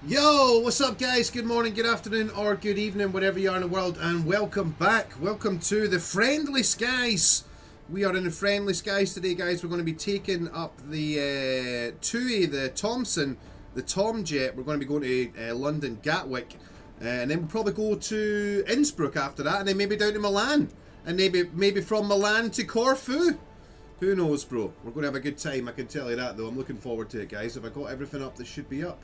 Yo, what's up guys? Good morning, good afternoon or good evening, wherever you are in the world, and welcome back. Welcome to the Friendly Skies. We are in the Friendly Skies today, guys. We're going to be taking up the TUI, the Thompson, the Tomjet. We're going to be going to London Gatwick, and then we'll probably go to Innsbruck after that, and then maybe down to Milan, and maybe from Milan to Corfu. Who knows, bro? We're going to have a good time, I can tell you that, though. I'm looking forward to it, guys. Have I got everything up that should be up?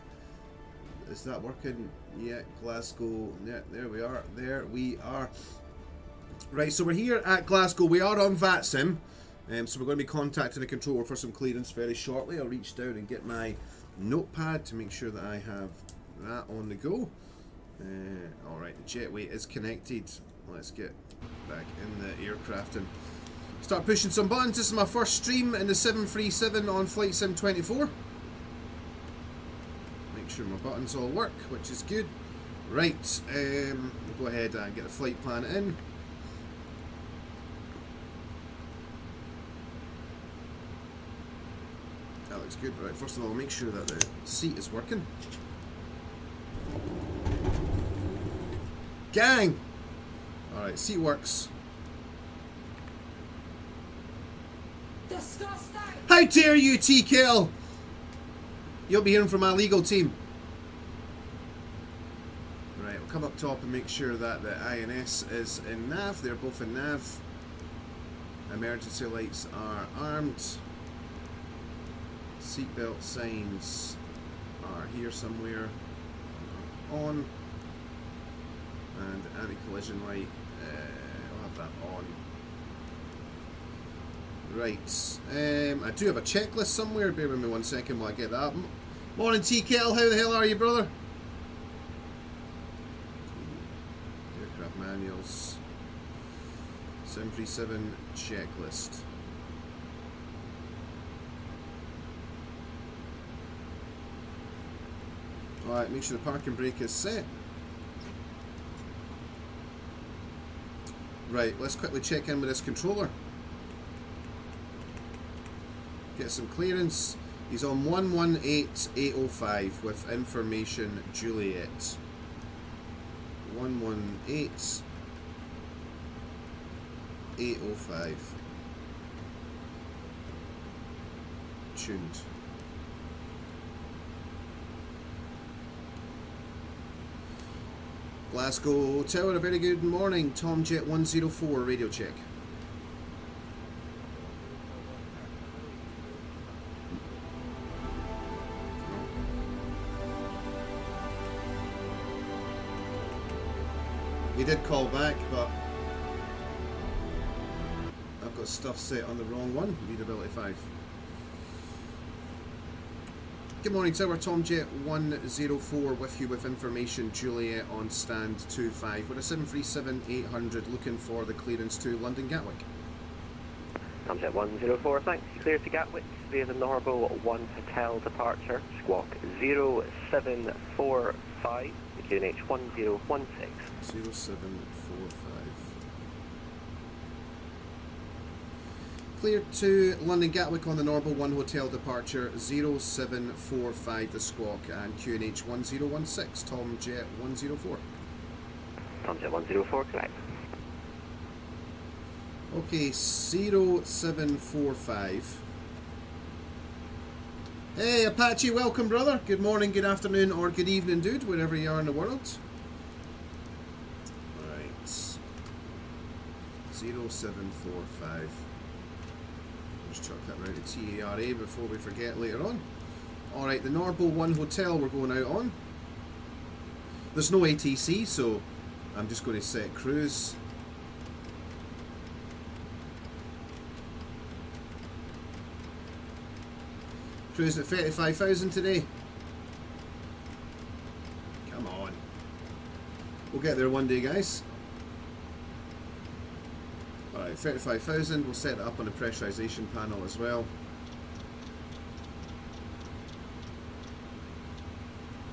Is that working? Yeah, Glasgow. Yeah, there we are. There we are. Right, so we're here at Glasgow. We are on VATSIM. So we're going to be contacting the controller for some clearance very shortly. I'll reach down and get my notepad to make sure that I have that on the go. Alright, the jetway is connected. Let's get back in the aircraft and start pushing some buttons. This is my first stream in the 737 on Flight Sim 24. Make sure my buttons all work, which is good. Right, we'll go ahead and get the flight plan in. That looks good. Right, first of all, make sure that the seat is working. Gang! Alright, seat works. Disgusting! How dare you, TKL! You'll be hearing from my legal team. Right, we'll come up top and make sure that the INS is in nav. They're both in nav. Emergency lights are armed. Seatbelt signs are here somewhere. On. And anti-collision light, I'll have that on. Right, I do have a checklist somewhere. Bear with me 1 second while I get that up. Morning TKL, how the hell are you, brother? Aircraft manuals. 737 checklist. Alright, make sure the parking brake is set. Right, let's quickly check in with this controller. Get some clearance. He's on 118805 with information Juliet. 118805. Tuned. Glasgow Tower, a very good morning. Tomjet 104, radio check. He did call back, but I've got stuff set on the wrong one. Readability 5. Good morning, Tower. Tomjet 104 with you with information Juliet on stand 25. We're a 737-800 looking for the clearance to London Gatwick. Tomjet 104, thanks. Clear to Gatwick via the Norbo 1 Hotel departure. Squawk 0745, the QNH 1016. 0745. Clear to London Gatwick on the Norbo 1 Hotel departure 0745 the squawk and QNH 1016. Tomjet 104. Tomjet 104, correct. Okay, 0745. Hey Apache, welcome brother. Good morning, good afternoon or good evening dude, wherever you are in the world. Alright. 0745. Just chuck that round to TARA before we forget later on. Alright, the Norbo 1 Hotel we're going out on. There's no ATC, so I'm just going to set cruise. Cruising at 35,000 today. Come on. We'll get there one day, guys. Alright, 35,000. We'll set it up on the pressurization panel as well.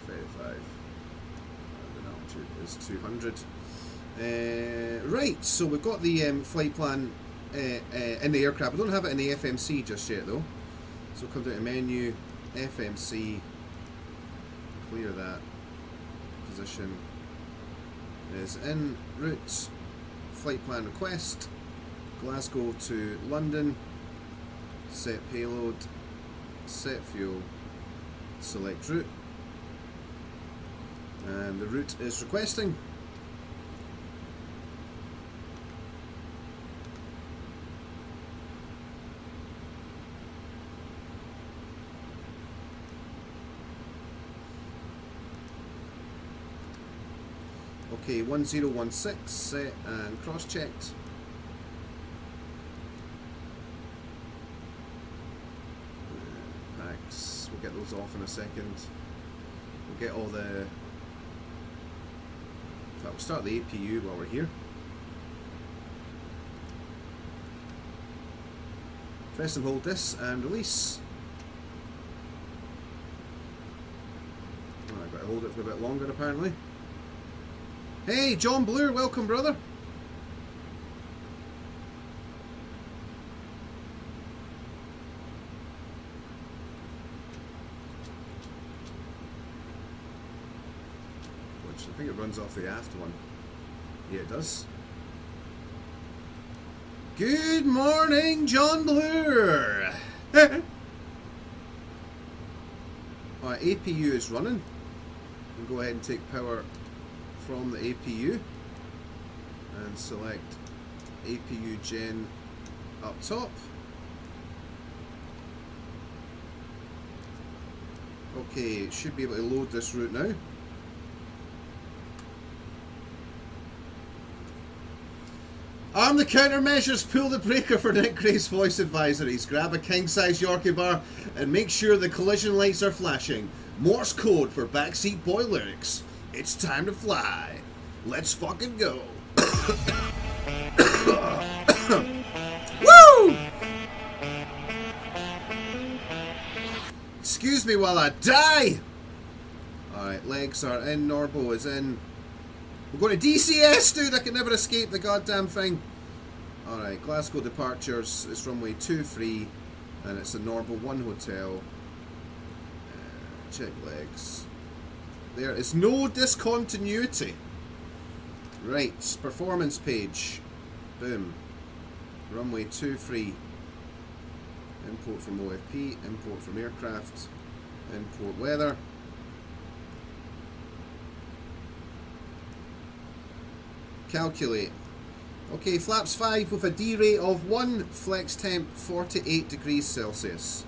35. And the altitude is 200. Right, so we've got the flight plan in the aircraft. We don't have it in the FMC just yet, though. So come down to menu, FMC, clear that. position is en route. Flight plan request. Glasgow to London. Set payload. Set fuel. Select route. And the route is requesting. Okay, 1016 set and cross-checked. Packs, we'll get those off in a second. We'll get all the... In fact, we'll start the APU while we're here. Press and hold this and release. Oh, I've got to hold it for a bit longer apparently. Hey, John Blue, welcome, brother. Which I think it runs off the aft one. Yeah, it does. Good morning, John Blue. Alright, APU is running. And go ahead and take power from the APU and select APU Gen up top. Okay, should be able to load this route now. Arm the countermeasures, pull the breaker for Nick Gray's voice advisories, grab a king-size Yorkie bar and make sure the collision lights are flashing. Morse code for backseat boy lyrics. It's time to fly. Let's fucking go. Woo! Excuse me while I die. Alright, legs are in, Norbo is in. We're going to DCS, dude. I can never escape the goddamn thing. Alright, Glasgow departures. It's runway 23 and it's a Norbo 1 hotel. Check legs. There is no discontinuity. Right, performance page. Boom. Runway 23. Import from OFP, import from aircraft, import weather. Calculate. Okay, flaps 5 with a D rate of 1, flex temp 48 degrees Celsius.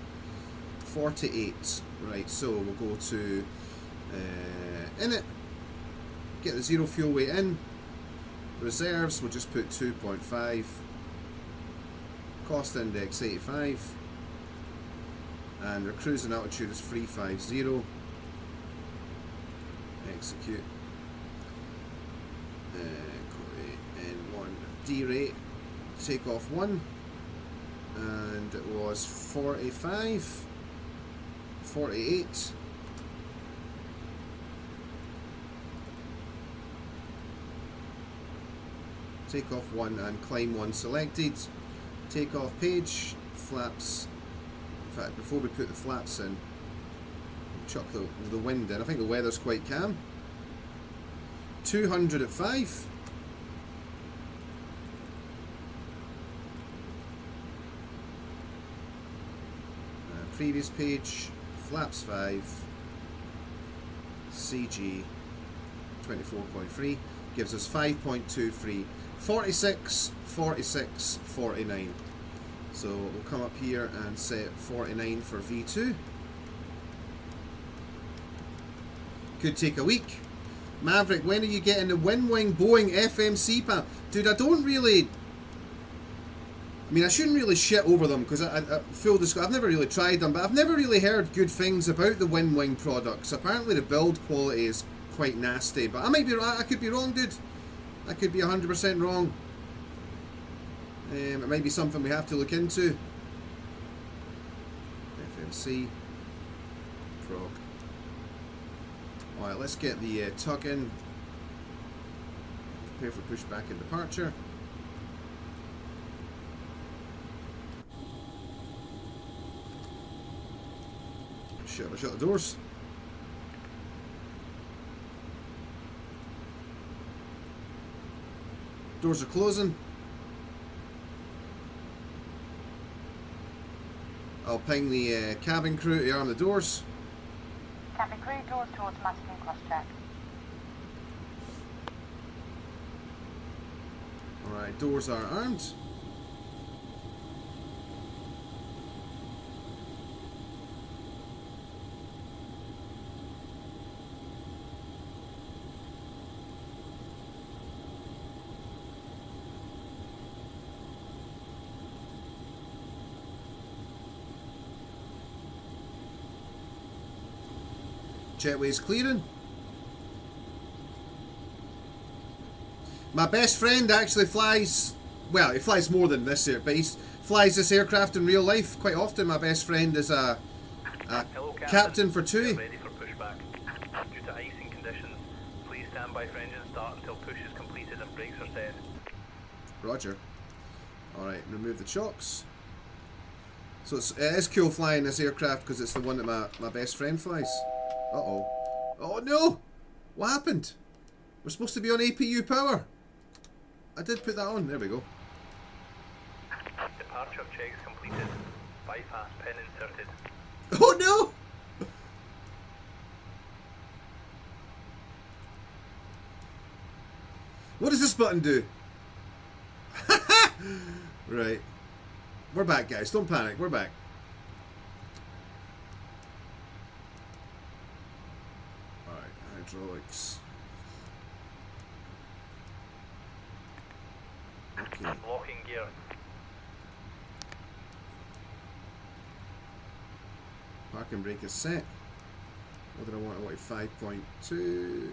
48. Right, so we'll go to init, get the zero fuel weight in, reserves we'll just put 2.5, cost index 85, and our cruising altitude is 350, execute, N1 D rate, take off 1, and it was 45, 48, take off 1 and climb 1 selected. Take off page, flaps. In fact, before we put the flaps in, chuck the wind in. I think the weather's quite calm. 200 at 5. Previous page, flaps 5. CG 24.3 gives us 5.23. 46, 46, 49. So we'll come up here and set 49 for V2. Could take a week. Maverick, when are you getting the Wing Boeing FMC panel? Dude, I don't really... I mean, I shouldn't really shit over them because I've never really tried them, but I've never really heard good things about the Wing products. Apparently the build quality is quite nasty, but I could be wrong, dude. I could be 100% wrong. It might be something we have to look into. FMC. Prog. Alright, let's get the tug in. Prepare for pushback and departure. Shut the doors. Doors are closing. I'll ping the cabin crew to arm the doors. Cabin crew, doors to automatic and cross-check. Alright, doors are armed. Jetway's clearing. My best friend actually flies, well, he flies more than this here, but he flies this aircraft in real life quite often. My best friend is a Hello, captain for TUI. Ready for pushback. Due to icing conditions, please stand by for engine start until push is completed and brakes are set. Roger. Alright, remove the chocks. So it is cool flying this aircraft because it's the one that my best friend flies. Uh-oh. Oh no! What happened? We're supposed to be on APU power. I did put that on. There we go. Departure checks completed. Bypass pin inserted. Oh no! What does this button do? Right. We're back, guys. Don't panic. We're back. Alright, hydraulics. Okay. Locking gear. Parking brake is set. What did I want? I wanted 5.2.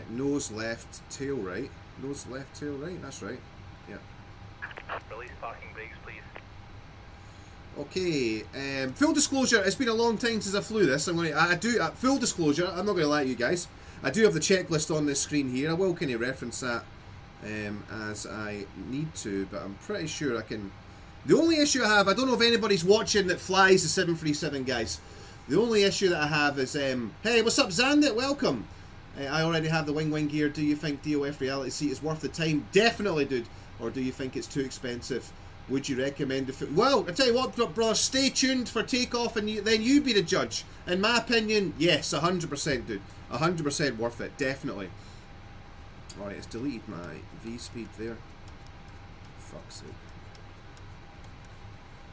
Nose left, tail right. Nose left, tail right. That's right. Yeah. Release parking brakes, please. Okay. Full disclosure. It's been a long time since I flew this. I do. Full disclosure. I'm not going to lie to you guys. I do have the checklist on this screen here. I will kind of reference that as I need to, but I'm pretty sure I can. The only issue I have, I don't know if anybody's watching that flies the 737, guys. The only issue that I have is, hey, what's up, Zandit? Welcome. I already have the wing gear. Do you think DOF reality seat is worth the time? Definitely, dude. Or do you think it's too expensive? Would you recommend it? Well, I tell you what, brother, stay tuned for takeoff and then you be the judge. In my opinion, yes, 100%, dude. 100% worth it, definitely. Alright, it's deleted my V-speed there. Fuck's sake.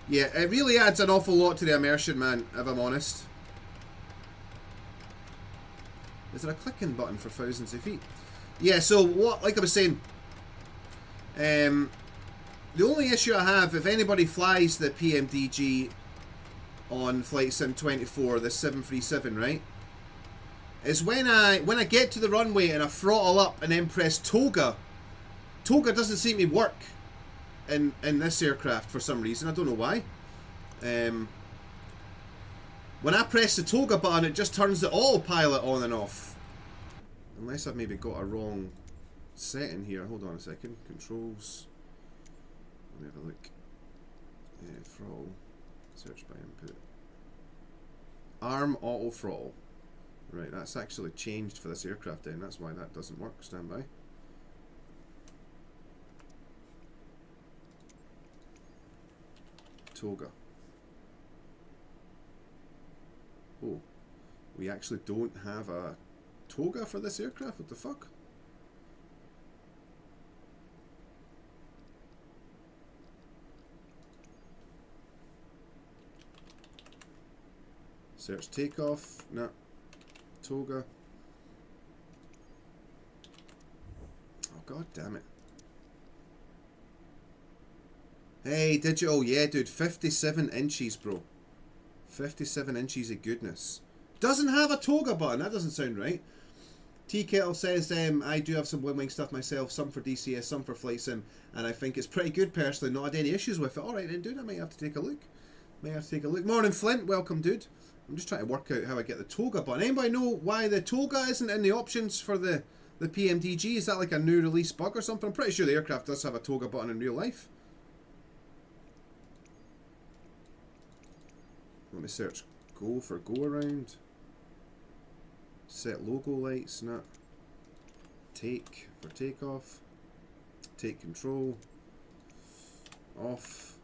Yeah, it really adds an awful lot to the immersion, man, if I'm honest. Is there a clicking button for thousands of feet? Yeah, so what, like I was saying, the only issue I have, if anybody flies the PMDG on Flight Sim 24, the 737, right, is when I get to the runway and I throttle up and then press toga. Toga doesn't seem to work in this aircraft for some reason. I don't know why. When I press the toga button, it just turns the autopilot on and off. Unless I've maybe got a wrong setting here. Hold on a second. Controls. Let me have a look. Throttle. Search by input. Arm auto throttle. Right, that's actually changed for this aircraft then. That's why that doesn't work. Stand by. Toga. Oh, we actually don't have a toga for this aircraft. What the fuck? Search takeoff. No. Toga. Oh, god damn it. Hey, digital. Yeah, dude. 57 inches, bro. 57 inches of goodness. Doesn't have a toga button. That doesn't sound right. Tea Kettle says, I do have some wing stuff myself. Some for DCS, some for Flight Sim. And I think it's pretty good personally. Not had any issues with it. Alright then, dude. I might have to take a look. Morning, Flint. Welcome, dude. I'm just trying to work out how I get the toga button. Anybody know why the toga isn't in the options for the PMDG? Is that like a new release bug or something? I'm pretty sure the aircraft does have a toga button in real life. Let me search go for go around. Set logo lights, not take for takeoff. Take control. Off.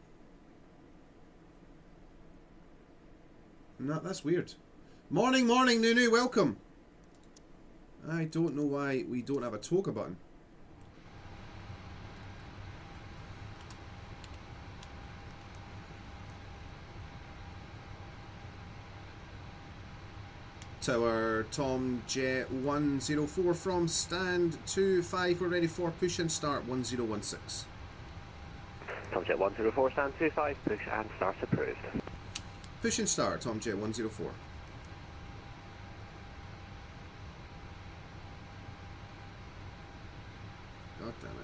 No, that's weird. Morning, morning, Nunu, welcome. I don't know why we don't have a toga button. Tower Tom Jet 104 from stand 25. We're ready for push and start 1016. Tom Jet 104, stand 25, push and start approved. Push and start Tom Jet 104. God damn it.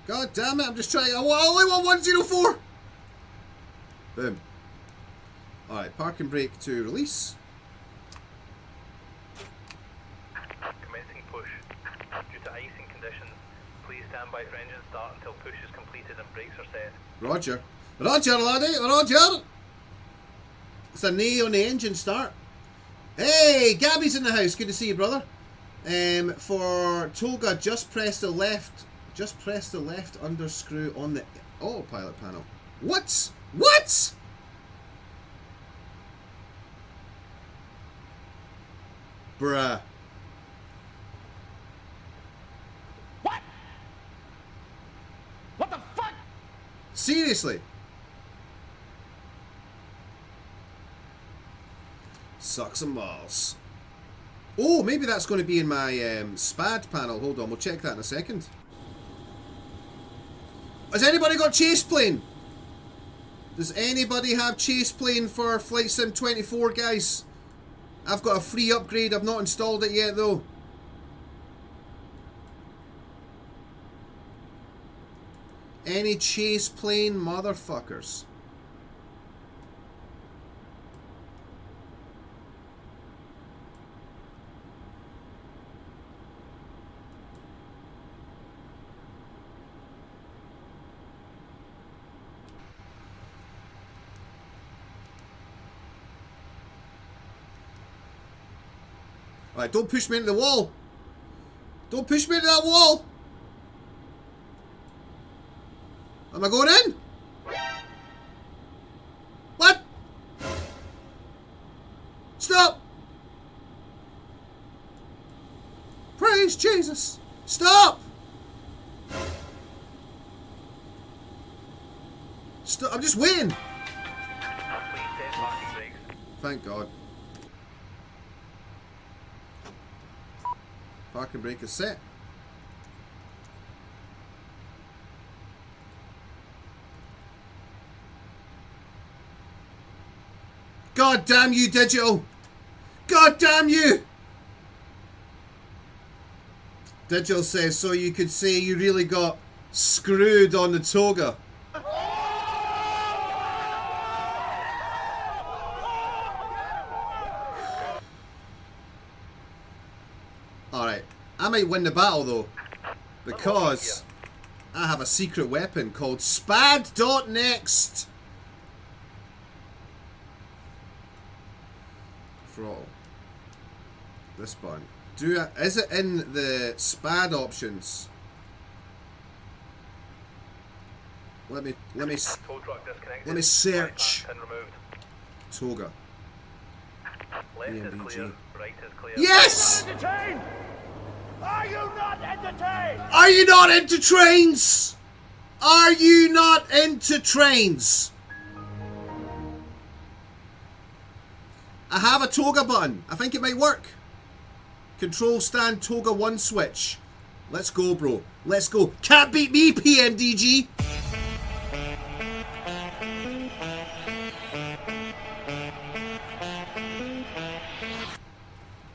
God damn it, I'm just trying. I only want 104! Boom. Alright, park and brake to release. Commencing push. Due to icing conditions, please stand by for engine start until push is completed and brakes are set. Roger. Roger, laddie, Roger! It's a nay on the engine start. Hey, Gabby's in the house. Good to see you, brother. For Toga, just press the left under screw on the autopilot panel. What? What? Bruh. What? What the fuck? Seriously? Suck some balls. Oh, maybe that's going to be in my SPAD panel. Hold on, we'll check that in a second. Has anybody got chase plane? Does anybody have chase plane for Flight Sim 24, guys? I've got a free upgrade. I've not installed it yet, though. Any chase plane motherfuckers? Alright, don't push me into the wall. Don't push me into that wall. Am I going in? What? Stop. Praise Jesus. Stop. Stop. I'm just waiting. Please set parking brakes. Thank God. Parking brake is set. God damn you, Digital! God damn you! Digital says, so you could say you really got screwed on the toga. Alright, I might win the battle though, because I have a secret weapon called SPAD.next. Throttle. This button. Is it in the SPAD options? Let me Tow truck disconnected. let me search. Pin removed. Toga. Left is AMBG. clear, right is clear. Yes! Entertained? Are you not entertained? Are you not into trains? Are you not into trains? I have a toga button. I think it might work. Control stand toga 1 switch. Let's go, bro. Let's go. Can't beat me, PMDG.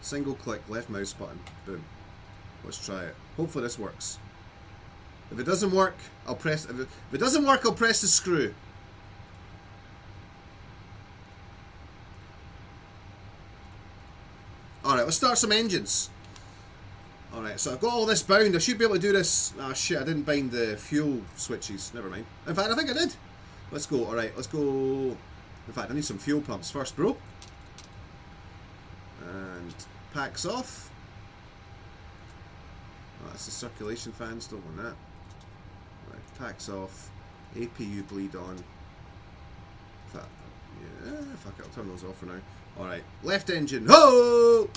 Single click, left mouse button. Boom. Let's try it. Hopefully this works. If it doesn't work, I'll press. If it doesn't work, I'll press the screw. Alright, let's start some engines. Alright, so I've got all this bound. I should be able to do this. Ah, shit, I didn't bind the fuel switches. Never mind. In fact, I think I did. Let's go. Alright, let's go. In fact, I need some fuel pumps first, bro. And packs off. Oh, that's the circulation fans. Don't want that. Right, packs off. APU bleed on. In fact, yeah, fuck it. I'll turn those off for now. Alright, left engine. Ho!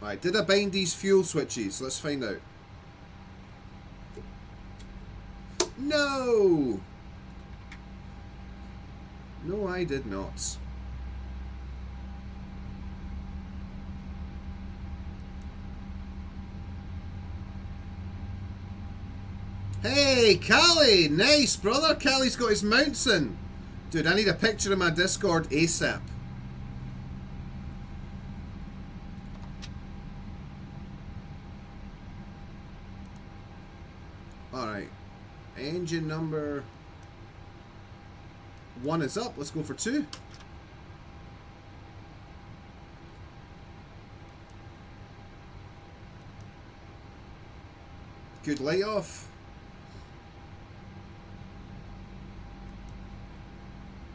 Right, did I bind these fuel switches? Let's find out. No! No, I did not. Hey, Callie! Nice, brother! Callie's got his mounts in. Dude, I need a picture of my Discord ASAP. Alright, engine number 1 is up. Let's go for 2. Good light off.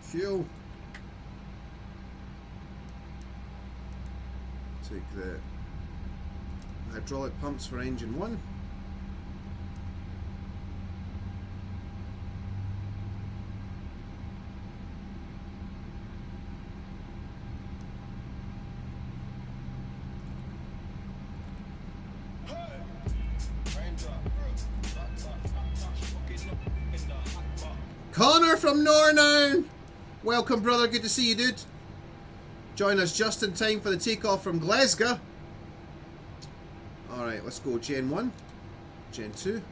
Fuel. Take the hydraulic pumps for engine 1. Connor from Nornown! Welcome, brother. Good to see you, dude. Join us just in time for the takeoff from Glasgow. Alright, let's go Gen 1, Gen 2,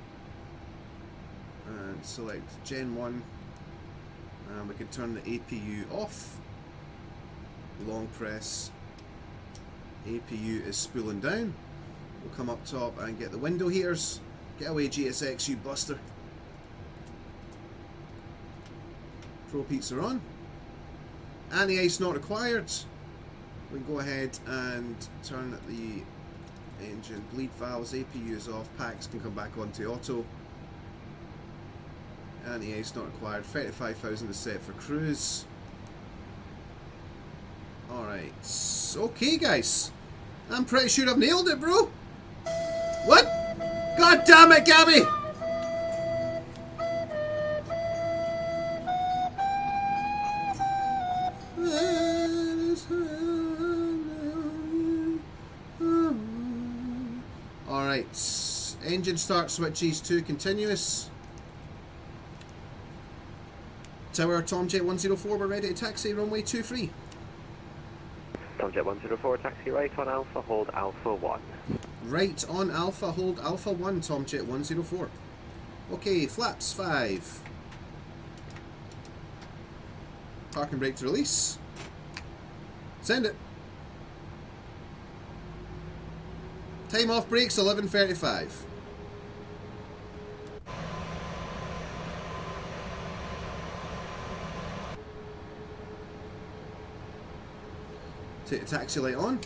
and select Gen 1. And we can turn the APU off. Long press. APU is spooling down. We'll come up top and get the window heaters. Get away, GSX, you buster. Pro Pizza on. Anti-ice not required. We can go ahead and turn the engine bleed valves. APU is off. Packs can come back onto auto. Anti-ice not required. 35,000 is set for cruise. Alright. Okay, guys. I'm pretty sure I've nailed it, bro. What? God damn it, Gabby! Alright, engine start switches to continuous. Tower Tomjet 104, we're ready to taxi runway 23. Tomjet 104, taxi right on Alpha, hold Alpha 1. Right on Alpha, hold Alpha 1, Tomjet 104. Okay, flaps 5. Parking brake to release. Send it. Time off brakes 11:35. Take the taxi light on.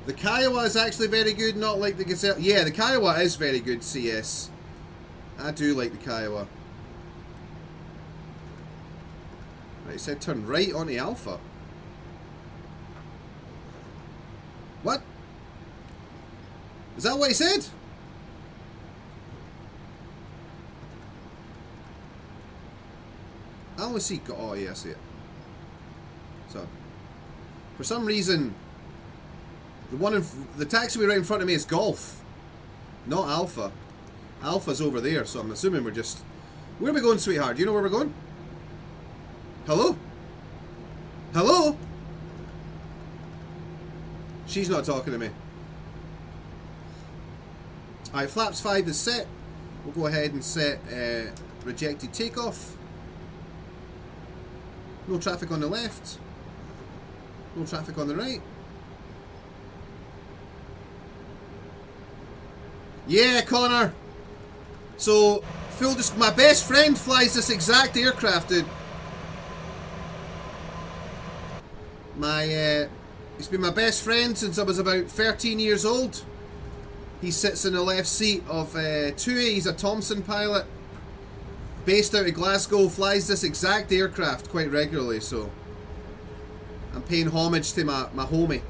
The Kiowa is actually very good, not like the Gazelle. Yeah, the Kiowa is very good, CS. I do like the Kiowa. Right, it said turn right onto Alpha. What? Is that what he said? I only see... Oh, yeah, I see it. So, for some reason... The taxiway right in front of me is Golf, not Alpha. Alpha's over there, so I'm assuming we're just... Where are we going, sweetheart? Do you know where we're going? Hello? Hello? She's not talking to me. Alright, flaps 5 is set. We'll go ahead and set rejected takeoff. No traffic on the left. No traffic on the right. Yeah, Connor. So, my best friend flies this exact aircraft, dude. He's been my best friend since I was about 13 years old. He sits in the left seat of Tui. He's a Thompson pilot. Based out of Glasgow, flies this exact aircraft quite regularly, so I'm paying homage to my homie.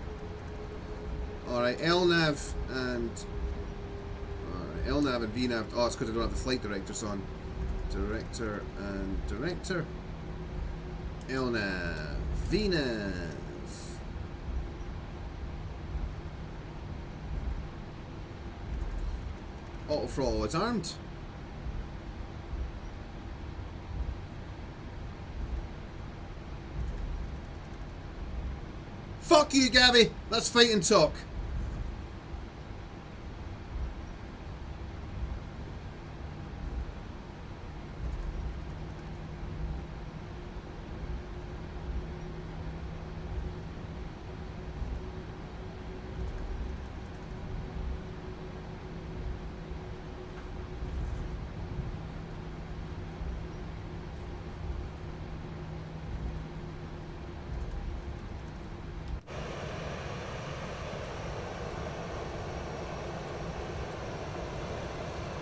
Alright, LNAV and... LNAV and VNAV. Oh, it's because I don't have the flight directors on. Director and director. LNAV. VNAV. Auto throttle is armed. Fuck you, Gabby. That's fighting talk.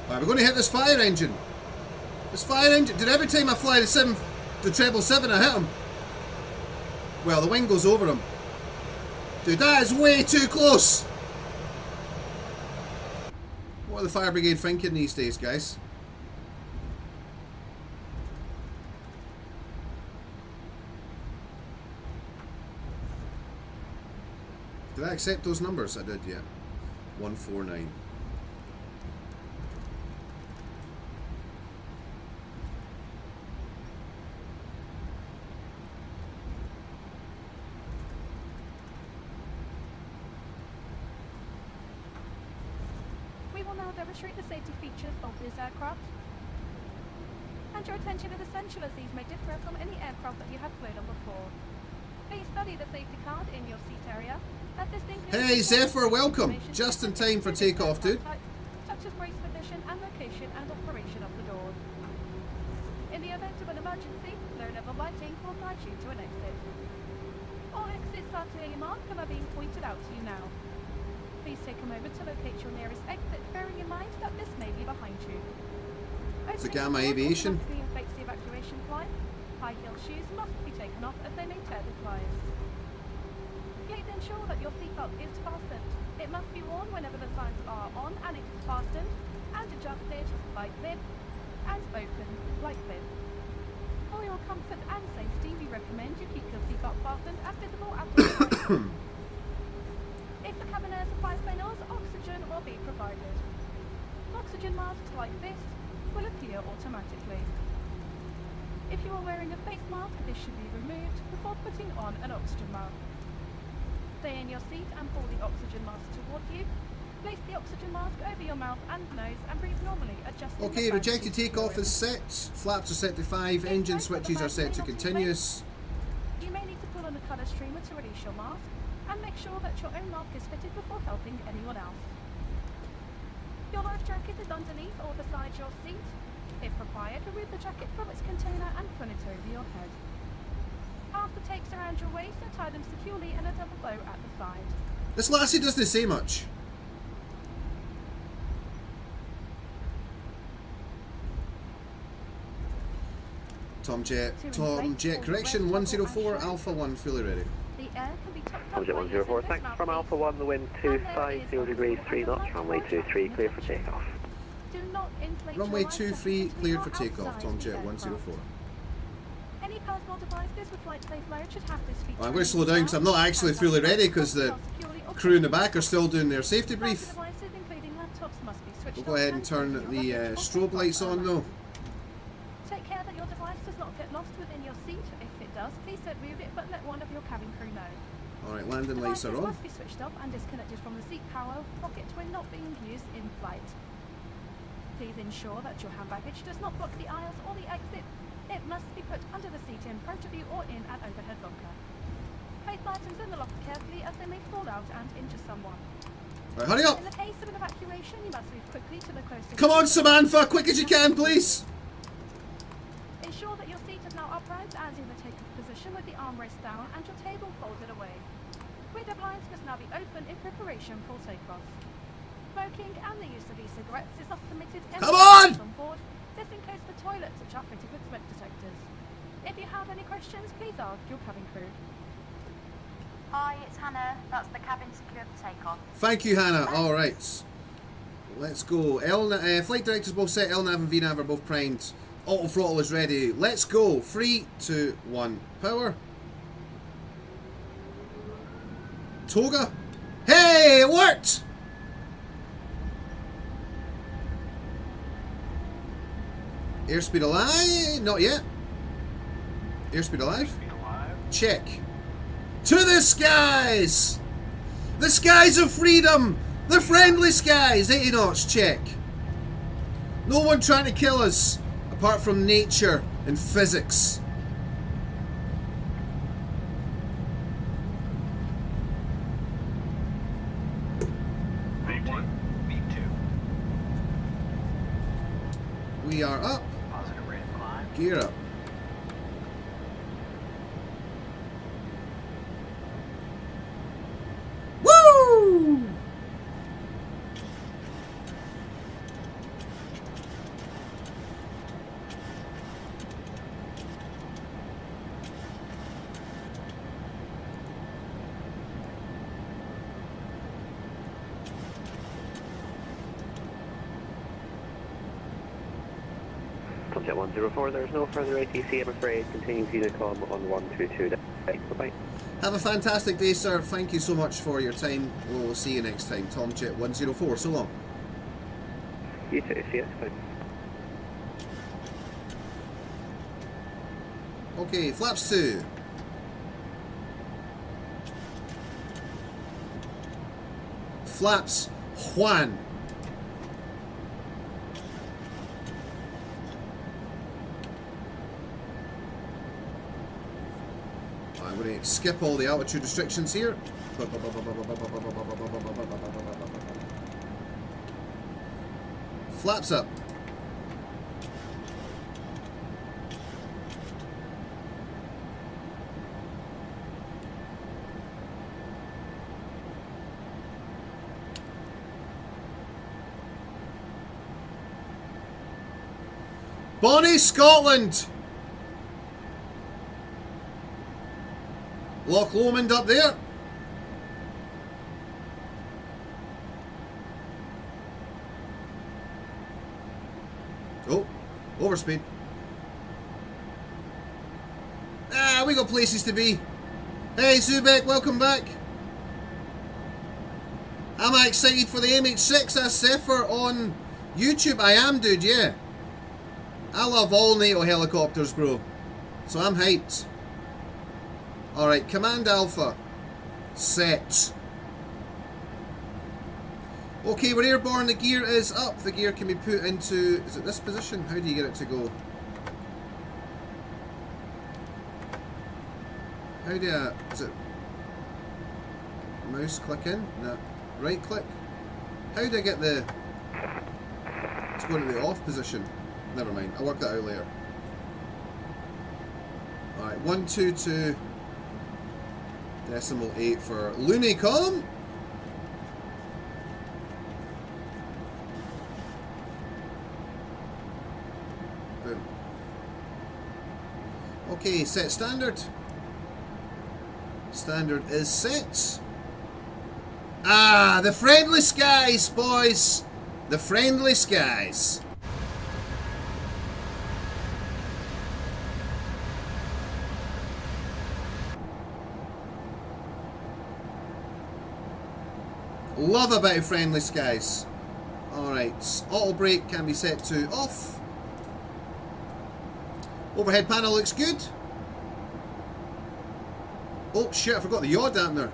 We're going to hit this fire engine. This fire engine. Dude, every time I fly the 777, I hit him. Well, the wing goes over him. Dude, that is way too close. What are the fire brigade thinking these days, guys? Did I accept those numbers? I did, yeah. 149. Demonstrate the safety features of this aircraft. And your attention is essential as these may differ from any aircraft that you have flown on before. Please study the safety card in your seat area. Hey Zephyr, welcome! Just in time for takeoff, dude. Such as brace position and location and operation of the door. In the event of an emergency, low level lighting will guide you to an exit. All exits are clearly marked and are being pointed out to you now. Please take a moment to locate your nearest exit, bearing in mind that this may be behind you. It's a Gamma Aviation. Inflates the evacuation flight. High heel shoes must be taken off as they may tear the tires. Please ensure that your seatbelt is fastened. It must be worn whenever the signs are on and it is fastened and adjusted like this and open like this. For your comfort and safety, we recommend you keep your seatbelt fastened and visible at all times. If the cabin air supply fails, oxygen will be provided. Oxygen masks like this will appear automatically. If you are wearing a face mask, this should be removed before putting on an oxygen mask. Stay in your seat and pull the oxygen mask towards you. Place the oxygen mask over your mouth and nose and breathe normally, adjusting Okay, rejected takeoff is set. Flaps are set to 5. Engine switches are set to continuous. You may need to pull on a colour streamer to release your mask. And make sure that your own mask is fitted before helping anyone else. Your life jacket is underneath or beside your seat. If required, remove the jacket from its container and put it over your head. After tapes around your waist and tie them securely in a double bow at the side. This lassie doesn't say much. Tom Jet correction 104 Alpha 1 fully ready. The air can be topped up Tom Jet 104, thanks. From Alpha 1, the wind 250 degrees 3 knots, runway 23 clear for takeoff. Do not inflate Runway your 23 cleared for outside takeoff, the Tom Jet aircraft. 104. Any personal devices with flight safe mode should have this feature. I'm going to slow down because I'm not actually fully ready because the crew in the back are still doing their safety brief. We'll go ahead and turn the strobe lights on though. Take care that your device does not get lost within your seat. If it does, please don't move it, but let one of your cabin crew know. Alright, landing lights are on. Must be switched off and disconnected from the seat power pocket when not being used in flight. Please ensure that your hand baggage does not block the aisles or the exit. It must be put under the seat in front of you or in an overhead locker. Place items in the locker carefully as they may fall out and injure someone. Right, hurry up. In the case of an evacuation, you must move quickly to the closest... Come on, Samantha, quick as you can, please. Ensure that your seat is now upright and in the take-off position with the armrest down and your table folded away. Window blinds must now be open in preparation for takeoff. Smoking and the use of e-cigarettes is not permitted Come on! on board. This includes the toilets, which are fitted with smoke detectors. If you have any questions, please ask your cabin crew. Hi, it's Hannah. That's the cabin secure for takeoff. Thank you, Hannah. All right. Let's go. Flight directors both set. LNAV and VNAV are both primed. Auto throttle is ready. Let's go. 3, 2, 1. Power. Toga. Hey, it worked! Airspeed alive? Not yet. Airspeed alive? Check. To the skies! The skies of freedom! The friendly skies! 80 knots, check. No one trying to kill us, apart from nature and physics. V1, V2. We are up. Positive rate of climb. Gear up. Woo! Subject 104, there's no further ATC, I'm afraid. Continuing Unicom on 122. Bye-bye. Have a fantastic day, sir. Thank you so much for your time. We'll see you next time. Tomjet 104, so long. You too, see you. Bye. Okay, flaps 2. Flaps Juan. I'm going to skip all the altitude restrictions here. Flaps up. Bonnie, Scotland! Loch Lomond up there. Oh, overspeed. Ah, we got places to be. Hey, Zubek, welcome back. Am I excited for the MH6 as Zephyr on YouTube? I am, dude, yeah. I love all NATO helicopters, bro. So I'm hyped. Alright, Command Alpha. Set. Okay, we're airborne. The gear is up. The gear can be put into... Is it this position? How do you get it to go? How do you... Is it... Mouse click in? No. Right click? How do I get the... To go into the off position? Never mind. I'll work that out later. Alright, 122... Decimal 8 for Lunicom. Boom. Okay, set standard. Standard is set. Ah, the friendly skies, boys. The friendly skies. Love a bit of friendly skies. Alright, auto brake can be set to off. Overhead panel looks good. Oh shit, I forgot the yaw dampener.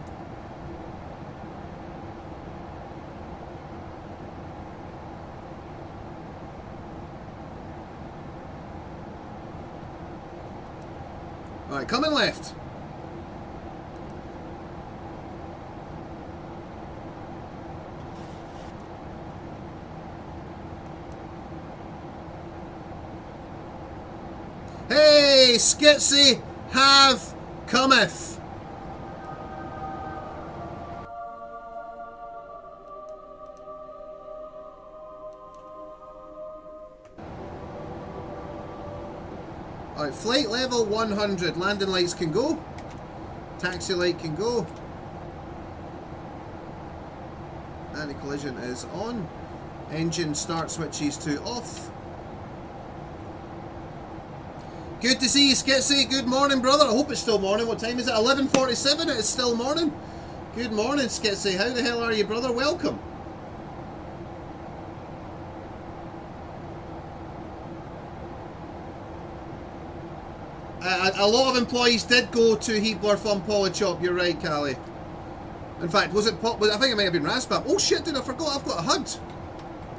Alright, coming left. Okay, Skitsy have cometh. Alright, flight level 100. Landing lights can go. Taxi light can go. Anti-collision is on. Engine start switches to off. Good to see you, Skitsy. Good morning, brother. I hope it's still morning. What time is it? 11:47. It is still morning. Good morning, Skitsy. How the hell are you, brother? Welcome. A lot of employees did go to Heatblur Fun Poly Chop. You're right, Callie. In fact, was it Pop? I think it might have been Raspap. Oh shit, dude, I forgot I've got a HUD.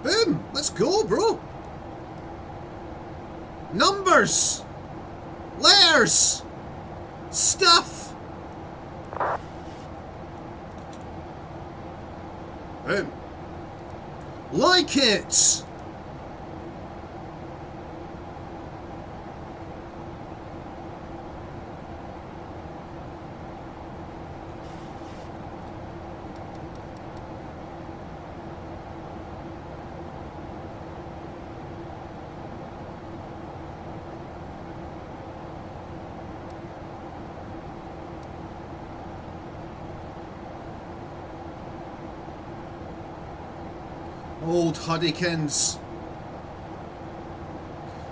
Boom. Let's go, bro. Numbers. Letters. Stuff. Boom. Like it. Old Huddykins.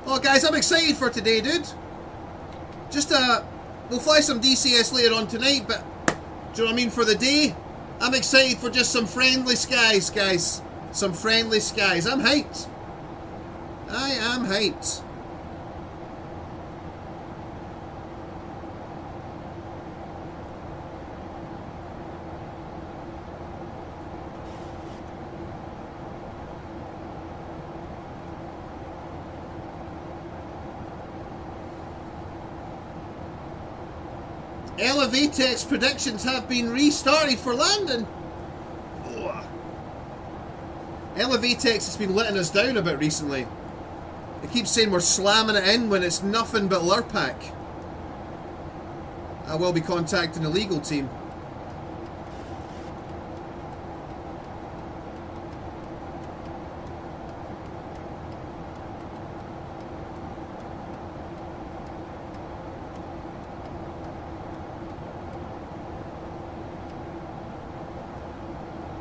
Oh guys, I'm excited for today, dude. Just we'll fly some DCS later on tonight, but do you know what I mean, for the day, I'm excited for just some friendly skies, guys. Some friendly skies. I'm hyped. I am hyped. Elevatex predictions have been restarted for landing. Oh. Elevatex has been letting us down a bit recently. It keeps saying we're slamming it in when it's nothing but Lurpak. I will be contacting the legal team.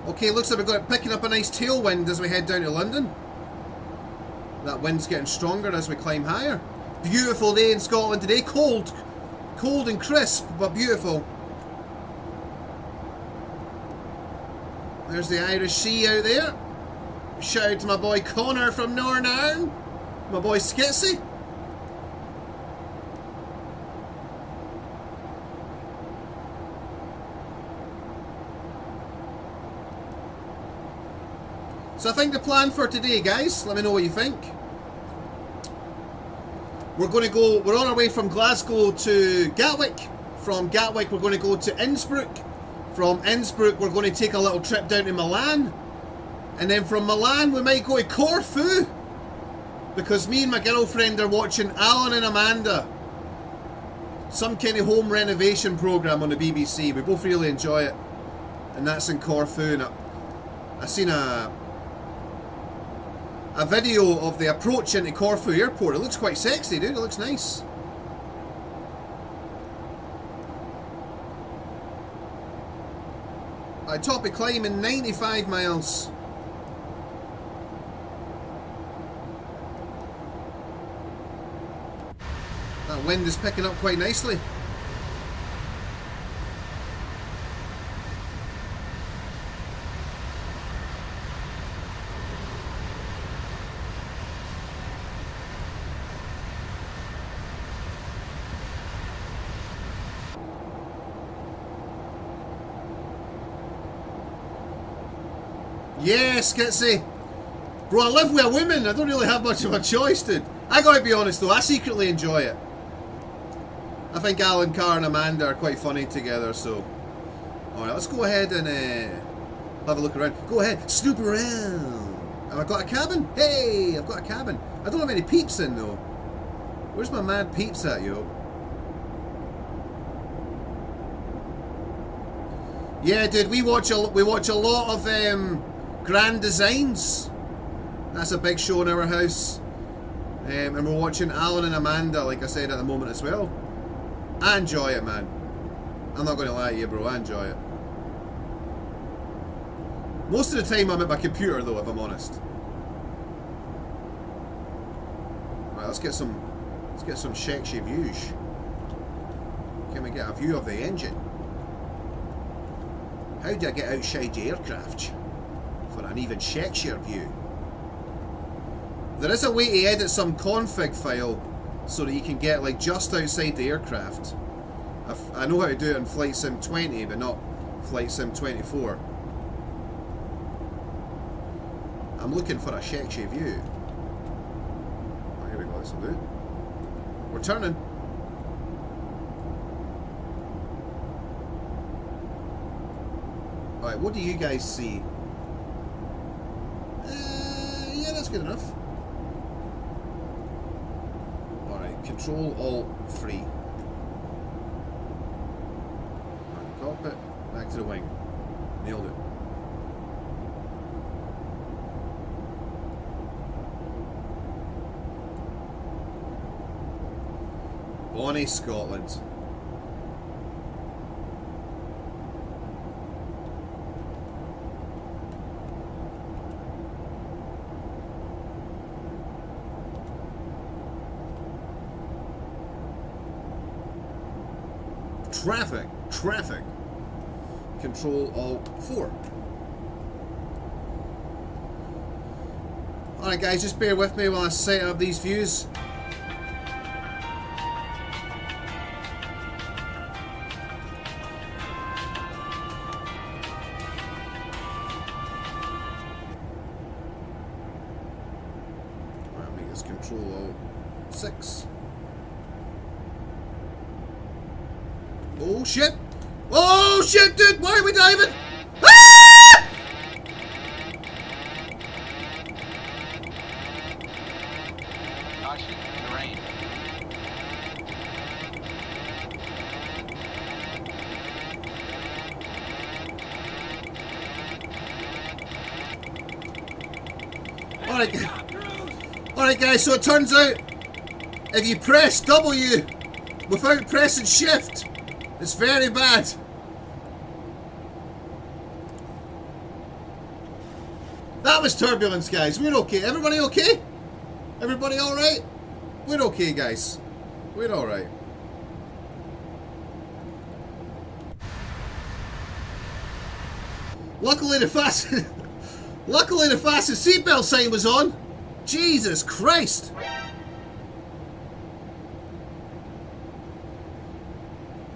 Okay, looks like we've got it picking up a nice tailwind as we head down to London. That wind's getting stronger as we climb higher. Beautiful day in Scotland today. Cold and crisp, but beautiful. There's the Irish Sea out there. Shout out to my boy Connor from Northern Ireland. My boy Skitsy. So I think the plan for today, guys, let me know what you think. We're on our way from Glasgow to Gatwick. From Gatwick, we're going to go to Innsbruck. From Innsbruck, we're going to take a little trip down to Milan. And then from Milan, we might go to Corfu. Because me and my girlfriend are watching Alan and Amanda. Some kind of home renovation programme on the BBC. We both really enjoy it. And that's in Corfu. And I seen a video of the approach into Corfu airport. It looks quite sexy, dude. It looks nice. I top of climbing 95 miles. That wind is picking up quite nicely. Yes, Skitsy. Bro, I live with a woman. I don't really have much of a choice, dude. I gotta be honest though, I secretly enjoy it. I think Alan, Carr and Amanda are quite funny together, so... Alright, let's go ahead and have a look around. Go ahead, snoop around. Have I got a cabin? Hey, I've got a cabin. I don't have any peeps in though. Where's my mad peeps at, yo? Yeah, dude, we watch a lot of Grand Designs. That's a big show in our house. And we're watching Alan and Amanda, like I said, at the moment as well. I enjoy it, man. I'm not going to lie to you, bro. I enjoy it. Most of the time I'm at my computer, though, if I'm honest. Right, let's get some sexy views. Can we get a view of the engine? How do I get outside the aircraft for an even sexier view? There is a way to edit some config file so that you can get like just outside the aircraft. I know how to do it in Flight Sim 20, but not Flight Sim 24. I'm looking for a sexy view. Oh, here we go, this will do. We're turning. Alright, what do you guys see? Yeah, that's good enough. Alright, Control Alt 3. Cockpit, back to the wing. Nailed it. Bonnie, Scotland. Traffic. Control Alt 4. Alright guys, just bear with me while I set up these views. I'll make this Control Alt 6. Oh shit! Oh shit, dude! Why are we diving? Ah! Caution, terrain. Alright guys, so it turns out if you press W without pressing shift, it's very bad. That was turbulence, guys. We're okay. Everybody okay? Everybody alright? We're okay, guys. We're alright. Luckily the fasten seatbelt sign was on. Jesus Christ.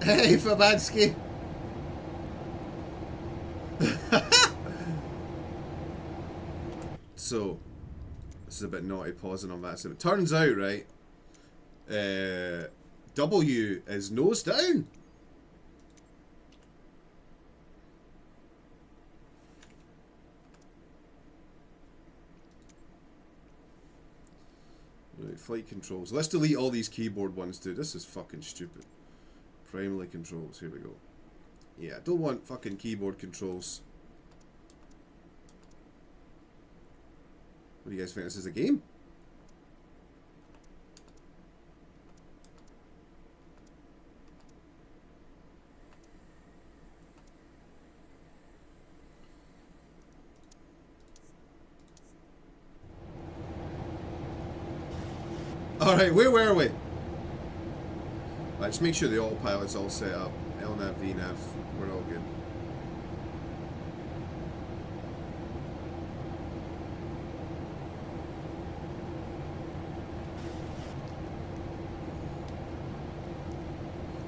Hey, Fabansky. So, this is a bit naughty pausing on that. So it turns out, right, W is nose down. Right, flight controls. Let's delete all these keyboard ones, dude. This is fucking stupid. Primary controls, here we go. Yeah, I don't want fucking keyboard controls. What do you guys think? This is a game? Alright, where were we? Let's make sure the autopilot's all set up. LNAV, VNAV, we're all good.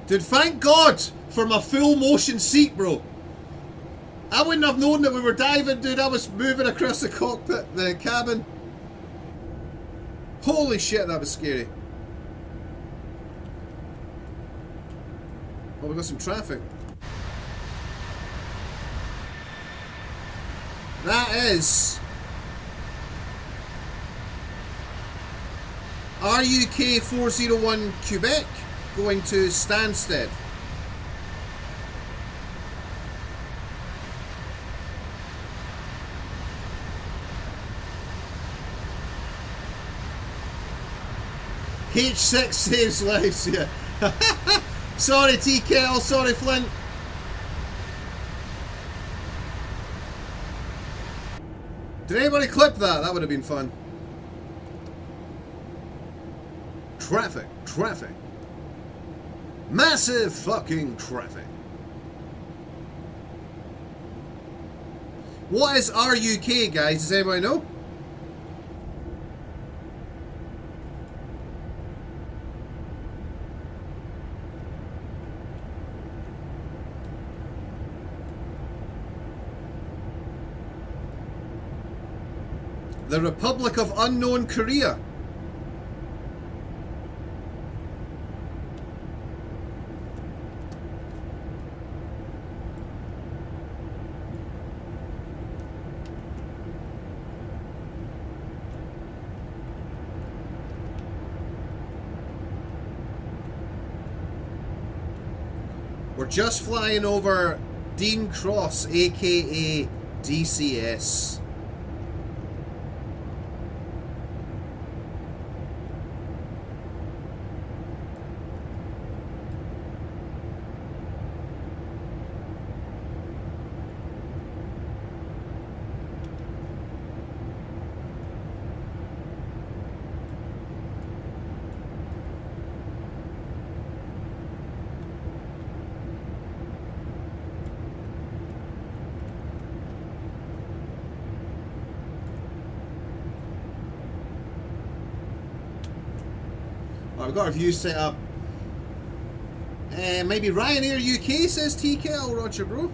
Dude, thank God for my full motion seat, bro. I wouldn't have known that we were diving, dude. I was moving across the cockpit, the cabin. Holy shit, that was scary. Oh, we got some traffic. That is RUK 401 Quebec going to Stansted. H6 saves lives, yeah. Sorry TKL, sorry Flint. Did anybody clip that? That would have been fun. Traffic, traffic. Massive fucking traffic. What is RUK, guys? Does anybody know? The Republic of Unknown Korea. We're just flying over Dean Cross, aka DCS. I've got a view set up. Maybe Ryanair UK says TKL, Roger, bro.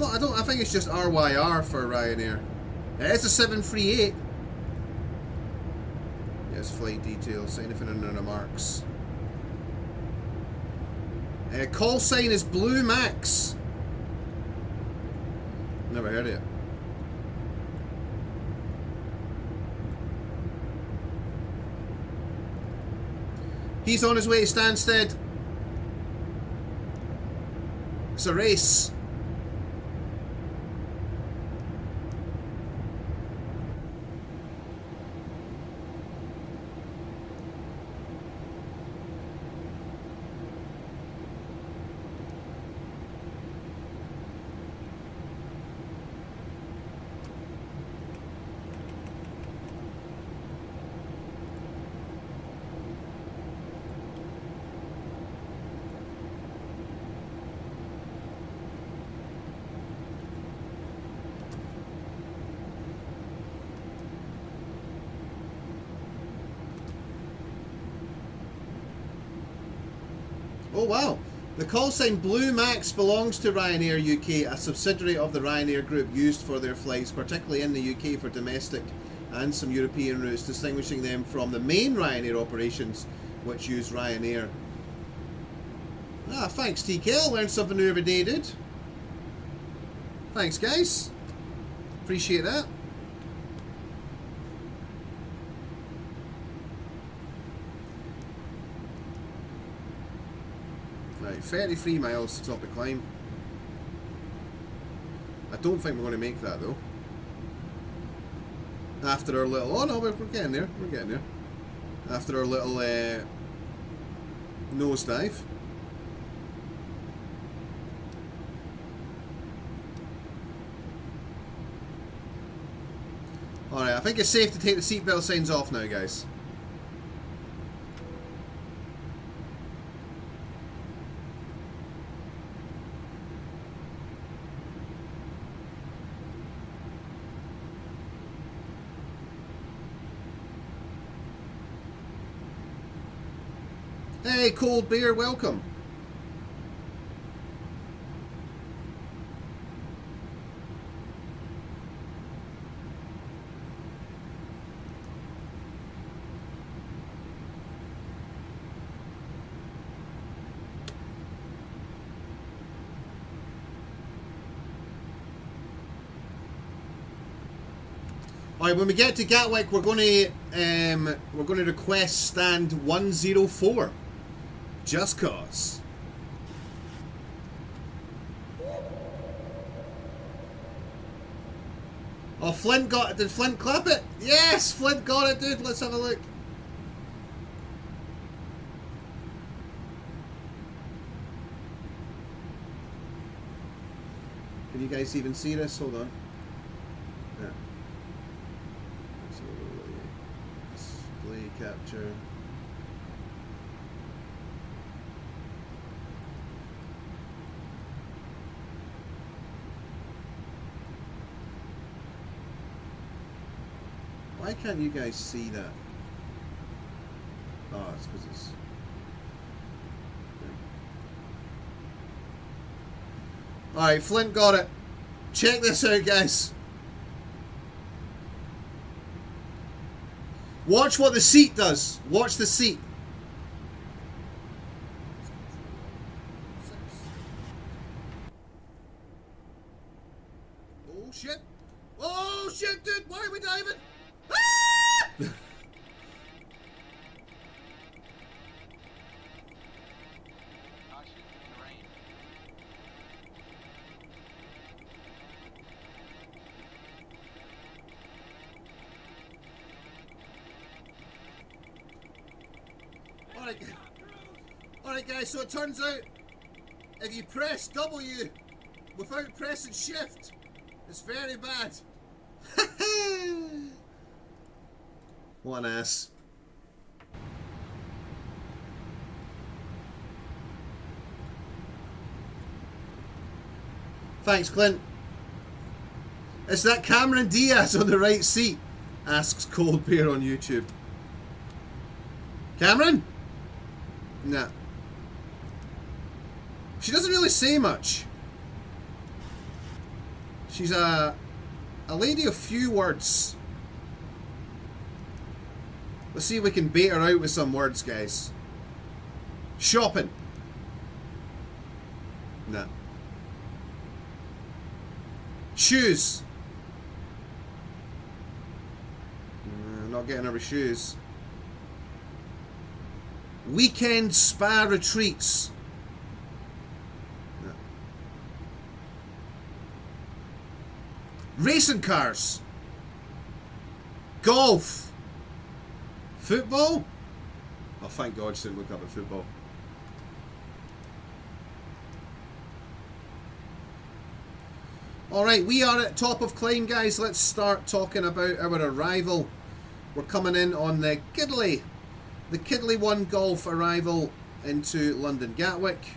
I think it's just RYR for Ryanair. It's a 738. Yes, flight details. Anything in the remarks. Call sign is Blue Max. Never heard of it. He's on his way to Stansted. It's a race. Oh wow, the call sign Blue Max belongs to Ryanair UK, a subsidiary of the Ryanair Group used for their flights, particularly in the UK for domestic and some European routes, distinguishing them from the main Ryanair operations which use Ryanair. Ah, thanks TKL, learned something new every day, dude. Thanks guys, appreciate that. Right, 33 miles to top of climb. I don't think we're going to make that though. After our little... Oh no, we're getting there. We're getting there. After our little nosedive. Alright, I think it's safe to take the seatbelt signs off now, guys. Hey, Cold Beer, welcome. Alright, when we get to Gatwick, we're gonna request stand 104. Just cause. Oh, Flint got it. Did Flint clap it? Yes, Flint got it, dude. Let's have a look. Can you guys even see this? Hold on. Yeah. So, display capture. Why can't you guys see that? Oh, it's because it's... Alright, Flint got it. Check this out, guys. Watch what the seat does. Watch the seat. Oh, shit. Oh, shit, dude. Why are we diving? Ah! Alright guys, so it turns out if you press W without pressing shift, it's very bad. What an ass. Thanks, Clint. It's that Cameron Diaz on the right seat, asks Cold Beer on YouTube. Cameron? Nah. She doesn't really say much. She's a lady of few words. Let's see if we can bait her out with some words, guys. Shopping. Nah. Shoes. Not getting her with shoes. Weekend spa retreats. No. Racing cars. Golf. Football? Oh, thank God she didn't look up at football. Alright, we are at top of climb, guys. Let's start talking about our arrival. We're coming in on the Kiddly 1 Golf arrival into London Gatwick.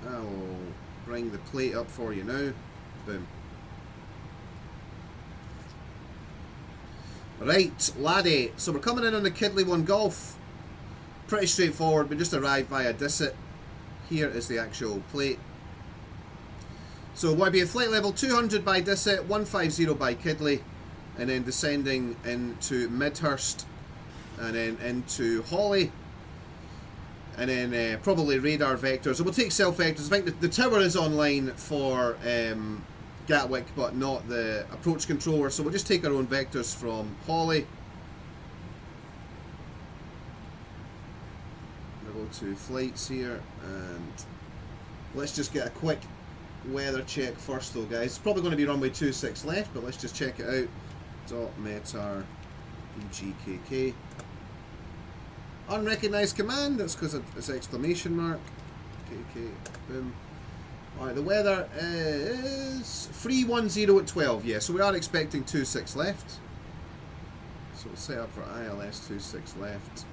I'll bring the plate up for you now. Boom. Right, laddie. So we're coming in on the Kiddly 1 Golf. Pretty straightforward. We just arrived via Disset. Here is the actual plate. So we'll be at flight level 200 by Disset, 150 by Kiddly, and then descending into Midhurst, and then into Hawley, and then probably radar vectors. So we'll take self vectors. I think the tower is online for Gatwick, but not the approach controller. So we'll just take our own vectors from Hawley. We'll go to flights here, and let's just get a quick weather check first though, guys. It's probably going to be runway 26 left, but let's just check it out. Dot metar EGKK. Unrecognised command, that's because it's exclamation mark. KK, boom. Alright, the weather is 310 at 12, yeah, so we are expecting 26 left. So we'll set up for ILS 26 left.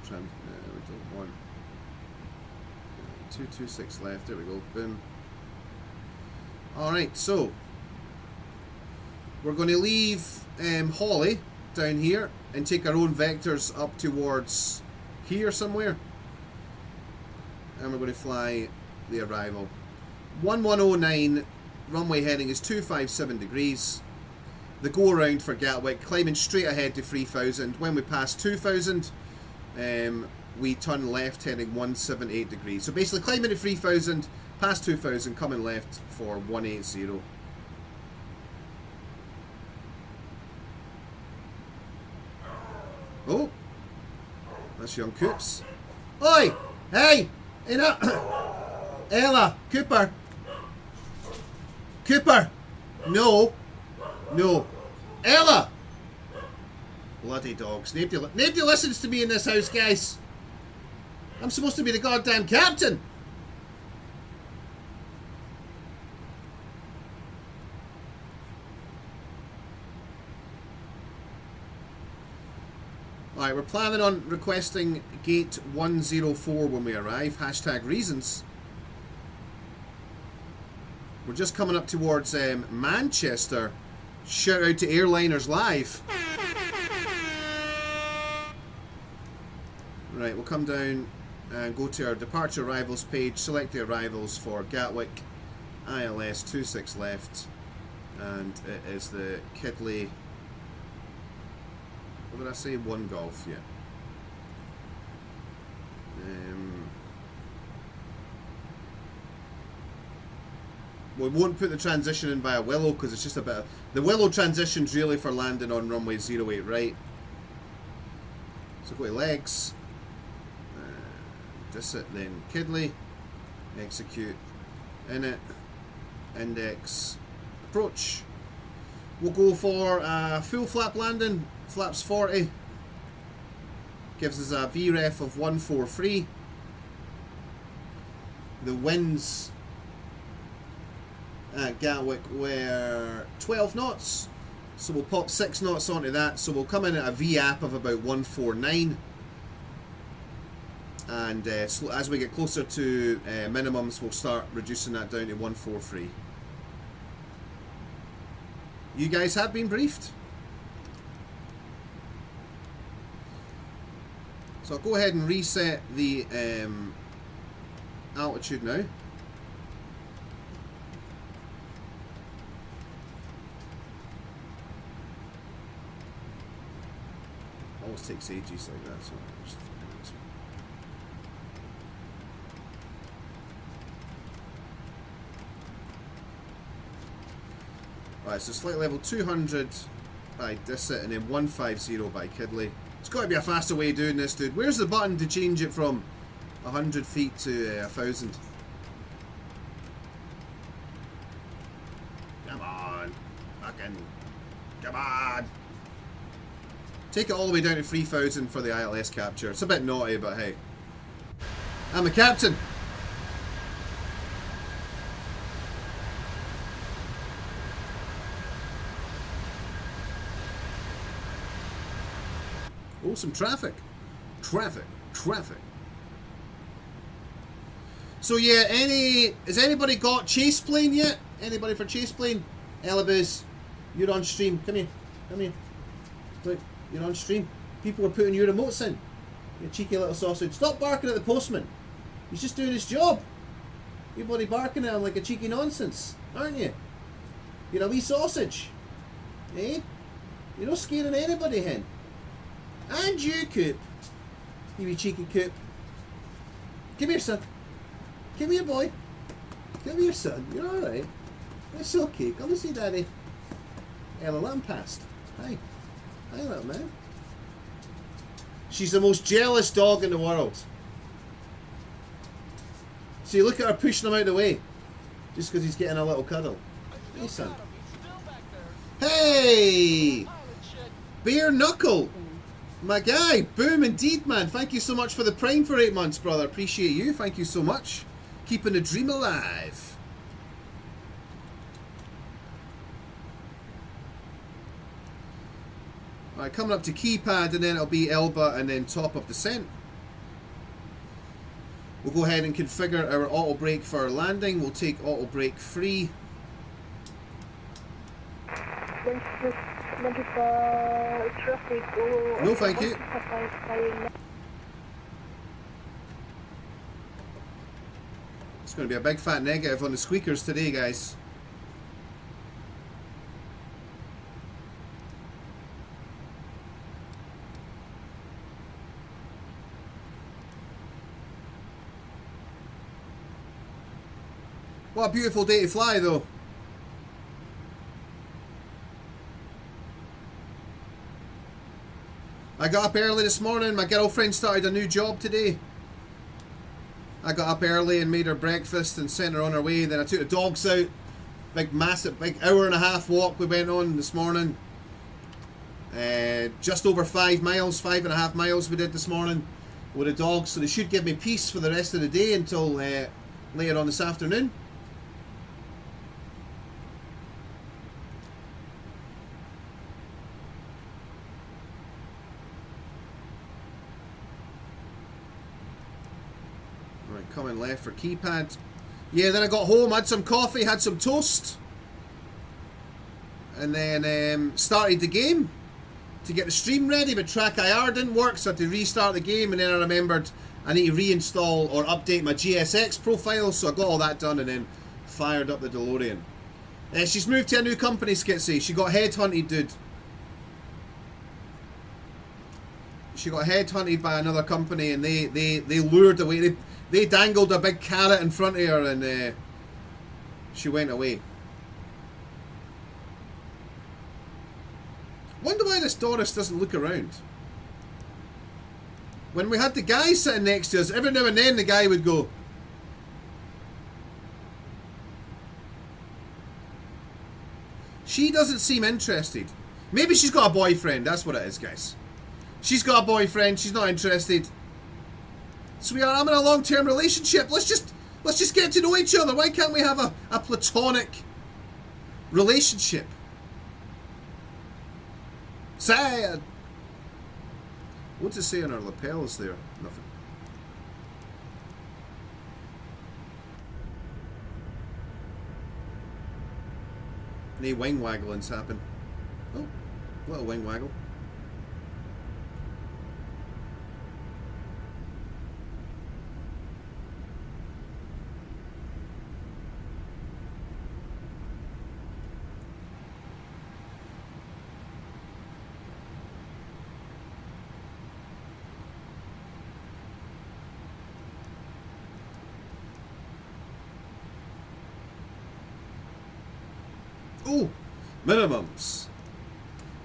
We don't want 226 left, there we go, boom. Alright, so we're going to leave Hawley down here and take our own vectors up towards here somewhere, and we're going to fly the arrival. 1109, runway heading is 257 degrees. The go around for Gatwick, climbing straight ahead to 3000. When we pass 2000, we turn left heading 178 degrees. So basically climbing to 3000, past 2,000, coming left for 180. Oh, that's young Coops. Oi! Hey! Ella! Cooper! Cooper! No! No! Ella! Bloody dogs. Nobody listens to me in this house, guys. I'm supposed to be the goddamn captain. Alright, we're planning on requesting gate 104 when we arrive. Hashtag reasons. We're just coming up towards Manchester. Shout out to Airliners Live. Right, we'll come down and go to our departure arrivals page, select the arrivals for Gatwick, ILS 26 left, and it is the Kidley, what did I say, 1 Golf, yeah. We won't put the transition in via Willow because it's just a bit of, the Willow transition's really for landing on runway 08 right. So go to legs. Dis it, then Kidley, execute, init, index, approach. We'll go for a full flap landing, flaps 40, gives us a VREF of 143. The winds at Gatwick were 12 knots, so we'll pop 6 knots onto that, so we'll come in at a VAP of about 149. And as we get closer to minimums, we'll start reducing that down to 143. You guys have been briefed. So I'll go ahead and reset the altitude now. Always takes ages like that, so just right, so flight level 200 by Disset and then 150 by Kidley. It's got to be a faster way of doing this, dude. Where's the button to change it from 100 feet to 1,000? Come on. Fucking. Come on. Take it all the way down to 3,000 for the ILS capture. It's a bit naughty, but hey. I'm a captain. Oh, some traffic. Traffic. So yeah, has anybody got chase plane yet? Anybody for chase plane? Elibus, you're on stream. Come here. Look, you're on stream. People are putting your remotes in. You cheeky little sausage. Stop barking at the postman. He's just doing his job. You're bloody barking at him like a cheeky nonsense, aren't you? You're a wee sausage. Eh? You're not scaring anybody, hen. And you, Coop. You wee cheeky Coop. Come here, son. Come here, boy. Come here, son. You're alright. It's okay. Come and see Daddy. Ella, let him past. Hi. Hi, little man. She's the most jealous dog in the world. So you look at her pushing him out of the way. Just because he's getting a little cuddle. Hey, son. Hey! Bare Knuckle! My guy, boom indeed, man. Thank you so much for the Prime for 8 months, brother. Appreciate you. Thank you so much. Keeping the dream alive. Alright, coming up to keypad, and then it'll be Elba, and then top of descent. We'll go ahead and configure our auto brake for landing. We'll take auto brake free. No, thank you. It's going to be a big fat negative on the squeakers today, guys. What a beautiful day to fly, though. I got up early this morning. My girlfriend started a new job today. I got up early and made her breakfast and sent her on her way. Then I took the dogs out. Big, massive, big hour-and-a-half walk we went on this morning. Just over 5 miles, 5.5 miles we did this morning with the dogs. So they should give me peace for the rest of the day until later on this afternoon. Right, coming left for keypad. Yeah, then I got home, had some coffee, had some toast. And then started the game to get the stream ready, but Track IR didn't work, so I had to restart the game, and then I remembered I need to reinstall or update my GSX profile, so I got all that done and then fired up the DeLorean. She's moved to a new company, Skitsy. She got headhunted, dude. She got headhunted by another company, and they lured away. They dangled a big carrot in front of her, and she went away. Wonder why this Doris doesn't look around. When we had the guy sitting next to us, every now and then the guy would go. She doesn't seem interested. Maybe she's got a boyfriend. That's what it is, guys. She's got a boyfriend. She's not interested. Sweetheart, I'm in a long-term relationship. Let's just get to know each other. Why can't we have a platonic relationship? Sad. What's it say on our lapels there? Nothing. Any wing wagglings happen? Oh, little wing waggle. Oh, minimums.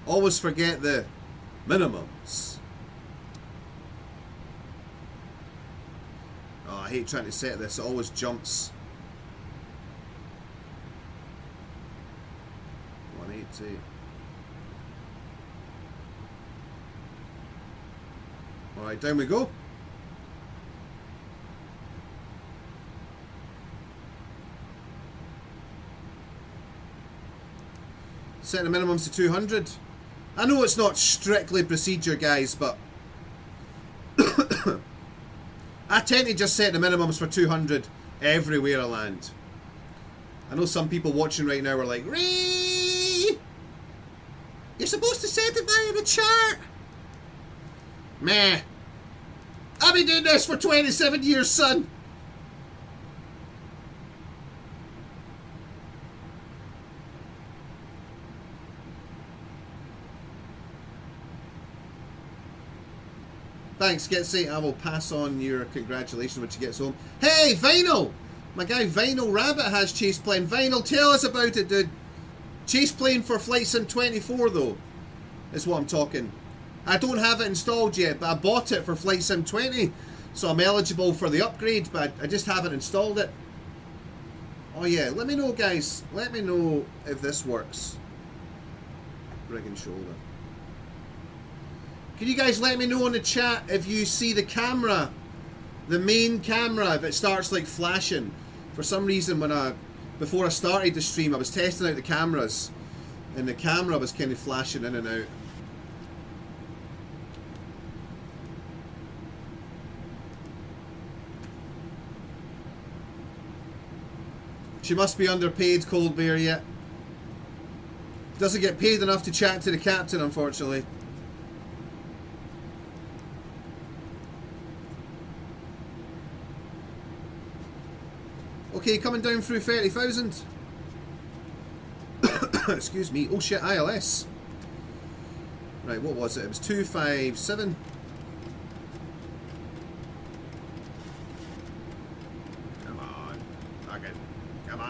Always forget the minimums. Oh, I hate trying to set this. It always jumps. 180. Alright, down we go. Set the minimums to 200. I know it's not strictly procedure, guys, but I tend to just set the minimums for 200 everywhere I land. I know some people watching right now are like, Ree! You're supposed to set it via the chart! Meh. I've been doing this for 27 years, son! Thanks, Getsy. I will pass on your congratulations when she gets home. Hey, Vinyl! My guy Vinyl Rabbit has chase plane. Vinyl, tell us about it, dude. Chase plane for Flight Sim 24, though, is what I'm talking. I don't have it installed yet, but I bought it for Flight Sim 20, so I'm eligible for the upgrade, but I just haven't installed it. Oh yeah, let me know, guys. Let me know if this works. Rig and shoulder. Can you guys let me know in the chat if you see the camera, the main camera, if it starts like flashing? For some reason, before I started the stream, I was testing out the cameras, and the camera was kind of flashing in and out. She must be underpaid, Cold Bear, yet. Doesn't get paid enough to chat to the captain, unfortunately. Okay, coming down through 30,000. Excuse me. Oh shit, ILS. Right, what was it? It was 257. Come on. Fuck it. Come on.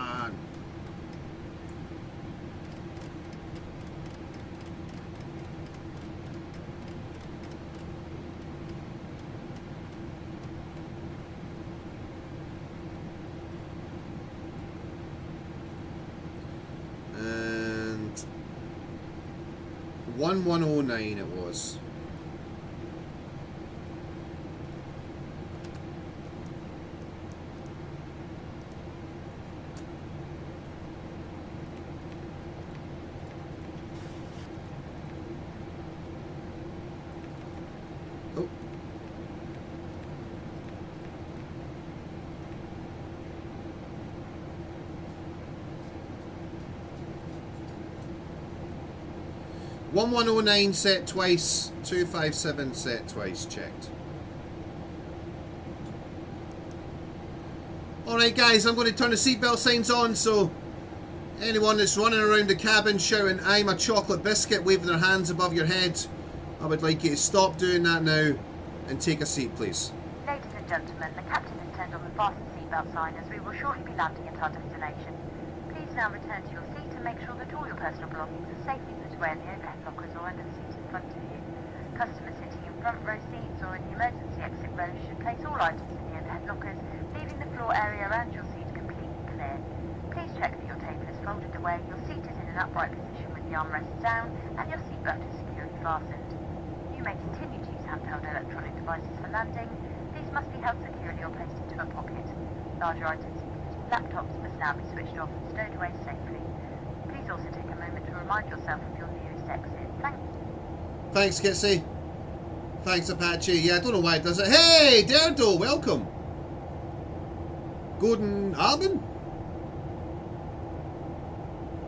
1109 it was. Oh. One 1109 set twice, 257 set twice, checked. Alright guys, I'm going to turn the seatbelt signs on, so anyone that's running around the cabin shouting "I'm a chocolate biscuit," waving their hands above your head, I would like you to stop doing that now and take a seat, please. Ladies and gentlemen, the captain has turned on the fasten seatbelt sign as we will shortly be landing at our destination. Please now return to your seat and make sure that all your personal belongings are safely put away in the overhead lockers or under the seat in front of you. Customers sitting in front row seats or in the emergency exit rows should place all items in the overhead lockers, leaving the floor area around your seat completely clear. Please check that your table is folded away, your seat is in an upright position with the armrest down, and your seatbelt is securely fastened. You may continue to use handheld electronic devices for landing. These must be held securely or placed into a pocket. Larger items, including laptops, must now be switched off and stowed away safely. Please also take a moment to remind yourself of your nearest exit. Thanks. Thanks, Kitsy. Thanks, Apache. Yeah, I don't know why it does it. Hey, Derdo, welcome. Guten Abend.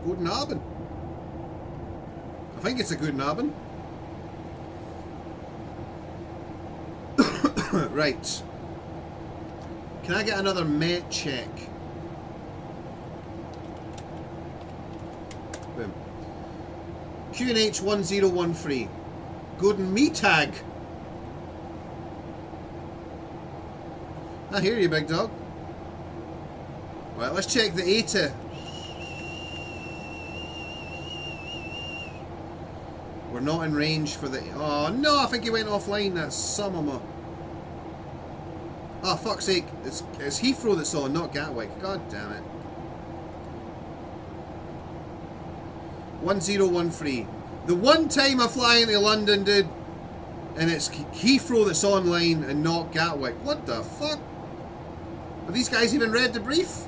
Guten Abend. I think it's a Guten Abend. Right. Can I get another Met check? Boom. QNH 1013. Guten Mittag. I hear you, big dog. Right, let's check the ATA. We're not in range for the... Oh, no, I think he went offline. That's some of my... Oh, fuck's sake. It's Heathrow that's on, not Gatwick. God damn it. 1013. The one time I fly into London, dude, and it's Heathrow that's online and not Gatwick. What the fuck? Have these guys even read the brief?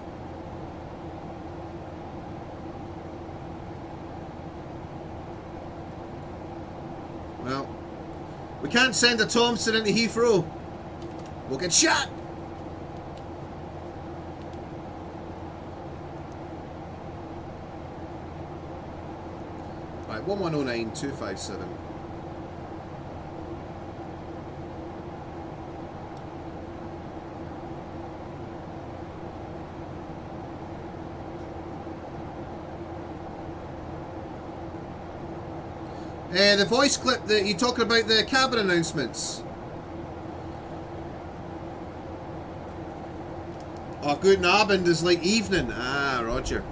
Well, we can't send a Thompson into Heathrow. We'll get shot. Right, 1109257. The voice clip that you talking about the cabin announcements. Oh, Guten Abend is like evening. Ah, Roger.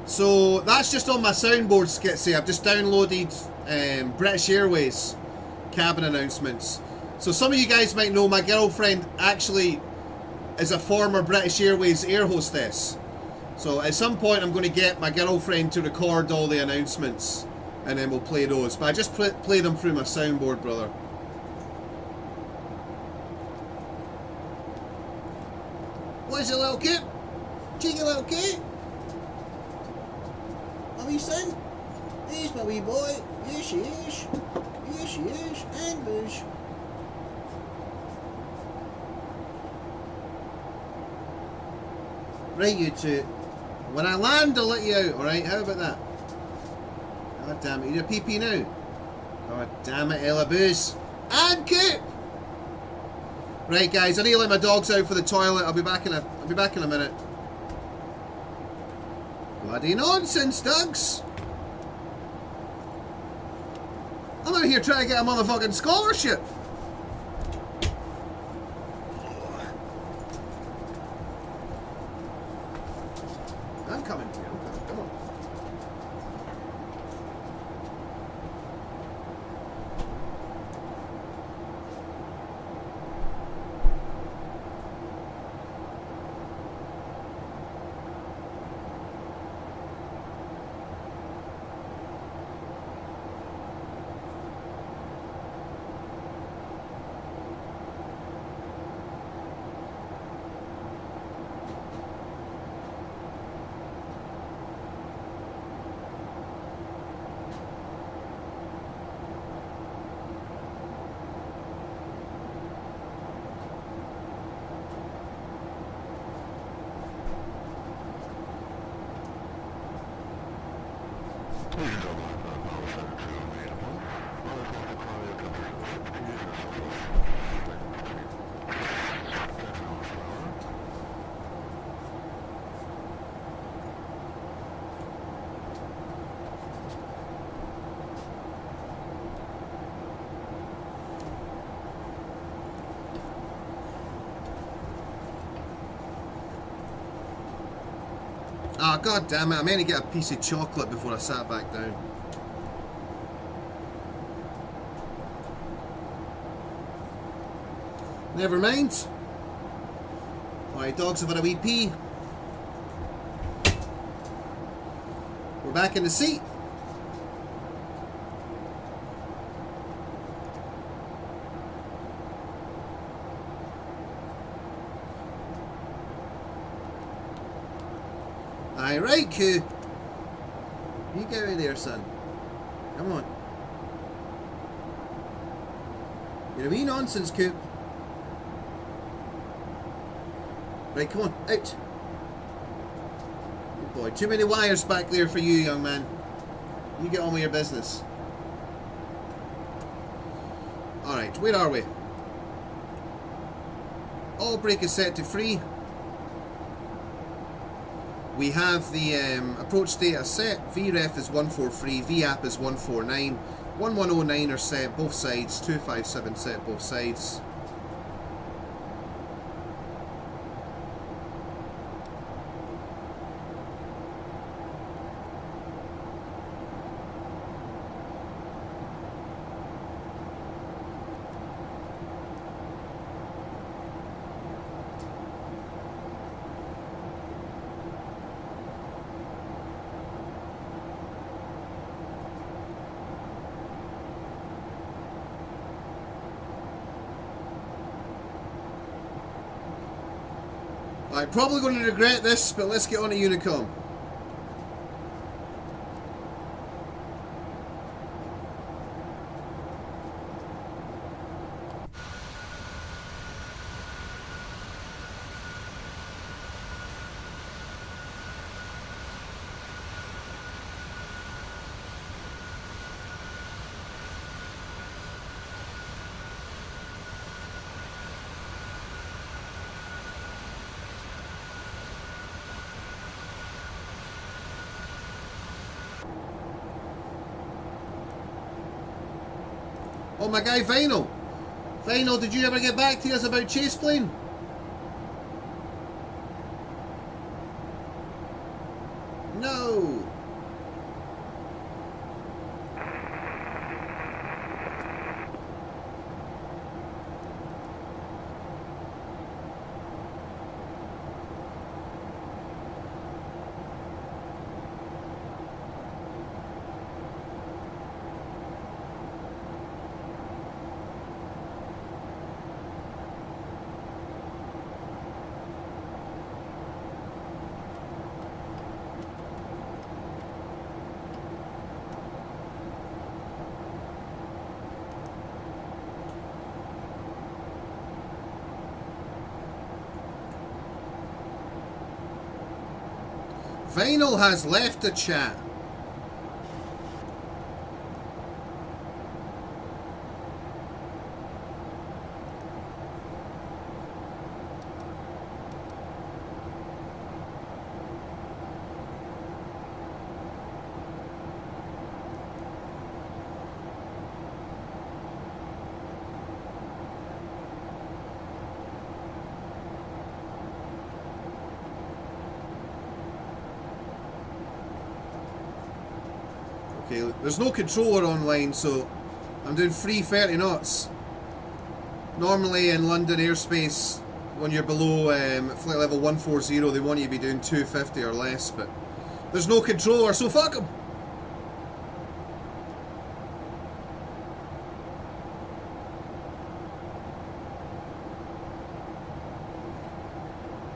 So that's just on my soundboard, Skitsy. I've just downloaded British Airways cabin announcements. So some of you guys might know my girlfriend actually is a former British Airways air hostess. So at some point I'm going to get my girlfriend to record all the announcements and then we'll play those. But I just play them through my soundboard, brother. What is it, little kid? Cheeky little kid? Have you seen? Here's my wee boy. Here she is. Here she is. And Bush. Right, you two. When I land, I'll let you out, alright? How about that? God damn it. You need a pee-pee now? God damn it, Ella Booze. And Coop! Right, guys, I need to let my dogs out for the toilet. I'll be back in a minute. Bloody nonsense, Dogs! I'm out here trying to get a motherfucking scholarship. I'm coming to you. Come on. Ah, god damn it, I meant to get a piece of chocolate before I sat back down. Never mind. Alright, dogs have had a wee pee. We're back in the seat. Alright, Q. You get out of there, son. Come on. You're a wee nonsense, Coop. Right, come on, out. Good boy. Too many wires back there for you, young man. You get on with your business. Alright, where are we? All brake is set to free. We have the approach data set. VREF is 143, VAP is 149. 1109 are set both sides, 257 set both sides. I'm probably going to regret this, but let's get on to Unicom. Oh, my guy Vinyl. Vinyl, did you ever get back to us about Chase Plane? No. Vinyl has left the chat. Okay, there's no controller online, so I'm doing 330 knots. Normally in London airspace, when you're below flight level 140, they want you to be doing 250 or less, but there's no controller, so fuck them.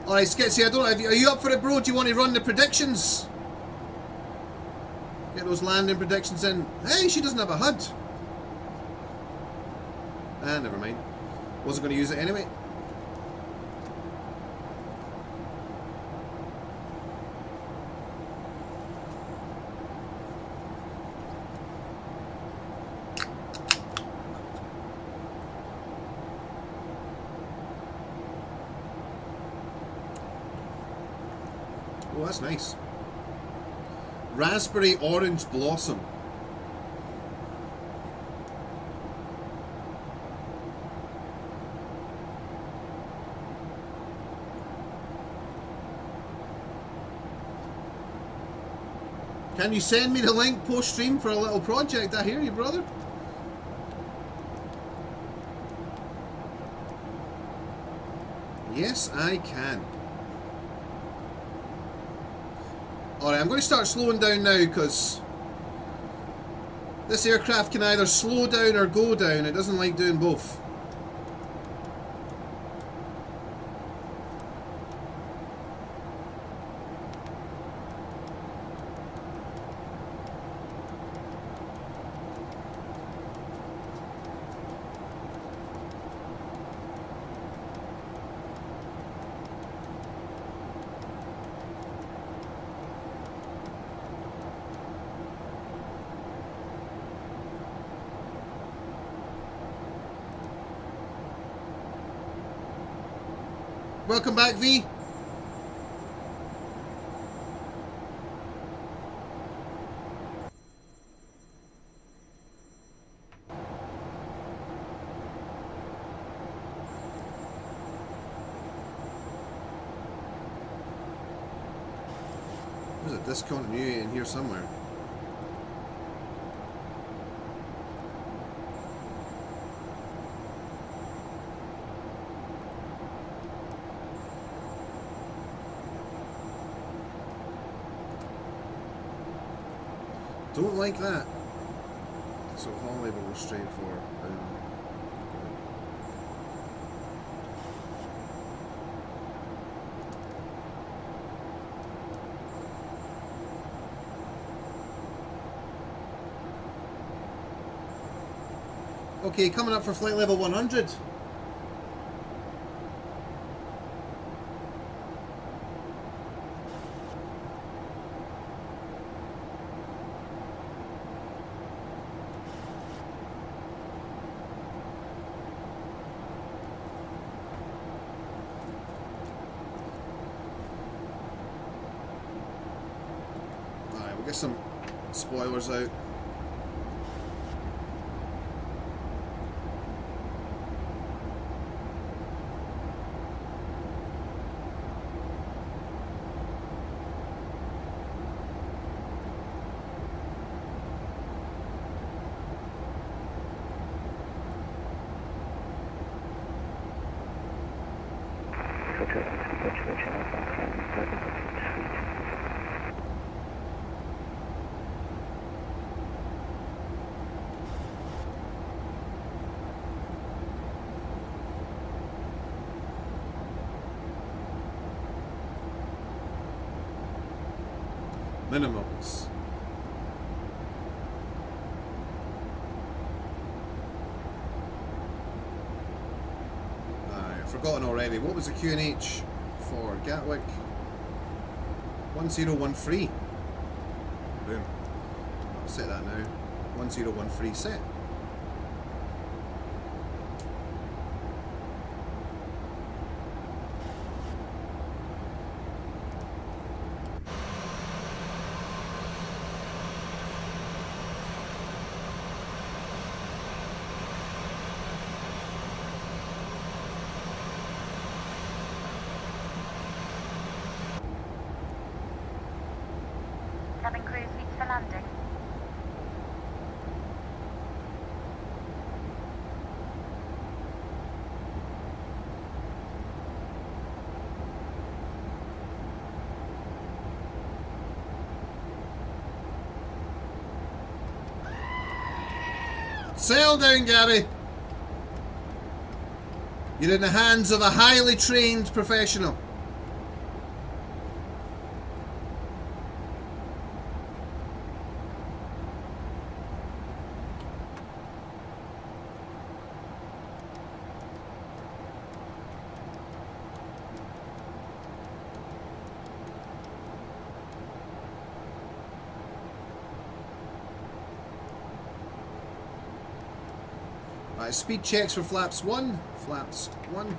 Alright, Skitsy, I don't know, are you up for it, bro? Do you want to run the predictions? Get those landing predictions in. Hey, she doesn't have a HUD. Ah, never mind. Wasn't going to use it anyway. Oh, that's nice. Raspberry orange blossom. Can you send me the link post-stream for a little project? I hear you, brother. Yes, I can. Alright, I'm going to start slowing down now because this aircraft can either slow down or go down. It doesn't like doing both. Welcome back, V. There's a discontinuity in here somewhere. Don't like that. So Holly will go straight for Okay, coming up for flight level 100. Get some spoilers out. Minimums. I've forgotten already. What was the QNH for Gatwick? 1013. Boom. I'll set that now. 1013 set. Cabin crew seats for landing. Sail down, Gabby. You're in the hands of a highly trained professional. Speed checks for flaps 1. Flaps 1.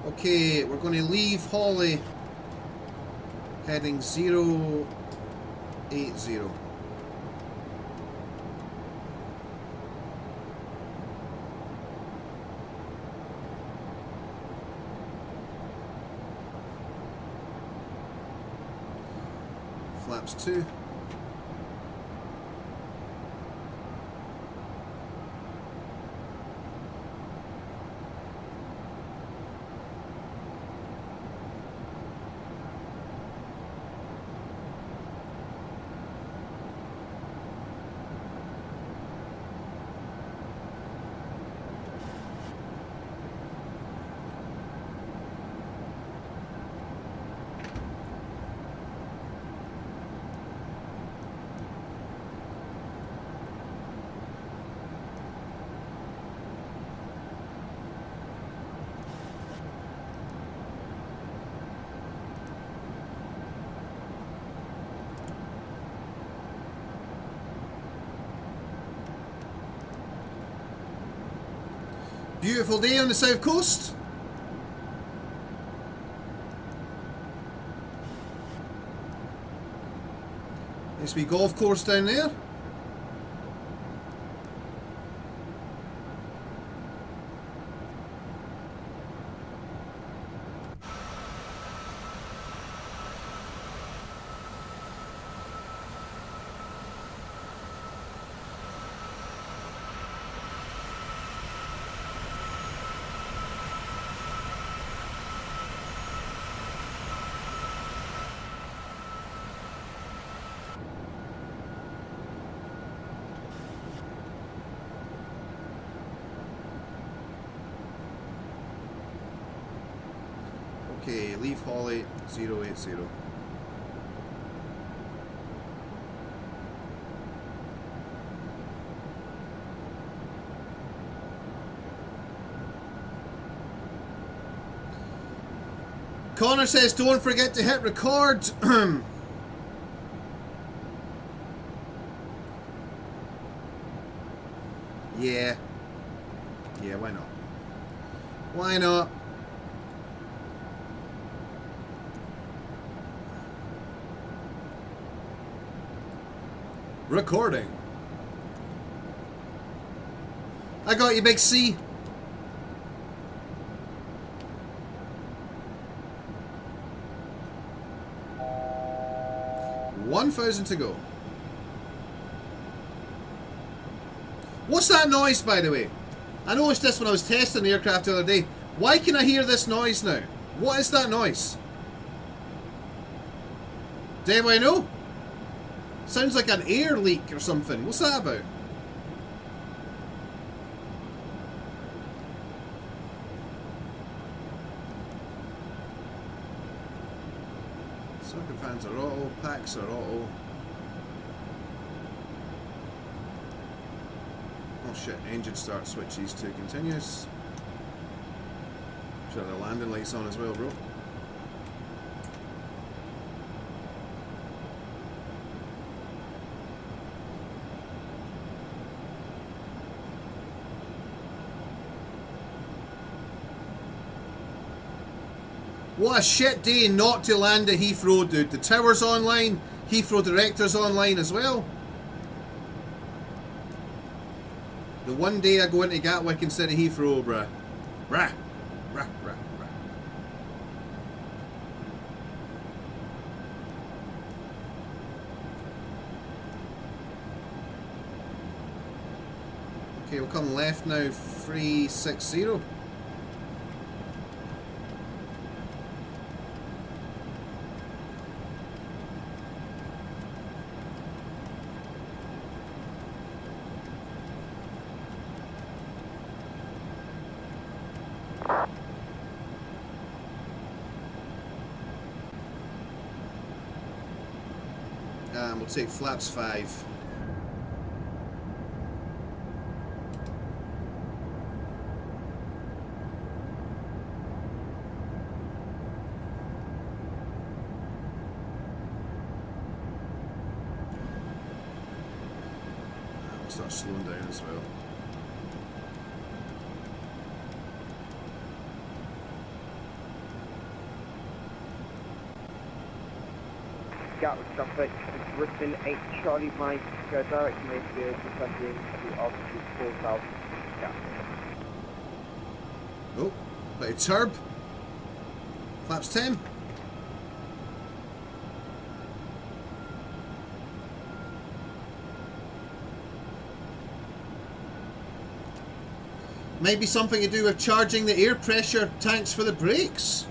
Okay, we're going to leave Holly heading 080. Flaps 2. Beautiful day on the south coast. Nice wee golf course down there. Okay, leave Holly 080. Connor says don't forget to hit record. Yeah. Yeah, why not? Why not? Recording. I got you, Big C. $1,000 to go. What's that noise, by the way? I noticed this when I was testing the aircraft the other day. Why can I hear this noise now? What is that noise? Do anybody know? Sounds like an air leak or something. What's that about? Circuit fans are auto, packs are auto. Oh shit, engine start switches to continuous. Should have the landing lights on as well, bro. What a shit day not to land at Heathrow, dude. The tower's online, Heathrow director's online as well. The one day I go into Gatwick instead of Heathrow, bruh. Bruh. Bruh, bruh, bruh. Okay, we'll come left now, 360. We'll take flaps 5. We'll start slowing down as well. Gatwick traffic, Griffin 8 Charlie Mike, go direct to Mayfield, descending to altitude 4,000 Gatwick. Oh, bit of turb. Flaps 10. Might be something to do with charging the air pressure tanks for the brakes.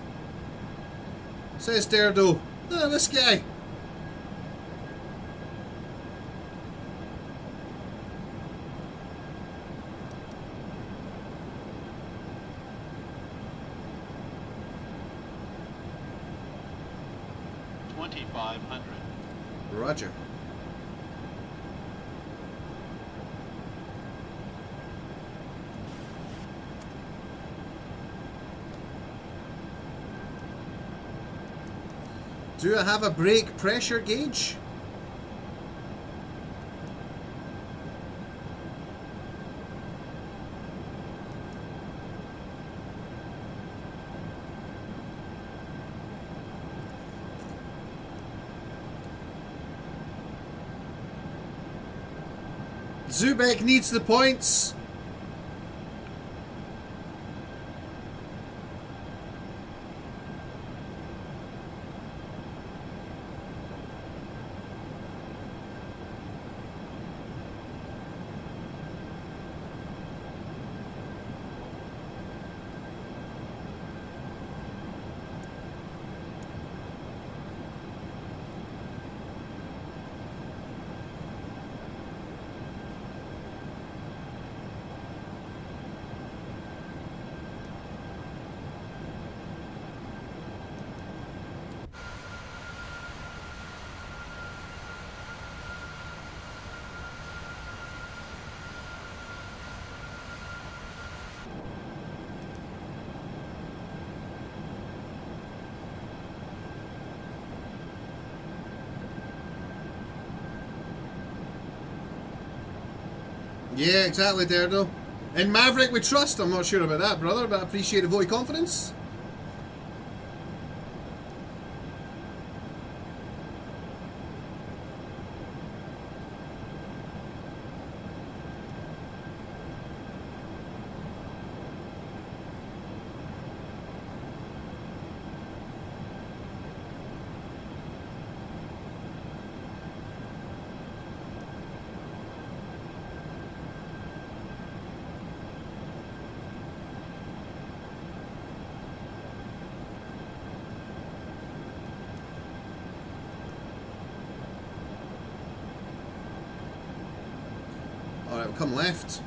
Says Derdo. Oh, this guy. Roger. Do I have a brake pressure gauge? Zubek needs the points. Yeah, exactly, Derdo. In Maverick we trust. I'm not sure about that, brother, but I appreciate the vote of confidence. Alright, we'll come left.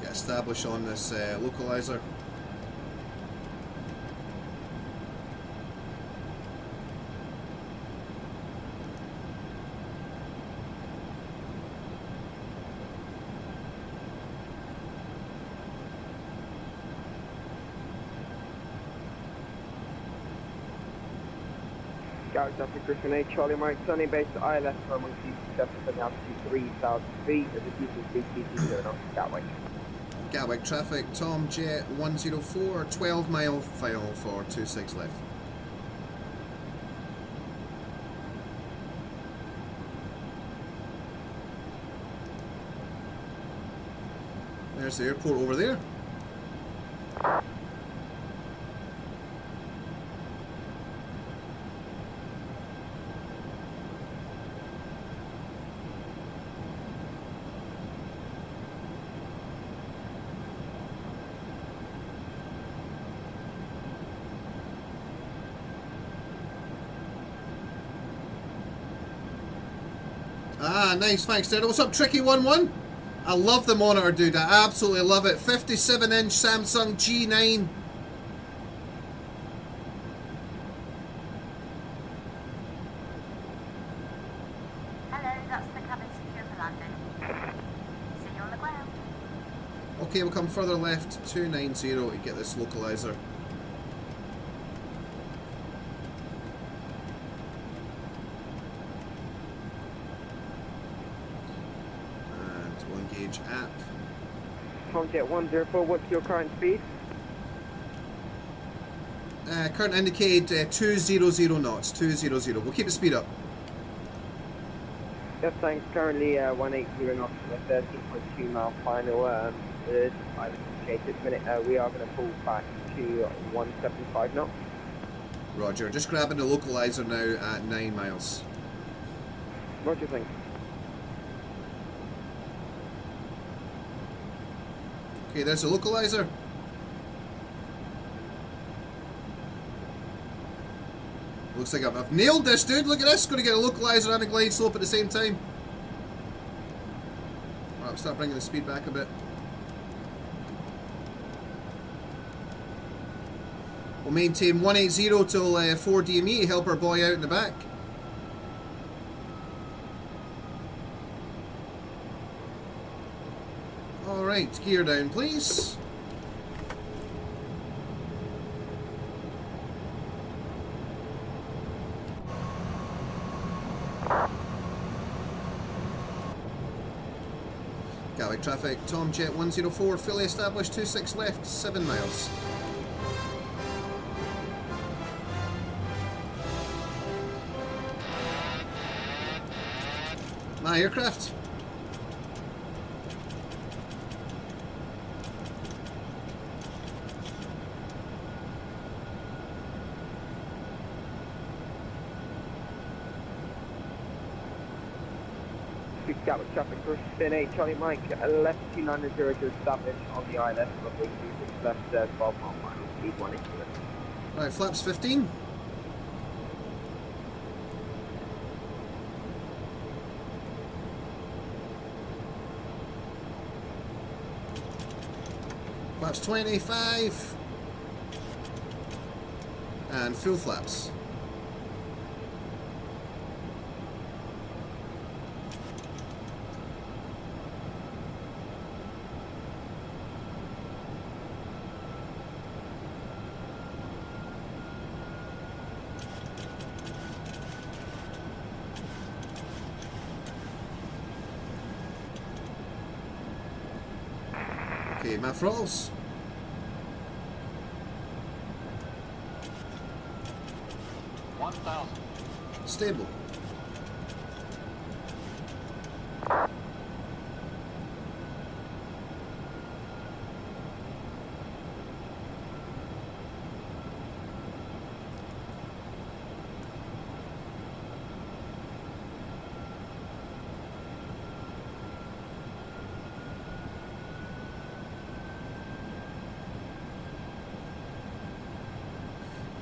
Get established on this localizer. Garage after Griffin 8 Charlie Mike, Sunny base to ILS runway 27 for altitude 3,000 feet, as a diesel BTC 0 knots Gatwick. Gatwick traffic, Tom Jet 104, 12 mile final for 26 left. There's the airport over there. Ah, nice, thanks, Derdo. What's up, Tricky11? I love the monitor, dude. I absolutely love it. 57-inch Samsung G9. Hello, that's the cabin secure for landing. See you on the ground. Okay, we'll come further left, 290 to get this localizer. Engage app. Tomjet 104, what's your current speed? Current indicated 200 knots. 200. We'll keep the speed up. Yes, thanks. Currently 180 knots and a 13.2 mile final. The pilot indicated at the minute. We are going to pull back to 175 knots. Roger, just grabbing the localizer now at 9 miles. Roger, thanks. Okay, there's the localizer. Looks like I've nailed this, dude. Look at this. Going to get a localizer and a glide slope at the same time. Alright, I'll start bringing the speed back a bit. We'll maintain 180 till 4 DME to help our boy out in the back. Alright, gear down please. Gatwick traffic, Tom Jet 104, fully established, 26 left, 7 miles. My aircraft. Gatwick traffic, Spin 8, Charlie Mike, left 290 to establish on the ILS, runway 26 left, 12 mile final, speed 180. Right, flaps 15. Flaps 25. And full flaps. Okay, my throttles. Stable.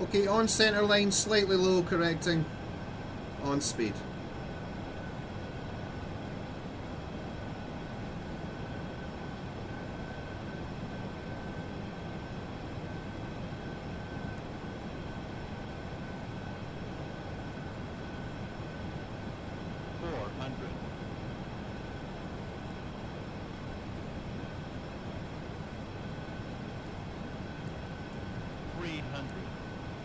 Okay, on center line, slightly low, correcting. On speed.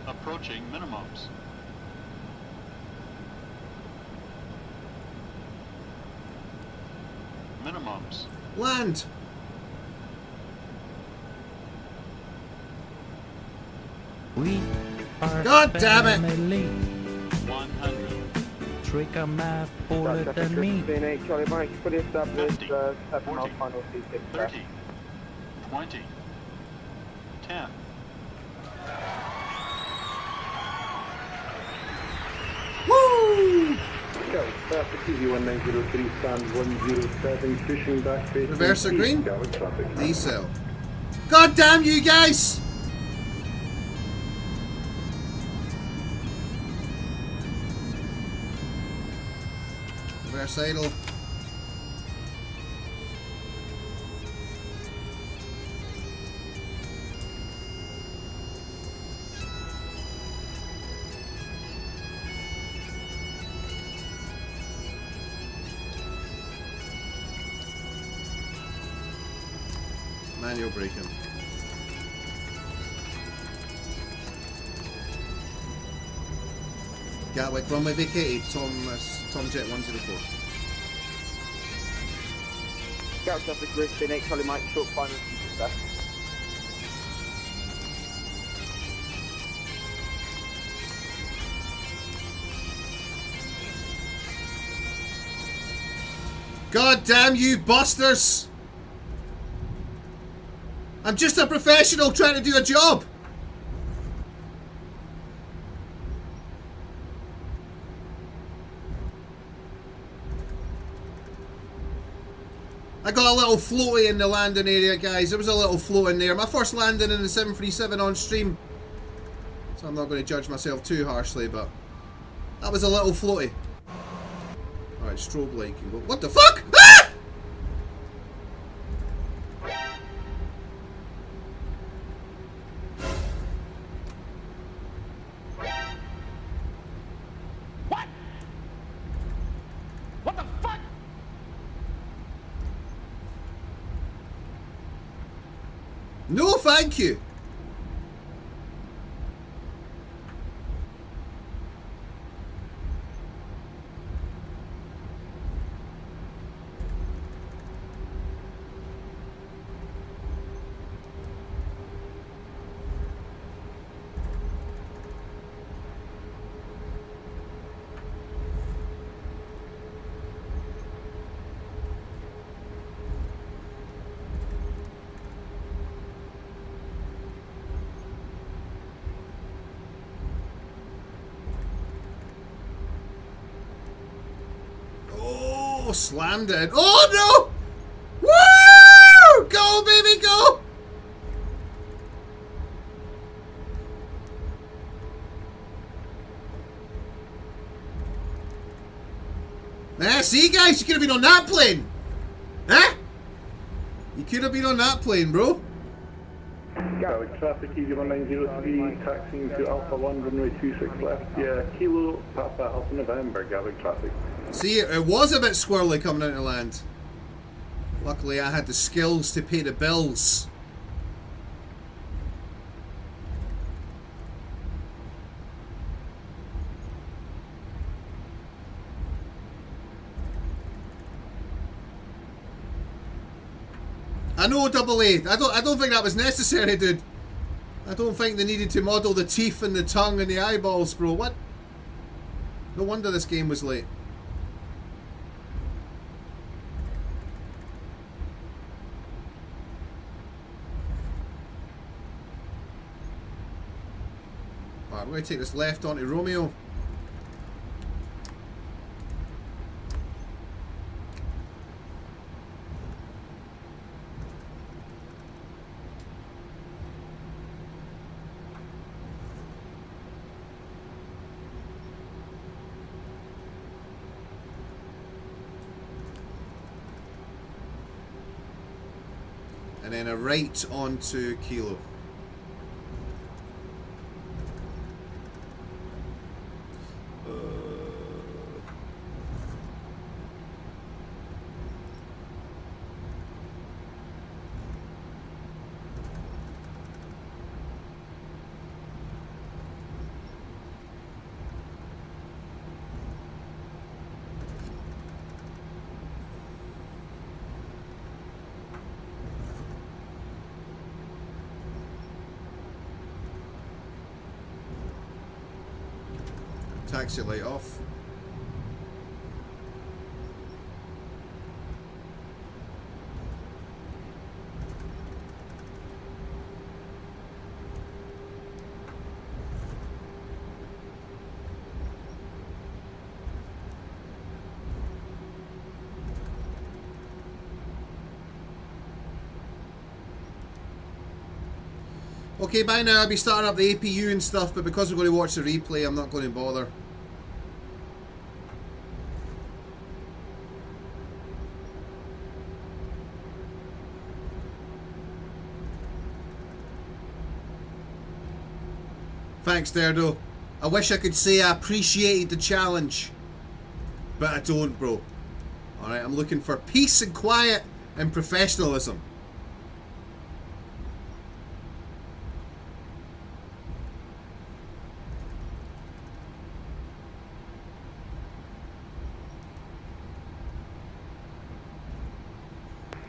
Approaching minimums. Minimums. Land! We are God damn it! family. 100. Trigger map older Gatwick than traffic, me. Spin 8, Charlie Mike, fully established, 50, 7 mile 40, final, speed 6 left. 30. 20. 10. Woo! Go, traffic TV 1903, stand 107, pushing back facing Reverse or green? Gatwick traffic. Decel. God damn you guys! Reverse idle. Manual braking. Gatwick, runway vacated, Tom Jet 104. Gatwick traffic, Spin 8, Charlie Mike, short final, speed 6 left. God damn you busters! I'm just a professional trying to do a job! I got a little floaty in the landing area, guys. There was a little float in there. My first landing in the 737 on stream. So I'm not going to judge myself too harshly, but that was a little floaty. Alright, strobe light can go. What the fuck? Ah! What? What the fuck? No, thank you. Oh, slammed it. Oh no! Woo! Go, baby, go! See, guys, you could have been on that plane. Huh? You could have been on that plane, bro. Gatwick traffic, easy 1903, taxiing to Alpha 1, runway 26 left. Yeah, Kilo, Papa, Alpha November, Gatwick traffic. See, it was a bit squirrely coming out of land. Luckily, I had the skills to pay the bills. I know, Double A. I don't think that was necessary, dude. I don't think they needed to model the teeth and the tongue and the eyeballs, bro. What? No wonder this game was late. Alright, we're going to take this left onto Romeo. And then a right onto Kilo. Taxi light off. Okay, by now I'll be starting up the APU and stuff, but because we're going to watch the replay, I'm not going to bother. Thanks, Derdo. I wish I could say I appreciated the challenge, but I don't, bro. Alright, I'm looking for peace and quiet and professionalism.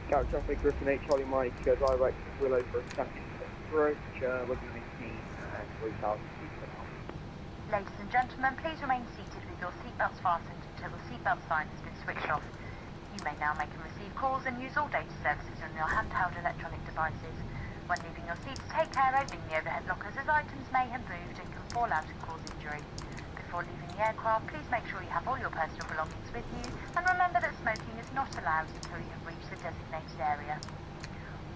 Gatwick traffic, Griffin 8, Charlie Mike, direct Willow for a second approach, looking at 18 and 3000 feet. Ladies and gentlemen, please remain seated with your seatbelts fastened until the seatbelt sign has been switched off. You may now make and receive calls and use all data services on your handheld electronic devices. When leaving your seats, take care opening the overhead lockers as items may have moved and can fall out and cause injury. Before leaving the aircraft, please make sure you have all your personal belongings with you, and remember that smoking is not allowed until you have reached the designated area.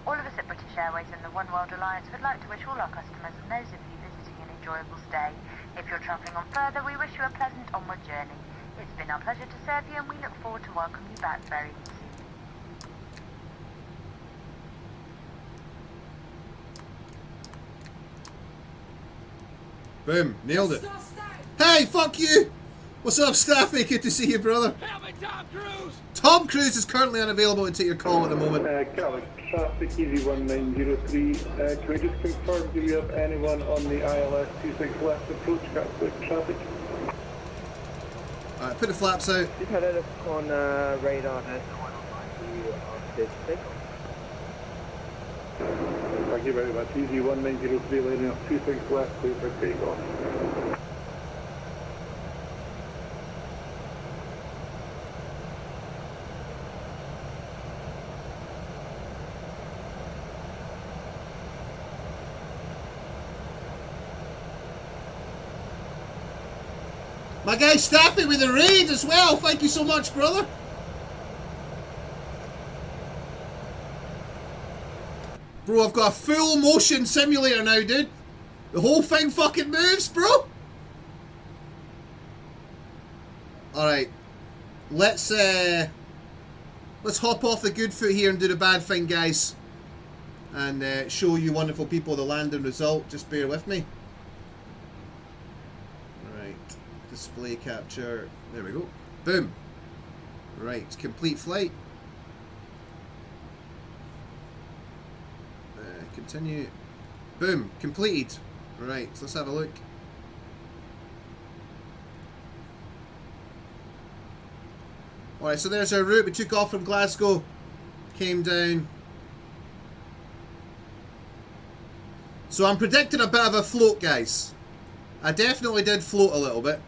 All of us at British Airways and the One World Alliance would like to wish all our customers and those of you visiting an enjoyable stay. If you're travelling on further, we wish you a pleasant onward journey. It's been our pleasure to serve you, and we look forward to welcoming you back very soon. Boom, nailed it. Hey, fuck you! What's up, Staffy? Good to see you, brother. Help me, Tom Cruise! Tom Cruise is currently unavailable to take your call at the moment. Calic, traffic easy 1903. Can we just confirm, do we have anyone on the ILS 26 left approach Gatwick traffic? Alright, put the flaps out. Just had a look on radar, there's no one on you on this thing. Thank you very much. Easy 1903, landing up 26 left, clear for takeoff. My guy Staffy with the raid as well. Thank you so much, brother. Bro, I've got a full motion simulator now, dude. The whole thing fucking moves, bro. Alright. Let's hop off the good foot here and do the bad thing, guys. And show you wonderful people the landing result. Just bear with me. Right. Display capture. There we go. Boom. Right. Complete flight. Continue. Boom. Completed. Right. So let's have a look. Alright, so there's our route. We took off from Glasgow. Came down. So I'm predicting a bit of a float, guys. I definitely did float a little bit.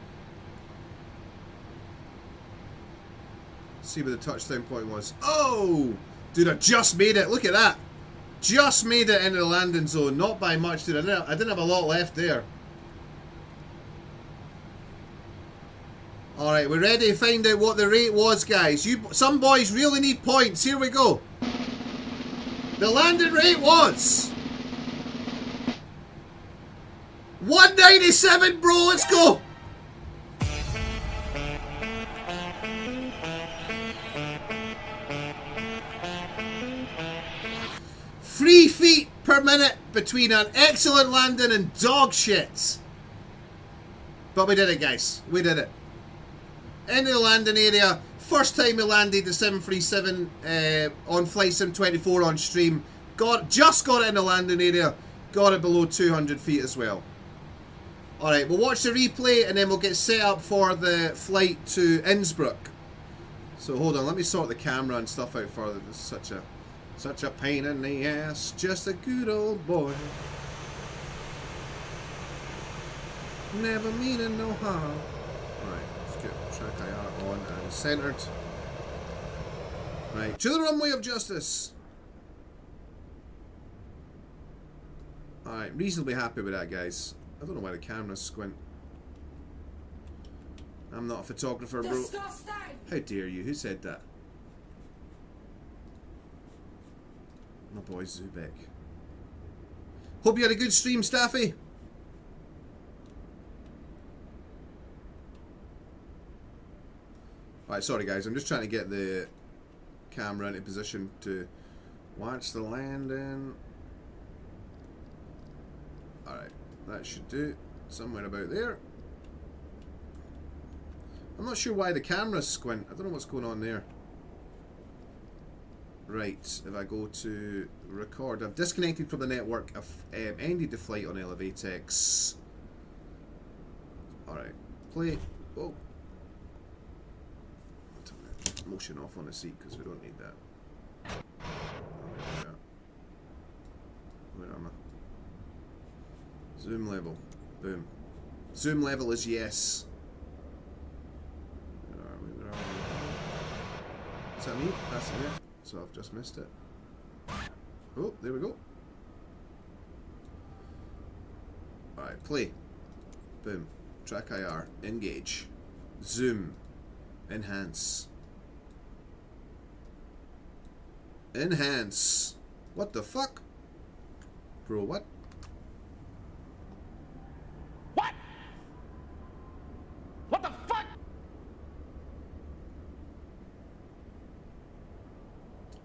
Let's see where the touchdown point was. Oh! Dude, I just made it. Look at that. Just made it into the landing zone. Not by much, dude. I didn't have a lot left there. Alright, we're ready to find out what the rate was, guys. Some boys really need points. Here we go. The landing rate was 197, bro. Let's go. Three feet per minute between an excellent landing and dog shit. But we did it, guys. We did it. Into the landing area. First time we landed the 737 on Flight Sim 24 on stream. Just got it in the landing area. Got it below 200 feet as well. Alright, we'll watch the replay and then we'll get set up for the flight to Innsbruck. So hold on, let me sort the camera and stuff out further. This is such a pain in the ass. Just a good old boy. Never meaning no harm. Right, let's get track IR on and centered. Right, to the runway of justice. Alright, reasonably happy with that, guys. I don't know why the camera's squint. I'm not a photographer, bro. Disgusting. How dare you? Who said that? My boy Zubek. Hope you had a good stream, Staffy. Alright, sorry guys, I'm just trying to get the camera into position to watch the landing. Alright, that should do. Somewhere about there. I'm not sure why the camera's squint. I don't know what's going on there. Right, if I go to record, I've disconnected from the network. I've ended the flight on Elevatex. Alright, play. Oh. Motion off on the seat because we don't need that. Yeah. Where am I? Zoom level. Boom. Zoom level is yes. Where are we? Is that me? That's it. So I've just missed it. Oh, there we go. Alright, play. Boom. Track IR. Engage. Zoom. Enhance. Enhance. What the fuck? Bro, what? What the fuck?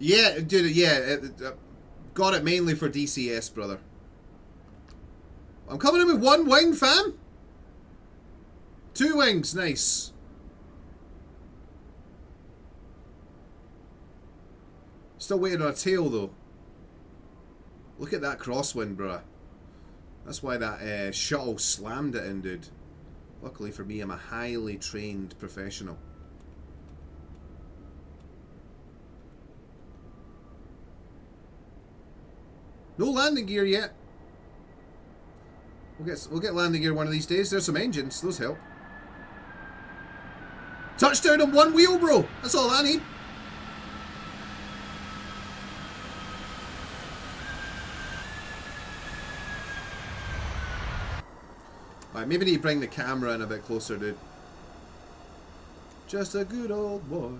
Yeah, dude, yeah. Got it mainly for DCS, brother. I'm coming in with one wing, fam. 2 wings, nice. Still waiting on a tail, though. Look at that crosswind, bruh. That's why that shuttle slammed it in, dude. Luckily for me, I'm a highly trained professional. No landing gear yet. We'll get landing gear one of these days. There's some engines. Those help. Touchdown on 1 wheel, bro. That's all I need. Alright, maybe need to bring the camera in a bit closer, dude. Just a good old boy.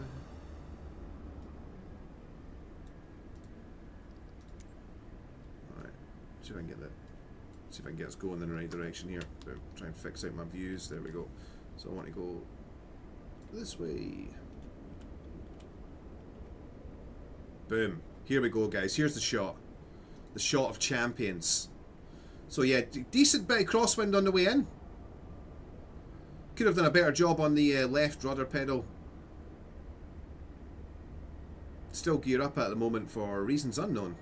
Alright, see if I can get that. See if I can get us going in the right direction here. Try and fix out my views. There we go. So I want to go this way. Boom. Here we go, guys. Here's the shot. The shot of champions. So yeah, decent bit of crosswind on the way in. Could have done a better job on the left rudder pedal. Still gear up at the moment for reasons unknown.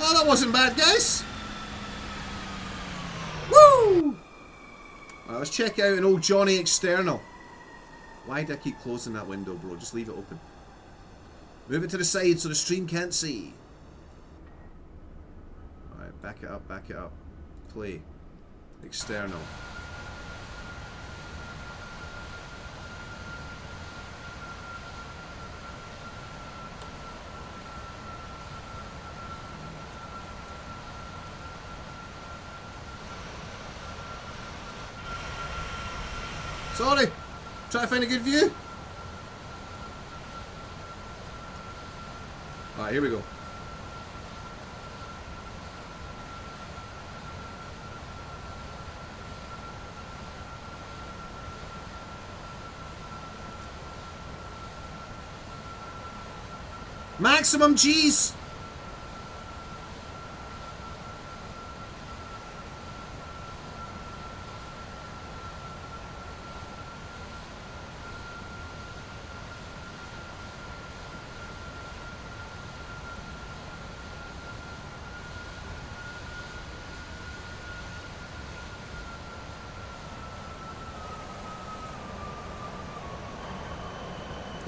Oh, that wasn't bad, guys. Woo! Alright, let's check out an old Johnny external. Why do I keep closing that window, bro? Just leave it open. Move it to the side so the stream can't see. Alright, back it up, back it up. Play. External. Sorry. Try to find a good view. Alright, here we go. Maximum G's.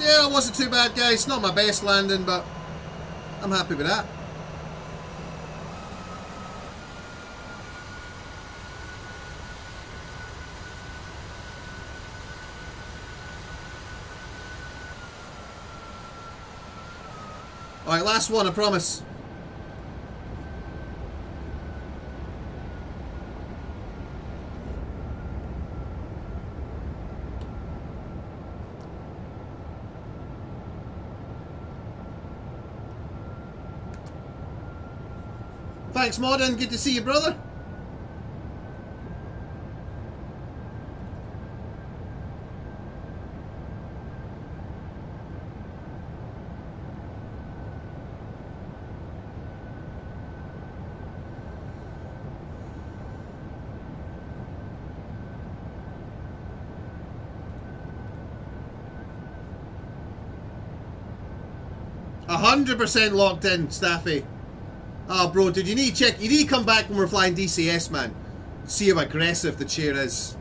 Yeah, it wasn't too bad, guys. Not my best landing, but I'm happy with that. Alright, last one, I promise. Thanks, Modern. Good to see you, brother. %100% locked in, Staffy. Oh, bro, dude, you need to check. You need to come back when we're flying DCS, man. See how aggressive the chair is.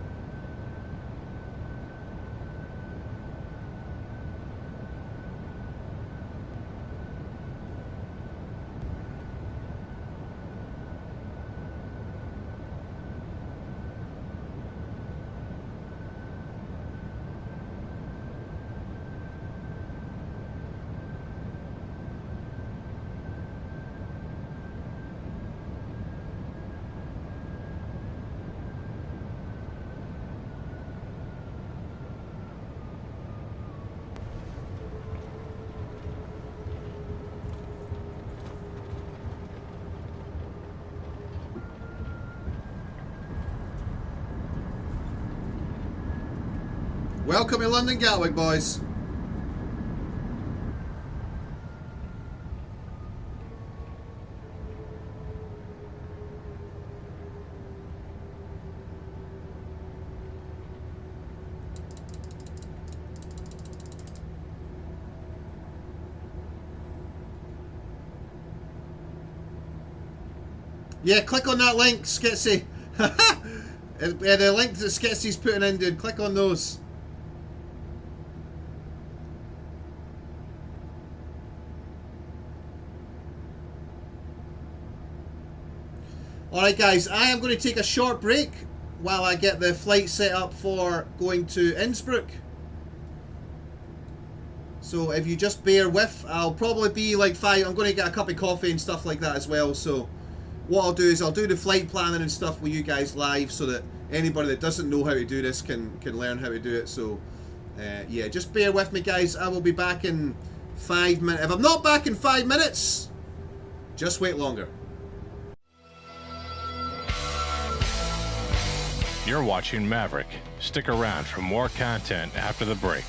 Welcome to London Gatwick, boys. Yeah, click on that link, Skitsy. The link that Skitsy's putting in, dude. Click on those. Alright guys, I am going to take a short break while I get the flight set up for going to Innsbruck. So if you just bear with, I'll probably be like 5, I'm going to get a cup of coffee and stuff like that as well, so what I'll do is I'll do the flight planning and stuff with you guys live so that anybody that doesn't know how to do this can learn how to do it. So yeah, just bear with me guys. I will be back in 5 minutes. If I'm not back in 5 minutes, just wait longer. You're watching Maverick. Stick around for more content after the break.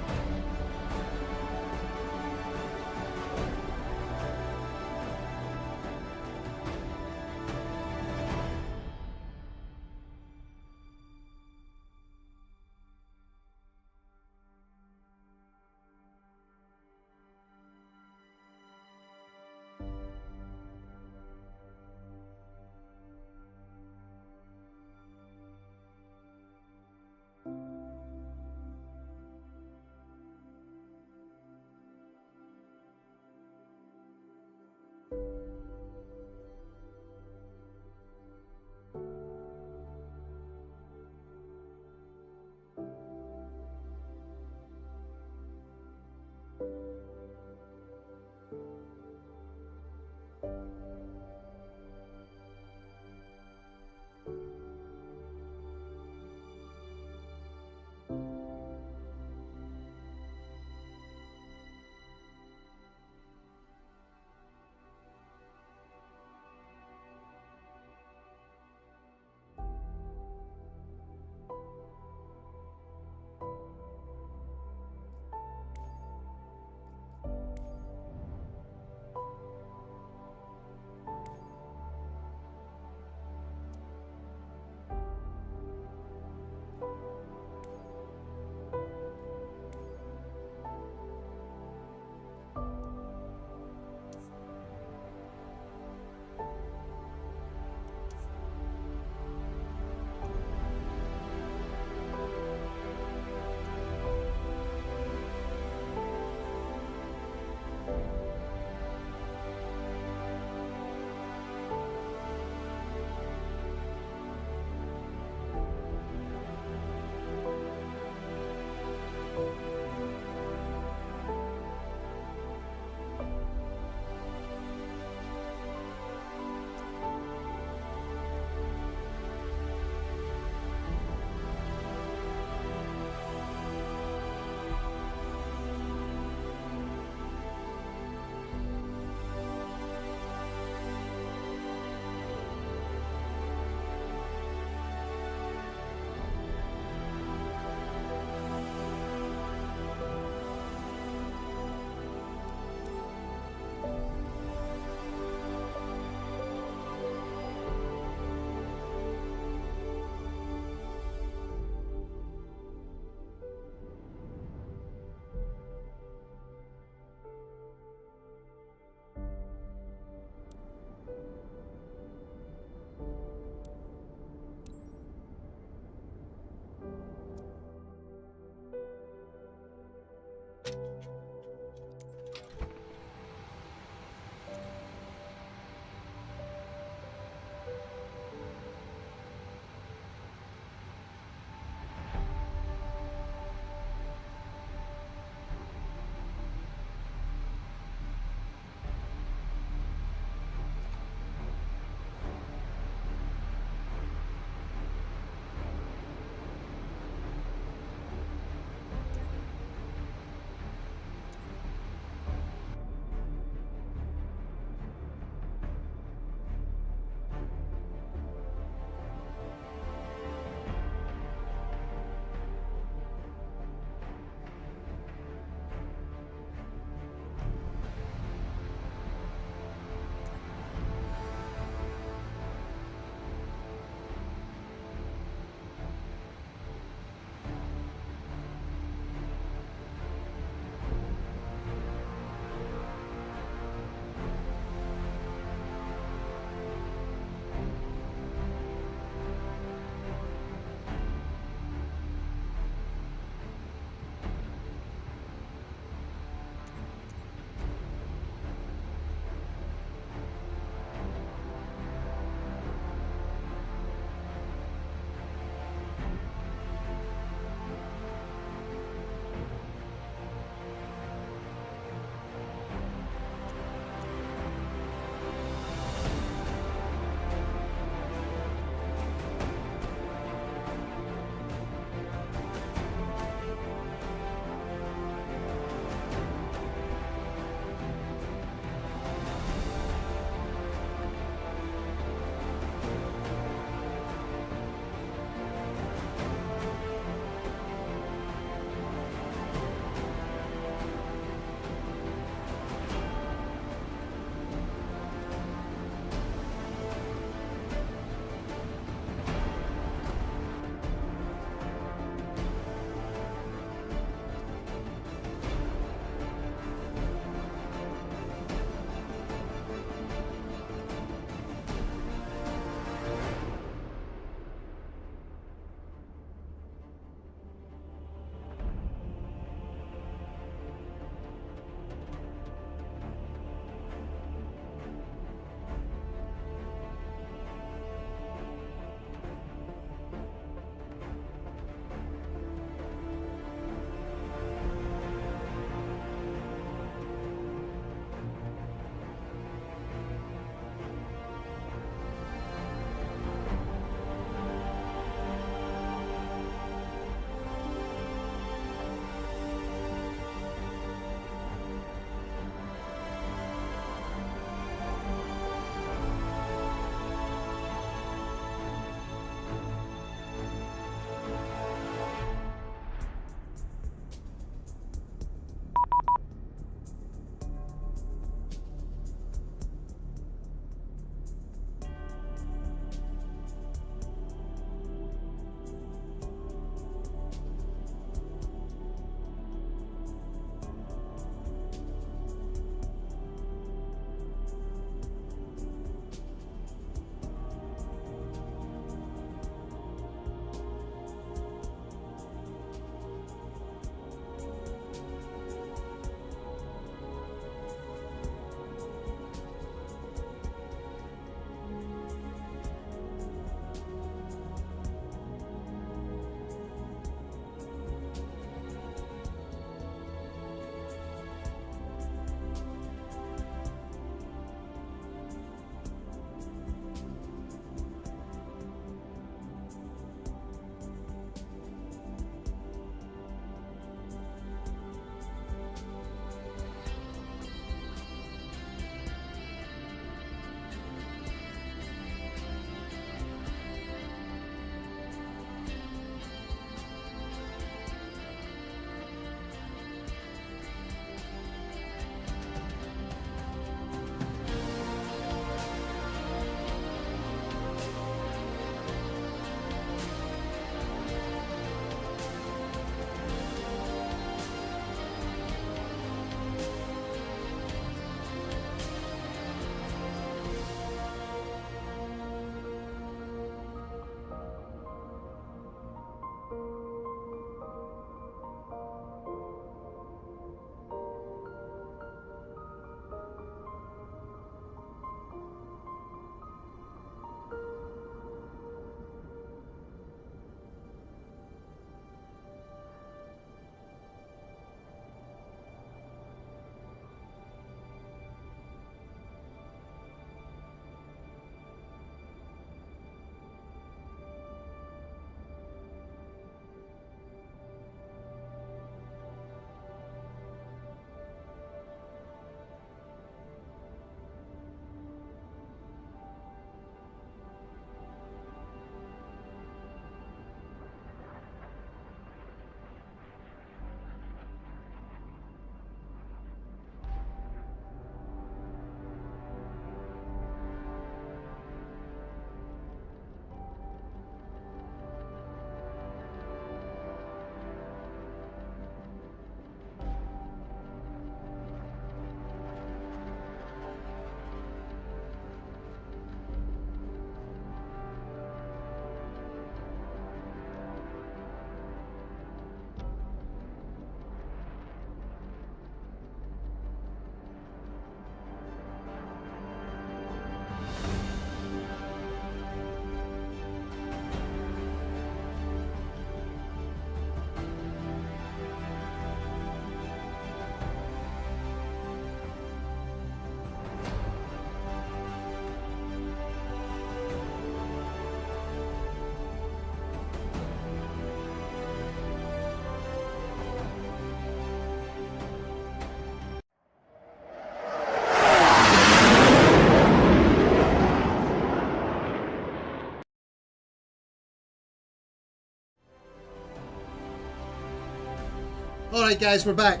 Alright guys, we're back.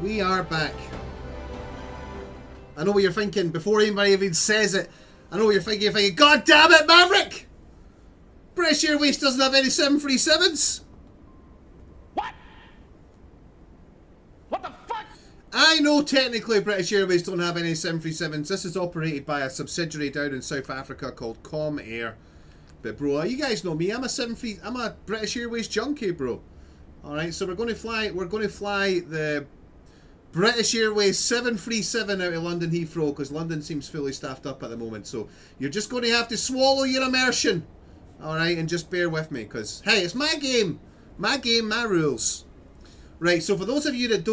We are back. I know what you're thinking, before anybody even says it. I know what you're thinking. You're thinking, God damn it, Maverick! British Airways doesn't have any 737s. What? What the fuck? I know technically British Airways don't have any 737s. This is operated by a subsidiary down in South Africa called Com Air. But bro, you guys know me. I'm a British Airways junkie, bro. All right, so we're going to fly the British Airways 737 out of London Heathrow because London seems fully staffed up at the moment. So you're just going to have to swallow your immersion. All right, and just bear with me because hey, it's my game, my rules. Right. So for those of you that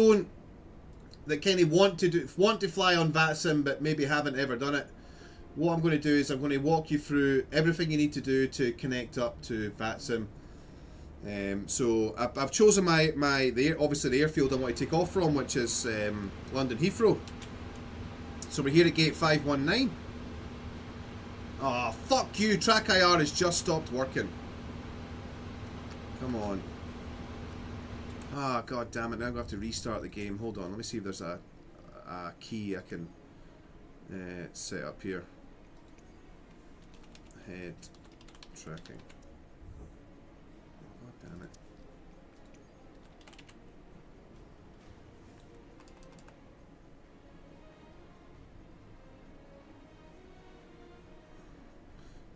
kind of want to fly on VATSIM but maybe haven't ever done it, what I'm going to do is I'm going to walk you through everything you need to do to connect up to VATSIM. So I've chosen obviously the airfield I want to take off from, which is London Heathrow. So we're here at gate 519. Oh, fuck you, Track IR has just stopped working. Come on. Ah, god damn it, now I'm going to have to restart the game. Hold on, let me see if there's a key I can set up here. Head tracking. God damn it.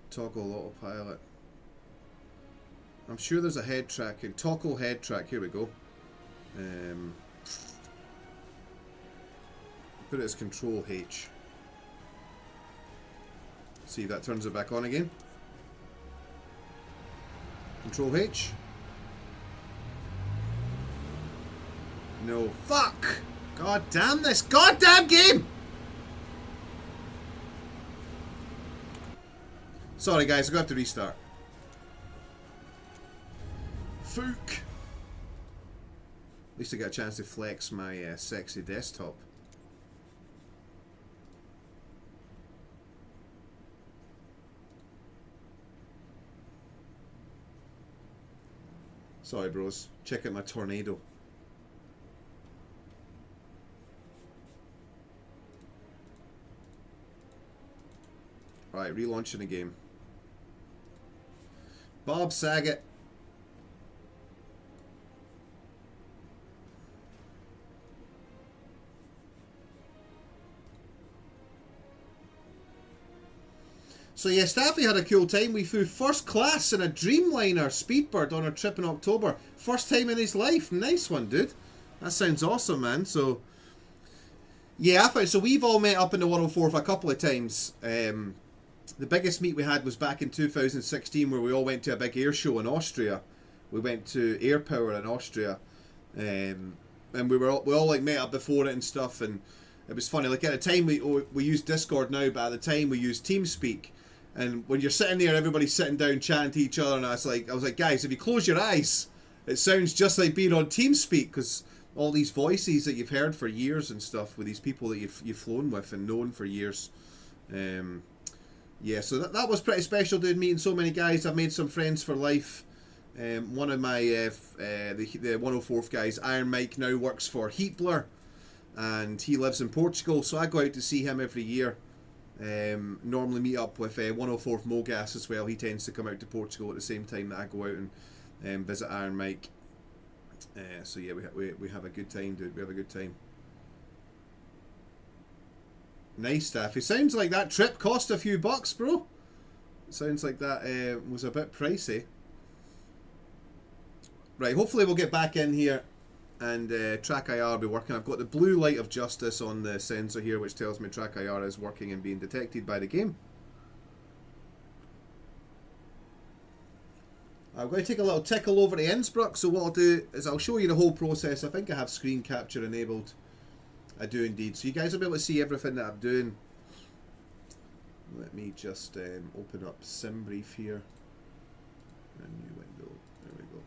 Toggle autopilot. I'm sure there's a head tracking. Toggle head track. Here we go. Put it as Control H. See if that turns it back on again. Control H. No. Fuck! God damn this goddamn game! Sorry guys, I'm going to have to restart. Fook! At least I got a chance to flex my sexy desktop. Sorry bros, check out my tornado. Right, relaunching the game. Bob Saget. So yeah, Staffy had a cool time. We flew first class in a Dreamliner Speedbird on our trip in October. First time in his life. Nice one, dude. That sounds awesome, man. So yeah, so we've all met up in the 104 a couple of times. The biggest meet we had was back in 2016 where we all went to a big air show in Austria. We went to Air Power in Austria. And we all like met up before it and stuff, and it was funny. Like at the time we used Discord now, but at the time we used TeamSpeak. And when you're sitting there, everybody's sitting down chatting to each other, and I was like, guys, if you close your eyes, it sounds just like being on TeamSpeak, because all these voices that you've heard for years and stuff with these people that you've flown with and known for years. Yeah, so that was pretty special, dude, meeting so many guys. I've made some friends for life. One of my the 104th guys, Iron Mike, now works for Heatblur, and he lives in Portugal, so I go out to see him every year. Normally meet up with 104th Mogas as well. He tends to come out to Portugal at the same time that I go out and visit Iron Mike. So yeah, we have a good time, dude. We have a good time. Nice stuff. It sounds like that trip cost a few bucks, bro. Sounds like that was a bit pricey. Right, hopefully we'll get back in here and Track IR will be working. I've got the blue light of justice on the sensor here, which tells me Track IR is working and being detected by the game. I'm going to take a little tickle over to Innsbruck, so what I'll do is I'll show you the whole process. I think I have screen capture enabled. I do indeed. So you guys will be able to see everything that I'm doing. Let me just open up SimBrief here. A new window. There we go.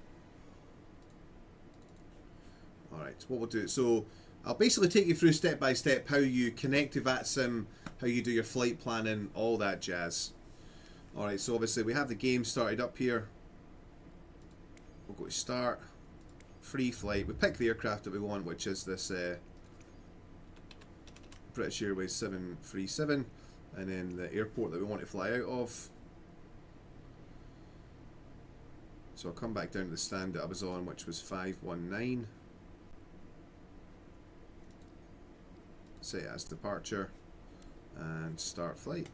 Alright, so what we'll do, so I'll basically take you through step by step how you connect to VATSIM, how you do your flight planning, all that jazz. Alright, so obviously we have the game started up here. We'll go to start, free flight. We pick the aircraft that we want, which is this British Airways 737, and then the airport that we want to fly out of. So I'll come back down to the stand that I was on, which was 519. Set it as departure and start flight.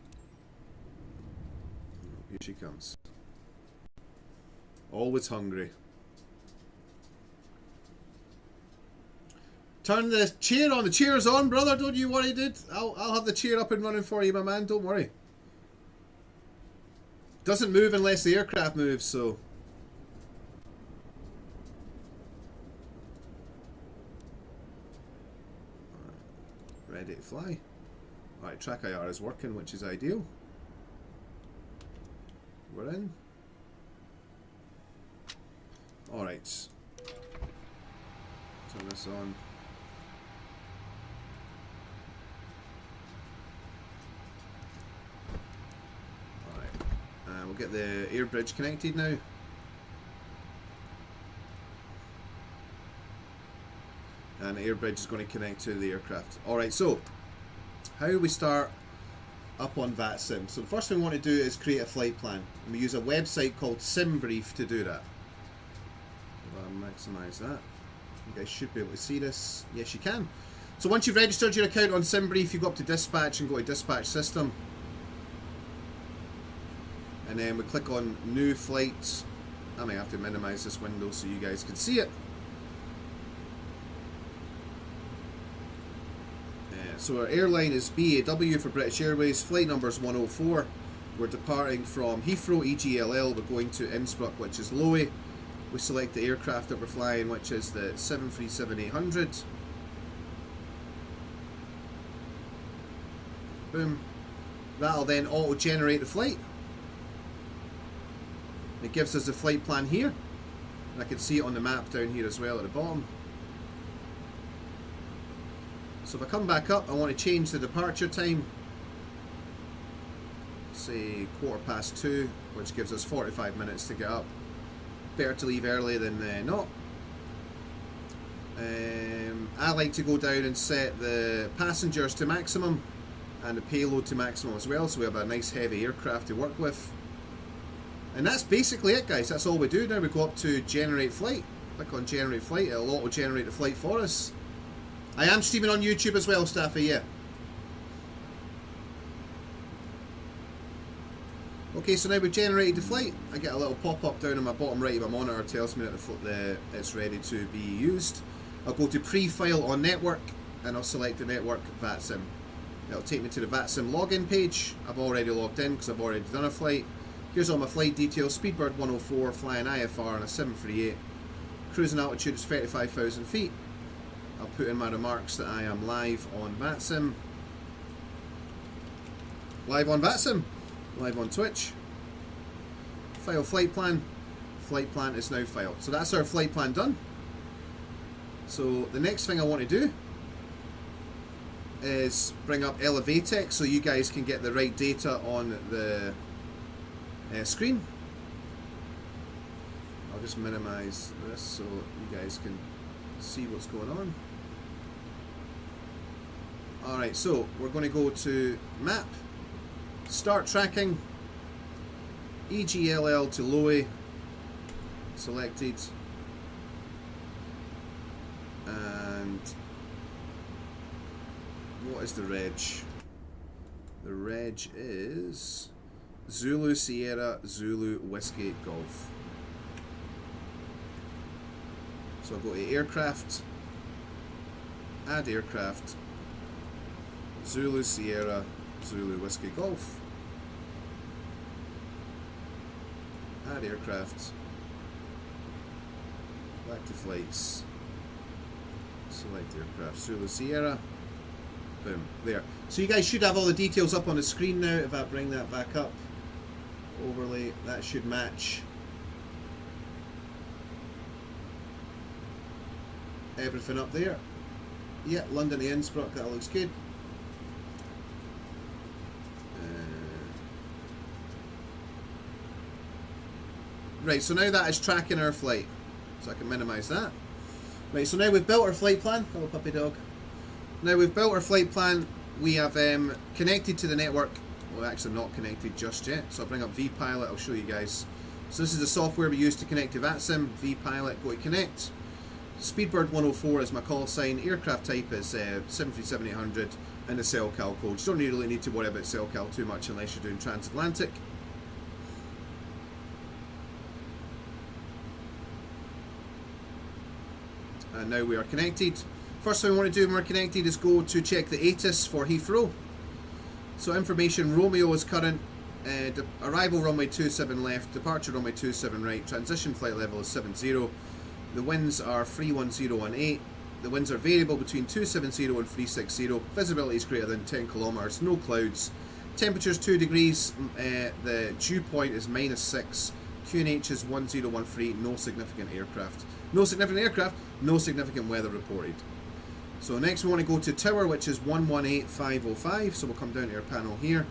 Here she comes. Always hungry. Turn the chair on. The chair's on, brother. Don't you worry, dude. I'll have the chair up and running for you, my man. Don't worry. Doesn't move unless the aircraft moves, so. Ready to fly. Alright, track IR is working, which is ideal. We're in. Alright. Turn this on. Alright. We'll get the air bridge connected now. And the air bridge is going to connect to the aircraft. Alright, so how do we start up on VATSIM? So the first thing we want to do is create a flight plan. And we use a website called SimBrief to do that. I'll maximize that. You guys should be able to see this. Yes, you can. So once you've registered your account on SimBrief, you go up to dispatch and go to dispatch system. And then we click on new flight. I may have to minimize this window so you guys can see it. So our airline is BAW for British Airways, flight number is 104. We're departing from Heathrow, EGLL, we're going to Innsbruck, which is Lowe. We select the aircraft that we're flying, which is the 737-800. Boom. That'll then auto-generate the flight. It gives us the flight plan here. And I can see it on the map down here as well at the bottom. So if I come back up, I want to change the departure time. Say 2:15, which gives us 45 minutes to get up. Better to leave early than not. I like to go down and set the passengers to maximum and the payload to maximum as well, so we have a nice heavy aircraft to work with. And that's basically it, guys. That's all we do. Now we go up to generate flight. Click on generate flight. It'll auto generate the flight for us. I am streaming on YouTube as well, Staffy, yeah. Okay, so now we've generated the flight. I get a little pop-up down on my bottom right of my monitor, tells me that it's ready to be used. I'll go to pre-file on network, and I'll select the network VATSIM. It'll take me to the VATSIM login page. I've already logged in because I've already done a flight. Here's all my flight details. Speedbird 104, flying IFR on a 738. Cruising altitude is 35,000 feet. I'll put in my remarks that I am live on VATSIM. Live on VATSIM. Live on Twitch. File flight plan. Flight plan is now filed. So that's our flight plan done. So the next thing I want to do is bring up Elevatex so you guys can get the right data on the screen. I'll just minimize this so you guys can see what's going on. Alright, so we're going to go to map, start tracking, EGLL to Lowe, selected, and what is the reg? The reg is Zulu Sierra Zulu Whiskey Golf. So I'll go to aircraft, add aircraft, Zulu Sierra Zulu Whiskey Golf, add aircraft, back to flights, select aircraft, Zulu Sierra, boom, there. So you guys should have all the details up on the screen now. If I bring that back up, overlay, that should match everything up there. Yeah, London to Innsbruck, that looks good. Right, so now that is tracking our flight. So I can minimize that. Right, so now we've built our flight plan. Hello, puppy dog. Now we've built our flight plan. We have connected to the network. Well, actually not connected just yet. So I'll bring up VPilot. I'll show you guys. So this is the software we use to connect to VATSIM. VPilot, go to connect. Speedbird 104 is my call sign. Aircraft type is 737-800 and the CellCal code. You don't really need to worry about CellCal too much unless you're doing transatlantic. And now we are connected. First thing we want to do when we're connected is go to check the ATIS for Heathrow. So information, Romeo is current, arrival runway 27 left, departure runway 27 right, transition flight level is 70. The winds are 31018. The winds are variable between 270 and 360. Visibility is greater than 10 kilometers, no clouds. Temperatures 2 degrees, the dew point is -6. QNH is 1013, no significant aircraft. No significant aircraft, no significant weather reported. So next we want to go to tower, which is 118505. So we'll come down to our panel here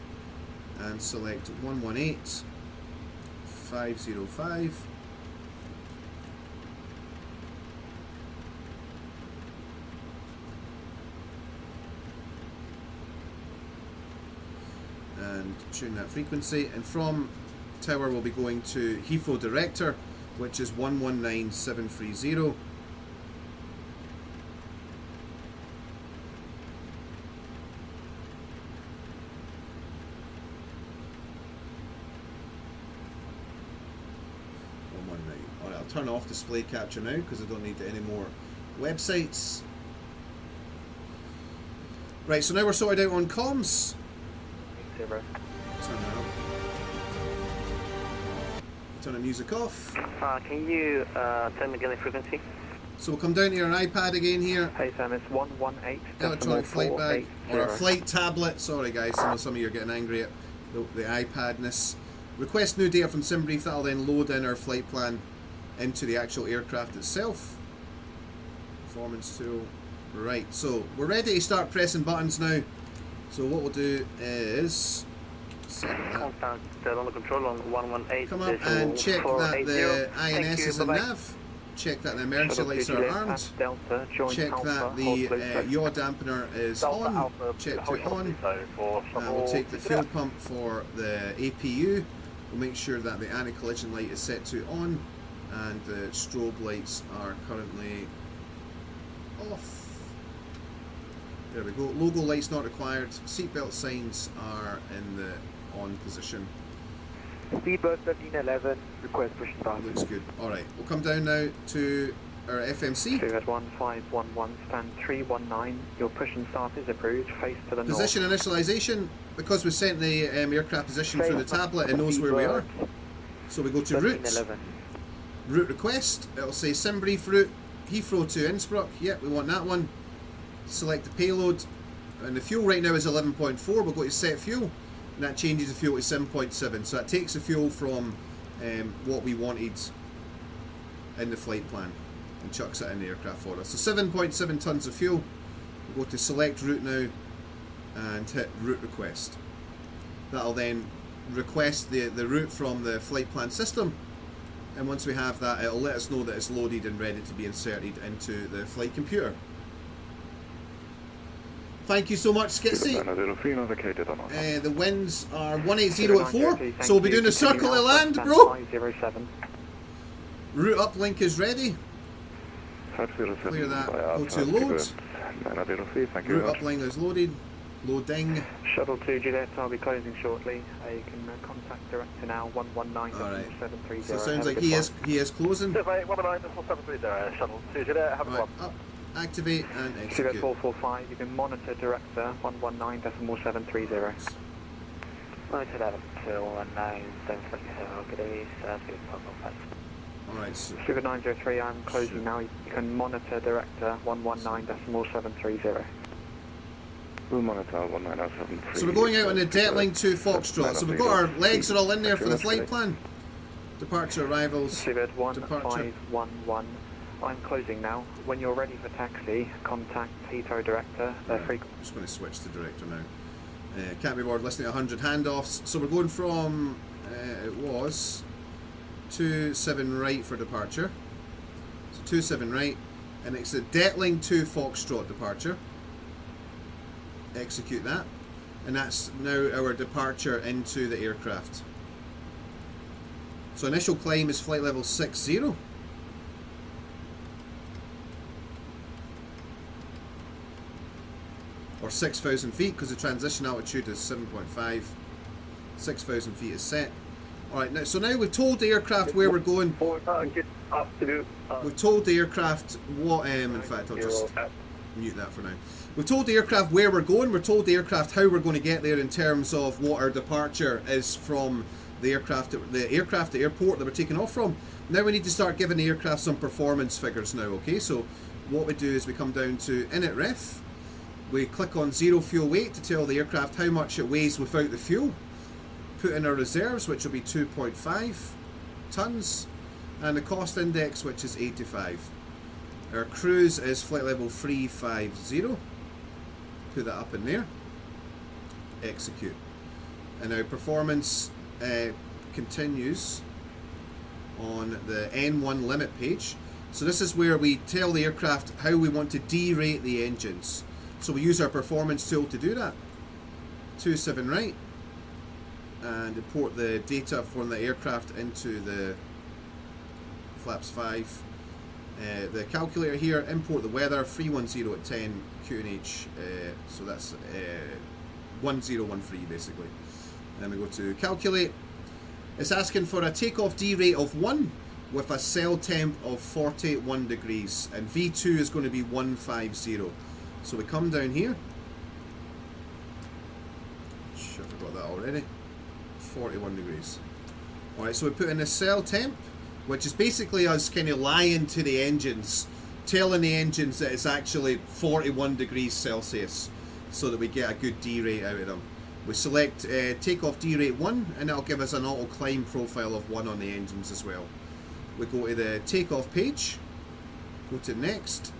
and select 118505. And tune that frequency, and from tower we'll be going to Heathrow Director, which is 119730. Alright, I'll turn off display capture now because I don't need any more websites. Right, so now we're sorted out on comms. Turn that up. Turn the music off. Can you tell me again the frequency? So we'll come down to our iPad again here. Hey Sam, it's 118. Electronic flight bag, or our flight tablet. Sorry guys, I know some of you are getting angry at the iPadness. Request new data from SimBrief. That'll then load in our flight plan into the actual aircraft itself. Performance tool. Right, so we're ready to start pressing buttons now. So what we'll do is contact under control on 118. Come up and check that the INS is in nav. Check that the emergency lights are armed. Check that the yaw dampener is on. Check to on. We'll take the fuel pump for the APU. We'll make sure that the anti-collision light is set to on, and the strobe lights are currently off. There we go. Logo lights not required. Seatbelt signs are in the on position. Speedbird 1311, request push start. Looks good. Alright, we'll come down now to our FMC. At 1511, stand 319. Your push and start is approved. Face to the north. Position initialization. Because we sent the aircraft position through the tablet, it knows where we are. So we go to routes. Route request. It'll say SimBrief route Heathrow to Innsbruck. Yep, we want that one. Select the payload. And the fuel right now is 11.4. We'll go to set fuel. And that changes the fuel to 7.7. So that takes the fuel from what we wanted in the flight plan and chucks it in the aircraft for us. So 7.7 tons of fuel. We'll go to select route now and hit route request. That'll then request the route from the flight plan system, and once we have that, it'll let us know that it's loaded and ready to be inserted into the flight computer. Thank you so much, Skitsy. The winds are 180 at 4, so we'll be doing a circle to land, bro. Route uplink is ready. Clear that, go to load. Route uplink is loaded. Loading. Shuttle 2 Juliet, I'll be closing shortly. You can contact director now, 119-730. So it sounds like he is closing. 119-730, Shuttle 2 Juliet, have a up, activate and execute. 445, you can monitor director, 119.730. Monitor that until 19730, good evening, Alright, so Sugar 903, I'm closing now. You can monitor director, 119.730. So we're going out on the Detling to Foxtrot. So we've got our legs are all in there for the flight plan. Departure, arrivals, departure. 1511. I'm closing now. When you're ready for taxi, contact Heathrow director. I'm just going to switch to director now. Can't be bored listening to 100 handoffs. So we're going from, it was 27 right for departure. So 27 right. And it's a Detling 2 Foxtrot departure. Execute that. And that's now our departure into the aircraft. So initial climb is flight level 60. Or 6,000 feet, because the transition altitude is 7.5. 6,000 feet is set. Alright, now, so now we've told the aircraft where we're going. We've told the aircraft what, in fact I'll just mute that for now. We've told the aircraft where we're going, we're told the aircraft how we're going to get there in terms of what our departure is from the aircraft, the airport that we're taking off from. Now we need to start giving the aircraft some performance figures now, okay? So what we do is we come down to init ref, we click on 0 fuel weight to tell the aircraft how much it weighs without the fuel, put in our reserves, which will be 2.5 tons, and the cost index, which is 85. Our cruise is flight level 350. Put that up in there. Execute. And our performance continues on the N1 limit page. So this is where we tell the aircraft how we want to derate the engines. So we use our performance tool to do that. 27 right. And import the data from the aircraft into the flaps 5. The calculator here, import the weather, 310 at 10 QNH, so that's 1013 basically. Then we go to calculate. It's asking for a takeoff D rate of 1 with a cell temp of 41 degrees, and V2 is going to be 150. So we come down here. I forgot that already. 41 degrees. Alright, so we put in a cell temp, which is basically us kind of lying to the engines, telling the engines that it's actually 41 degrees Celsius, so that we get a good D rate out of them. We select takeoff D rate 1, and that'll give us an auto climb profile of 1 on the engines as well. We go to the takeoff page, go to next,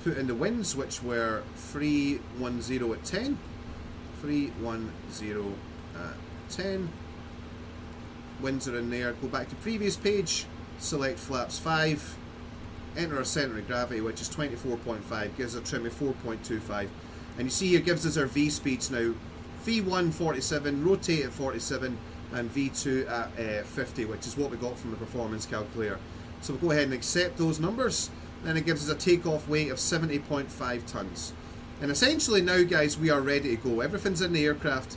put in the winds, which were 310 at 10, 310 at 10. Winds are in there. Go back to previous page, select flaps 5, enter our centre of gravity, which is 24.5, gives us a trim of 4.25, and you see here gives us our V speeds now. V1 47, rotate at 47, and V2 at 50, which is what we got from the performance calculator. So we'll go ahead and accept those numbers, then it gives us a takeoff weight of 70.5 tons. And essentially now, guys, we are ready to go. Everything's in the aircraft.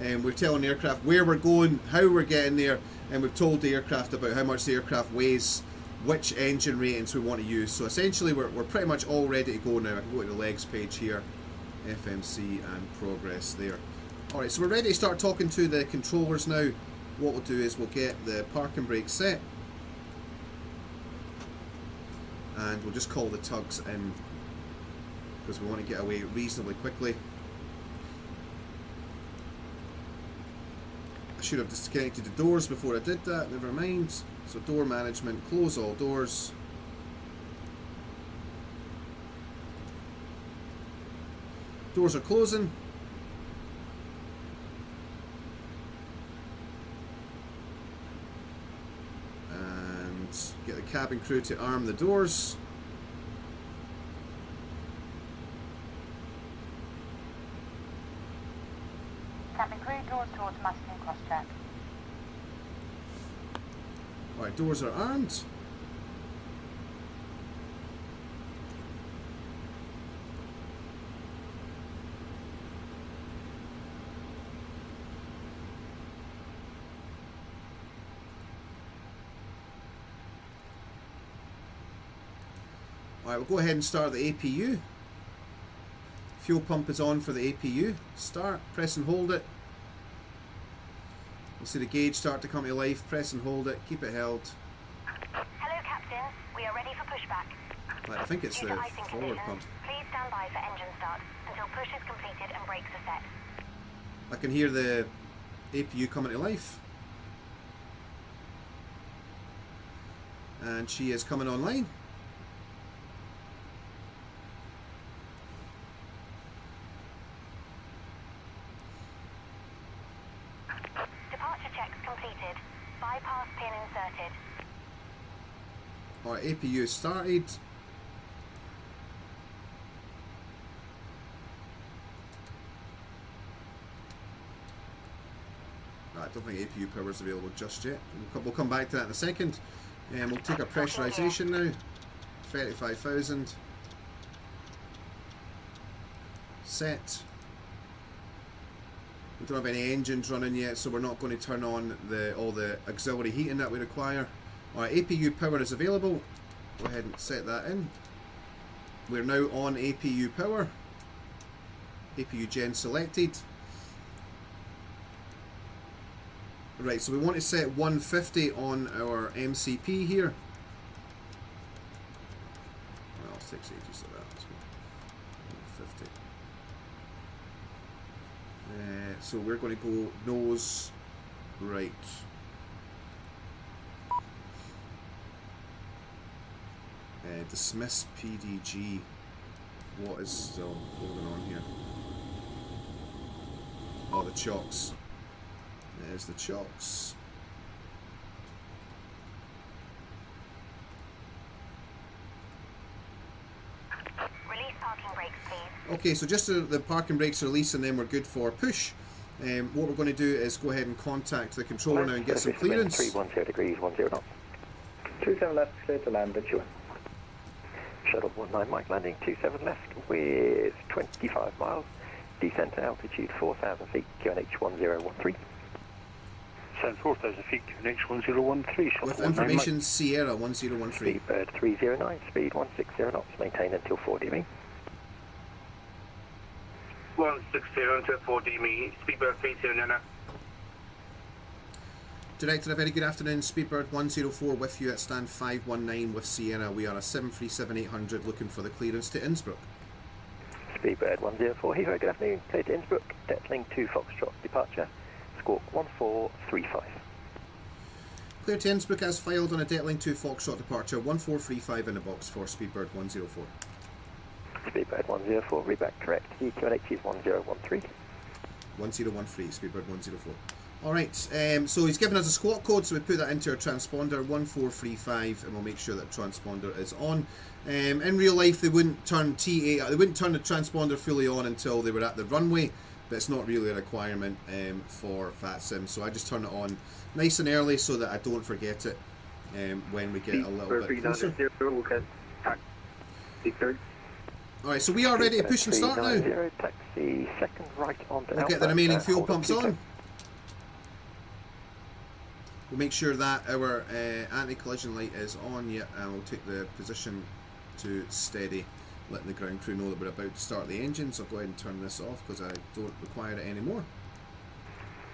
And we're telling the aircraft where we're going, how we're getting there, and we've told the aircraft about how much the aircraft weighs, which engine ratings we want to use. So essentially we're pretty much all ready to go now. I can go to the legs page here, FMC and progress there. Alright, so we're ready to start talking to the controllers now. What we'll do is we'll get the parking brake set, and we'll just call the tugs in because we want to get away reasonably quickly. I should have disconnected the doors before I did that, never mind. So door management, close all doors. Doors are closing. And get the cabin crew to arm the doors. Cabin crew, doors to automatic and cross-check. Alright, doors are armed. Alright, we'll go ahead and start the APU. Fuel pump is on for the APU. Start, press and hold it. We'll see the gauge start to come to life. Press and hold it, keep it held. Hello, Captain. We are ready for pushback. Right, I think it's the forward pump. Please stand by for engine start until push is completed and brakes are set. I can hear the APU coming to life. And she is coming online. Bypass pin inserted. Alright, APU started. don't think APU power is available just yet. We'll come back to that in a second. And we'll take our pressurisation now. 35,000. Set. We don't have any engines running yet, so we're not going to turn on all the auxiliary heating that we require. Alright, APU power is available. Go ahead and set that in. We're now on APU power. APU gen selected. Right, so we want to set 150 on our MCP here. Well, 680, so that's 150. So we're going to go nose right. Dismiss PDG. What is still going on here? Oh, the chocks. There's the chocks. Release parking brakes, please. Okay, so just the parking brakes release and then we're good for push. What we're going to do is go ahead and contact the controller now and get some clearance. 310 degrees, 10 knots. 27 left, clear to land at Chua. Shuttle 19 Mike landing 27 left with 25 miles. Descent to altitude 4,000 feet, QNH 1013. Descent 4,000 feet, QNH 1013. With information Sierra 1013. Speedbird 309, speed 160 knots, maintain until 4 dB. 160 until 4 dB, Speedbird 309. Director, a very good afternoon. Speedbird 104 with you at stand 519 with Sierra. We are a 737-800 looking for the clearance to Innsbruck. Speedbird 104, Heathrow, good afternoon. Clear to Innsbruck, Detling 2 Foxtrot, departure, squawk 1435. Clear to Innsbruck as filed on a Detling 2 Foxtrot departure, 1435 in the box for Speedbird 104. Speedbird 104, read back correct. The QNH is 1013. 1013, Speedbird 104. Alright, so he's given us a squawk code, so we put that into our transponder, 1435, and we'll make sure that transponder is on. In real life, they wouldn't turn the transponder fully on until they were at the runway, but it's not really a requirement for VATSIM, so I just turn it on nice and early so that I don't forget it when we get a little bit closer. Alright, so we are ready to push and start now. Taxi, second right on We'll get the remaining fuel pumps on. We'll make sure that our anti-collision light is on, yeah, and we'll take the position to steady, letting the ground crew know that we're about to start the engine. So I'll go ahead and turn this off because I don't require it anymore.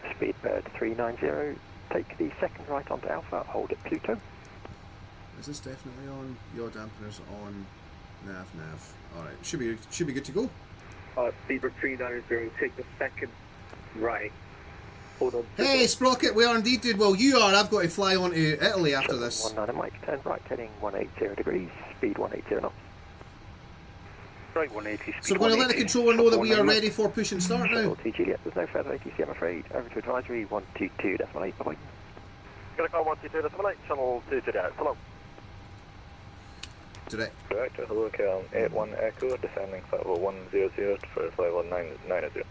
Speedbird 390, take the second right onto Alpha, hold at Pluto. Is this definitely on? Yaw dampeners on, nav. Alright, should be good to go. Speedbird 390, take the second right. Hold on. Hey Sprocket, we are indeed, dude. Well, you are. I've got to fly on to Italy after this. 19 Mike, turn right, heading 180 degrees, speed 180 knots. Right, 180. So we're going to let the controller know that we are ready for push and start now. T Juliet, there's no further ATC, I'm afraid. Over to advisory 122.8. Bye-bye. Gonna call 122.8, channel 2 to that. Hello. Direct. Director, hello, KLM 81 Echo, descending flight level 100 for flight level 990.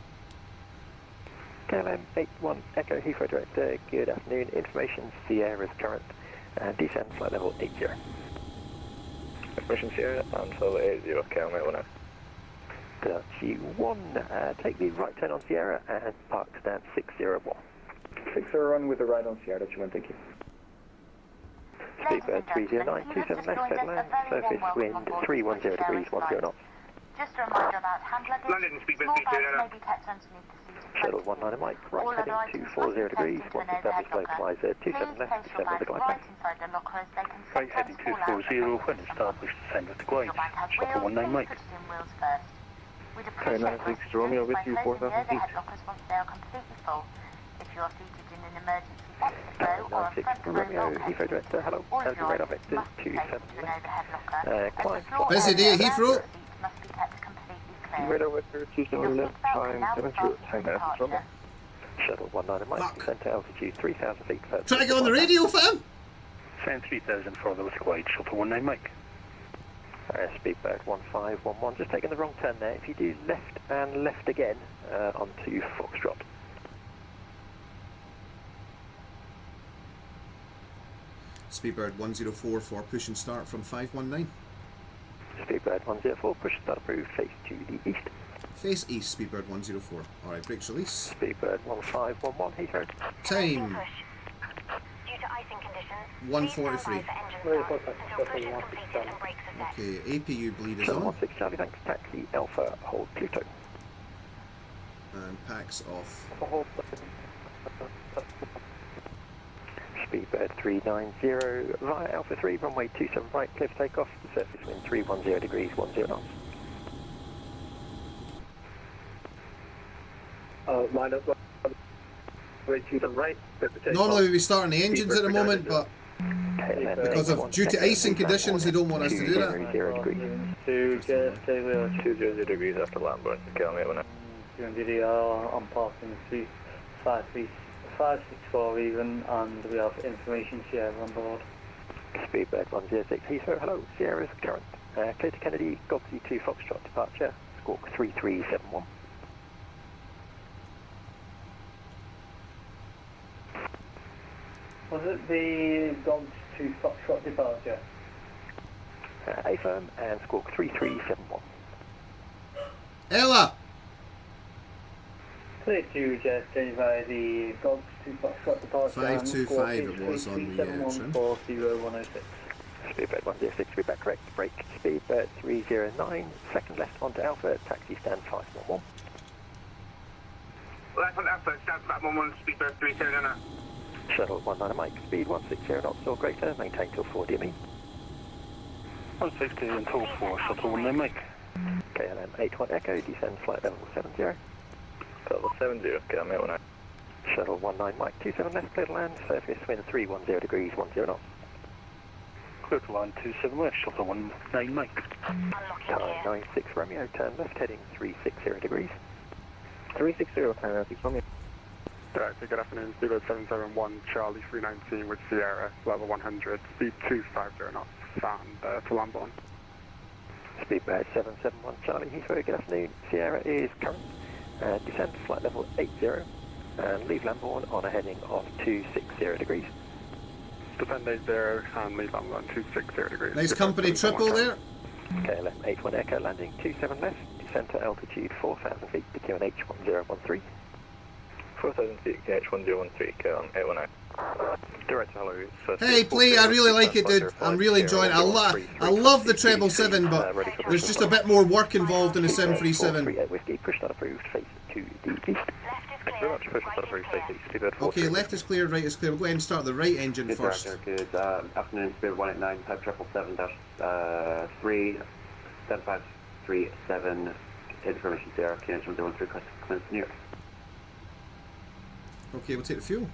KLM 81 Echo, Heathrow Director, good afternoon. Information Sierra's current, and descend flight level 80. Information Sierra and flight level 80, KLM 81 Echo. Dutchy 1, take the right turn on Sierra and park stand 601. 601 with the right on Sierra, Dutchy 1, thank you. Speedbird 309, 27 left, headland, surface wind 310 degrees, 10 knots. Just a reminder about hand luggage. London, Speedbird Small bags 309. may be kept underneath the seat in Shuttle front of you. 19 Mike, All right other heading items 240 must be degrees, placed into once an overhead established localizer, locker. 27 Please left, place your descend with the bags glide right path. inside the locker as they can Right, heading sometimes fall out 240, of when the established, descend with the glide. Your bag has Shuttle wheels, 19 please Mike. put it in wheels first. We'd appreciate Carolina your 6 Romeo with you, assistance by 4,000 closing the feet. overhead lockers once they are completely full. If you are seated in an emergency exit row or a 96 front row Romeo, bulkhead Heathrow seat, Director, hello. all of As your radar items vectors must be 27 placed into an left. overhead locker. Climb. As the floor Busy area day, around Heathrow. your seat must be kept completely clear. Radar vector 27 left, time 70, time S from Shuttle 19 Mike, Fuck. descend to altitude 3,000 feet. Try to get on the radio, fam. Send 3,000 further with glide. Shuttle 19 Mike. Speedbird 1511, just taking the wrong turn there. If you do left and left again onto Foxtrot. Speedbird 104 for push and start from 519. Speedbird 104, push start approved, face to the east. Face east, Speedbird 104. Alright, brakes release. Speedbird 1511, Heathrow. Time Due to icing conditions, 1:43. Very close, until push is completed and brakes are set. Okay, APU bleed is Shuttle on. 16 Charlie, thanks, taxi Alpha, hold Pluto. And packs off. Speedbird 390 via Alpha 3, runway 27 right, clear for takeoff, surface wind 310 degrees, 10 knots. Line up, way to the right. Normally we'd be starting the engines at the moment, but because of due to icing conditions, they don't want us to do that. 0 degrees. 200 degrees after landing, kilometer 1. I'm passing 564 even, and we have information share on board. Speedbird 106 Heathrow, hello, Sierra's current. Clear to Kennedy, Galaxy 2 Foxtrot departure, squawk 3371. Was it the Dogs to Foxtrot departure? A firm and squawk 3371. Ella! Clear to jet via the Dogs to Foxtrot departure. 525 it was on the trim. 40106. Speedbird 106, be back correct, brake. Speedbird 309, second left onto Alpha, taxi stand 511. Left on Alpha, stand 511, Speedbird 309. Shuttle 19 Mike, speed 160 knots or greater, maintain till 4 DME. 160 until 4, shuttle 19 Mike. KLM 81 Echo, descend flight level 70. Level 70, kilometer 1. Shuttle 19 Mike, 27 left, clear to land, surface wind 310 degrees, 10 knots. Clear to land 27 left, shuttle 19 Mike. Time 96 Romeo, turn left, heading 360 degrees. 360, turn left, Romeo. Director, good afternoon. Speedbird 771, Charlie 319 with Sierra, level 100, speed 250 knots, and to Lamborn. Speedbird 771, Charlie Heathrow, good afternoon. Sierra is current, descend to flight level 80, and leave Lamborn on a heading of 260 degrees. Descend 80 and leave Lamborn 260 degrees. Nice company triple there. KLM 81 Echo, landing 27 left, descend to altitude 4,000 feet to QNH 1013. 4,000 feet, KH1013, KLM 819. Director, hello. Hey, play, I really like it, dude. I'm really enjoying it. I love the 777, but there's just a bit more work involved in the 737. Whiskey, push not approved, face to the east. Thank you very much, push not approved, face east. Speedbird Okay, left is clear, right is clear. We'll go ahead and start the right engine first. Good afternoon, Speedbird 189, type 777-3, 7537, information Sierra, KH 1013, Clinton, New York. Okay, we'll take the fuel.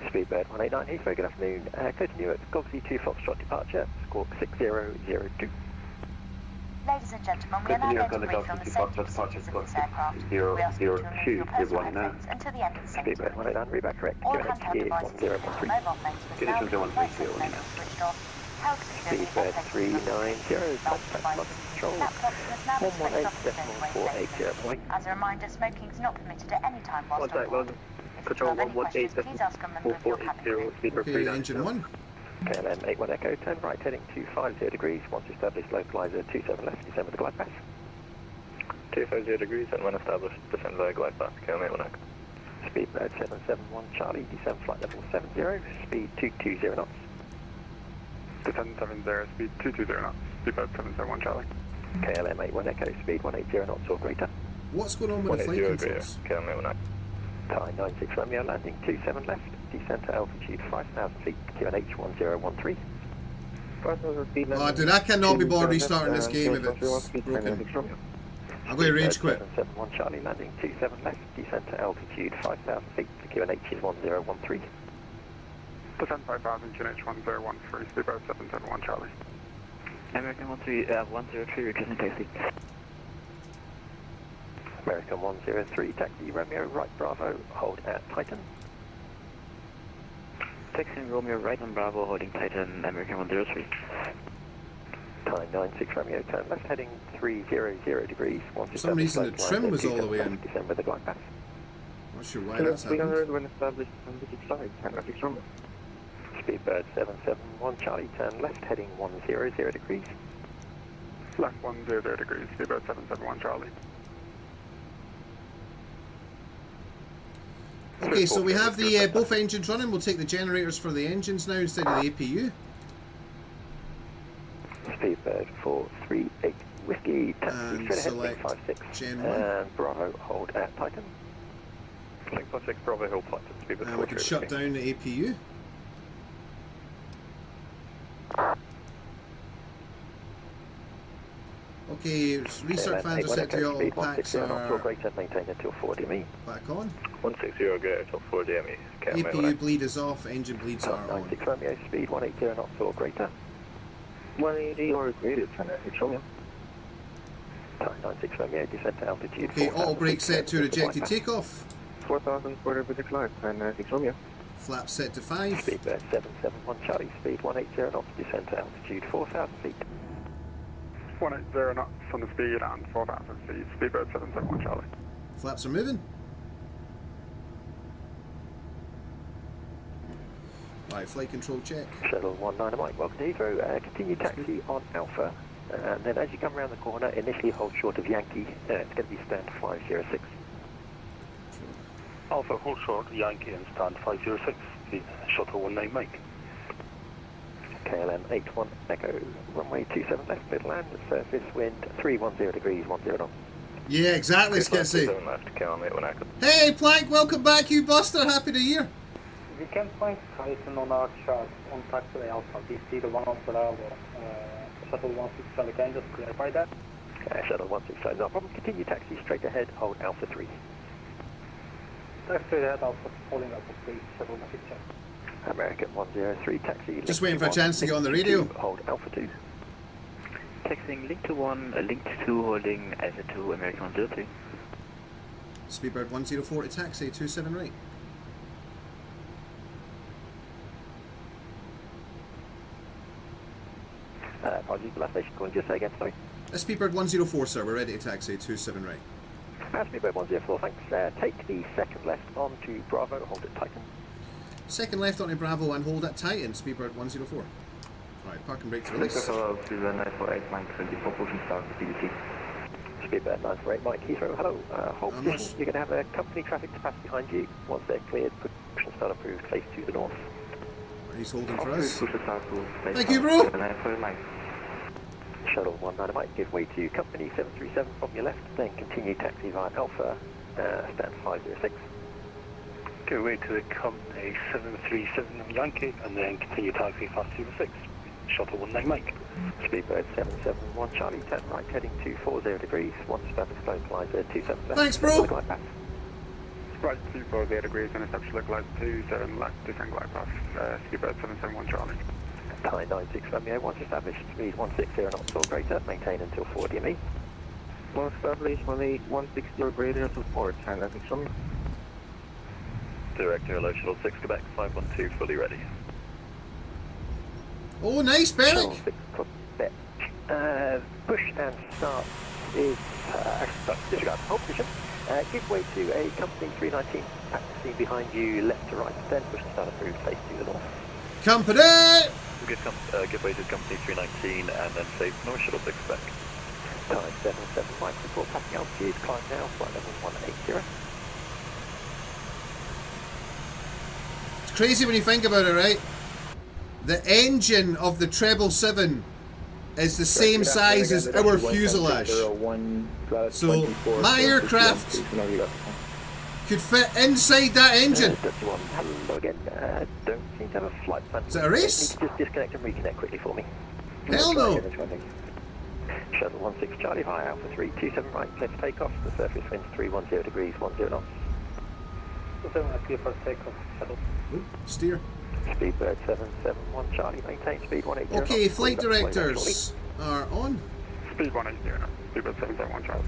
Speedbird 189 Heathrow, good afternoon. Clear to Newark, Galaxy 2 Foxtrot departure, squawk 6002. Ladies and gentlemen, we are now going to brief on the safety procedures of this aircraft. We ask you to remove your personal headphones until the end of the safety Speedbird 189, reback correct, all QNH handheld is devices, 1013. mobile phones with sound, voice activator switched off, held securely Speedbird at 390, contact bus control, laptops must now be switched off at the 118.480. As a reminder, smoking is not permitted at any time whilst on Contact board. London. If you have any questions, please ask a member of your cabin crew. Okay, engine 1. KLM 81 Echo, turn right heading 250 degrees, once established localizer 27 left, descend with the glide path. 250 degrees and when established, descend via glide path, kilometer 1 Echo. Speedbird 771 Charlie, descend flight level 70, speed 220 knots. Descend 70, speed 220 knots, Speedbird 771 Charlie. KLM 81 Echo, speed 180 knots or greater. What's going on with the flight 180 controls? kilometer 1 Echo. Thai 96 Romeo, landing 27 left, descend to altitude 5,000 feet, QNH 1013. Oh, dude, I cannot be bothered restarting this game if it's broken. I'm going to rage quit. 771 Charlie, landing 27 left, descend to altitude 5,000 feet, QNH is 1013. Descend 5,000, QNH 1013, Speedbird 771 Charlie. American 103, requesting taxi. American 103, taxi Romeo, right Bravo, hold at Titan. Taxi Romeo, right on Bravo, holding Titan, American 103. Time 96 Romeo, turn left, heading 300 degrees. For some reason the trim was all the way in. Descend with the glide path. Not sure why that's happened. when established on the side, 96 Romeo. Speedbird 771 Charlie, turn left heading 100 degrees. Left 100 degrees, Speedbird 771 Charlie. Okay, so we have the both engines running. We'll take the generators for the engines now instead of the APU. Speedbird 438 Whiskey, And taxi straight select ahead, 56, Gen 1. and Bravo, hold at Titan. 56, Bravo, hold Titan, Speedbird And we can shut down the APU. Okay, restart fans are set to auto packs are greater, maintain until 4 DME. back on. 160 greater until 4 DME. APU bleed is off, engine bleeds are on. 96 Romeo, speed 180 knots or greater. 180 or greater, turn left, show me. 96 Romeo, descent to altitude. Okay, auto brake set to rejected takeoff. 4,000 quarter British line, turn 96 Romeo. Flaps set to 5. Speedbird 771 Charlie, speed 180 knots, descent to altitude 4,000 feet. 180 knots on the speed and 4,000 feet, Speedbird 771 Charlie. Flaps are moving. Right, flight control check. Shuttle 19 Mike, welcome to Heathrow. Continue taxi on Alpha. And then as you come around the corner, initially hold short of Yankee. It's going to be stand 506. Alpha, hold short, Yankee and stand 506. Shuttle 19 Mike. KLM 81 Echo, runway 27 left, mid land, surface wind 310 degrees, 10 knots. Yeah, exactly, Skitsy. Left, KLM 81 Echo. Hey, Plank, welcome back, you buster. Happy New Year. We can find Titan on our chart on taxiway Alpha. We see the one on Bravo. Shuttle 16 Charlie, can you just clarify that? Shuttle 16, no problem. Continue taxi straight ahead, hold Alpha 3. Taxi ahead, Alpha, holding Alpha 3, Shuttle 16. American 103, taxi. Just waiting for a chance to get on the radio. Hold Alpha 2. Taxiing link to 1, link to 2, holding Alpha 2, American 103. Speedbird 104 to taxi, 27 right. Apologies, last station calling, just say again, sorry. Speedbird 104, sir, we're ready to taxi, 27 right. Speedbird 104, thanks. Take the second left onto Bravo, hold at Titan. Second left onto Bravo and hold at Titan, Speedbird 104. Right, park and brake to release. Hello, Speedbird 948, Mike 24, pushing south to PDT. Speedbird 948, Mike Heathrow, hello. Hold position, you're going to have a company traffic to pass behind you. Once they're cleared, push and start approved, face to the north. He's holding for us. Push us out to Thank you, bro. 948, Mike. Shuttle 19 Mike, give way to company 737 from your left, then continue taxi via Alpha, stand 506. Give way to the company 737 Yankee and then continue taxi 506. Shuttle 19 Mike. Speedbird 771 Charlie, turn right heading 240 degrees, one standard slow flies 27 left. Thanks, bro. Right, 240 degrees, interception localized 27 left, descent glide path, Speedbird 771 Charlie. Thai 96 Romeo, once established, speed 160 knots or greater, maintain until 4 DME. Once established, 160 or greater until 4, turn left, show me. Director, hello, Shuttle 6 Quebec, 512, fully ready. Oh, nice, Beric. Shuttle 6 Quebec. Push and start is, disregard hold position. Give way to a company 319, taxi behind you, left to right, then push and start approved, face to the north. Company! Give way to company 319 and then safe north, Shuttle 6 Quebec. Time 775, report passing altitude, climb now, flight level 180. It's crazy when you think about it, right? The engine of the 777 is the same size as our fuselage. So my aircraft could fit inside that engine. Hello again. Don't seem to have a flight plan. Is it a race? Just disconnect and reconnect quickly for me. Hell no. Shuttle 16 Charlie via Alpha 3, 27 right, clear for takeoff. The surface winds 310 degrees, 10 knots. 27 clear for takeoff, Shuttle. Steer. Speedbird 771 Charlie, maintain speed 180. Okay, flight directors are on. Speed 180 now, Speedbird 771 Charlie.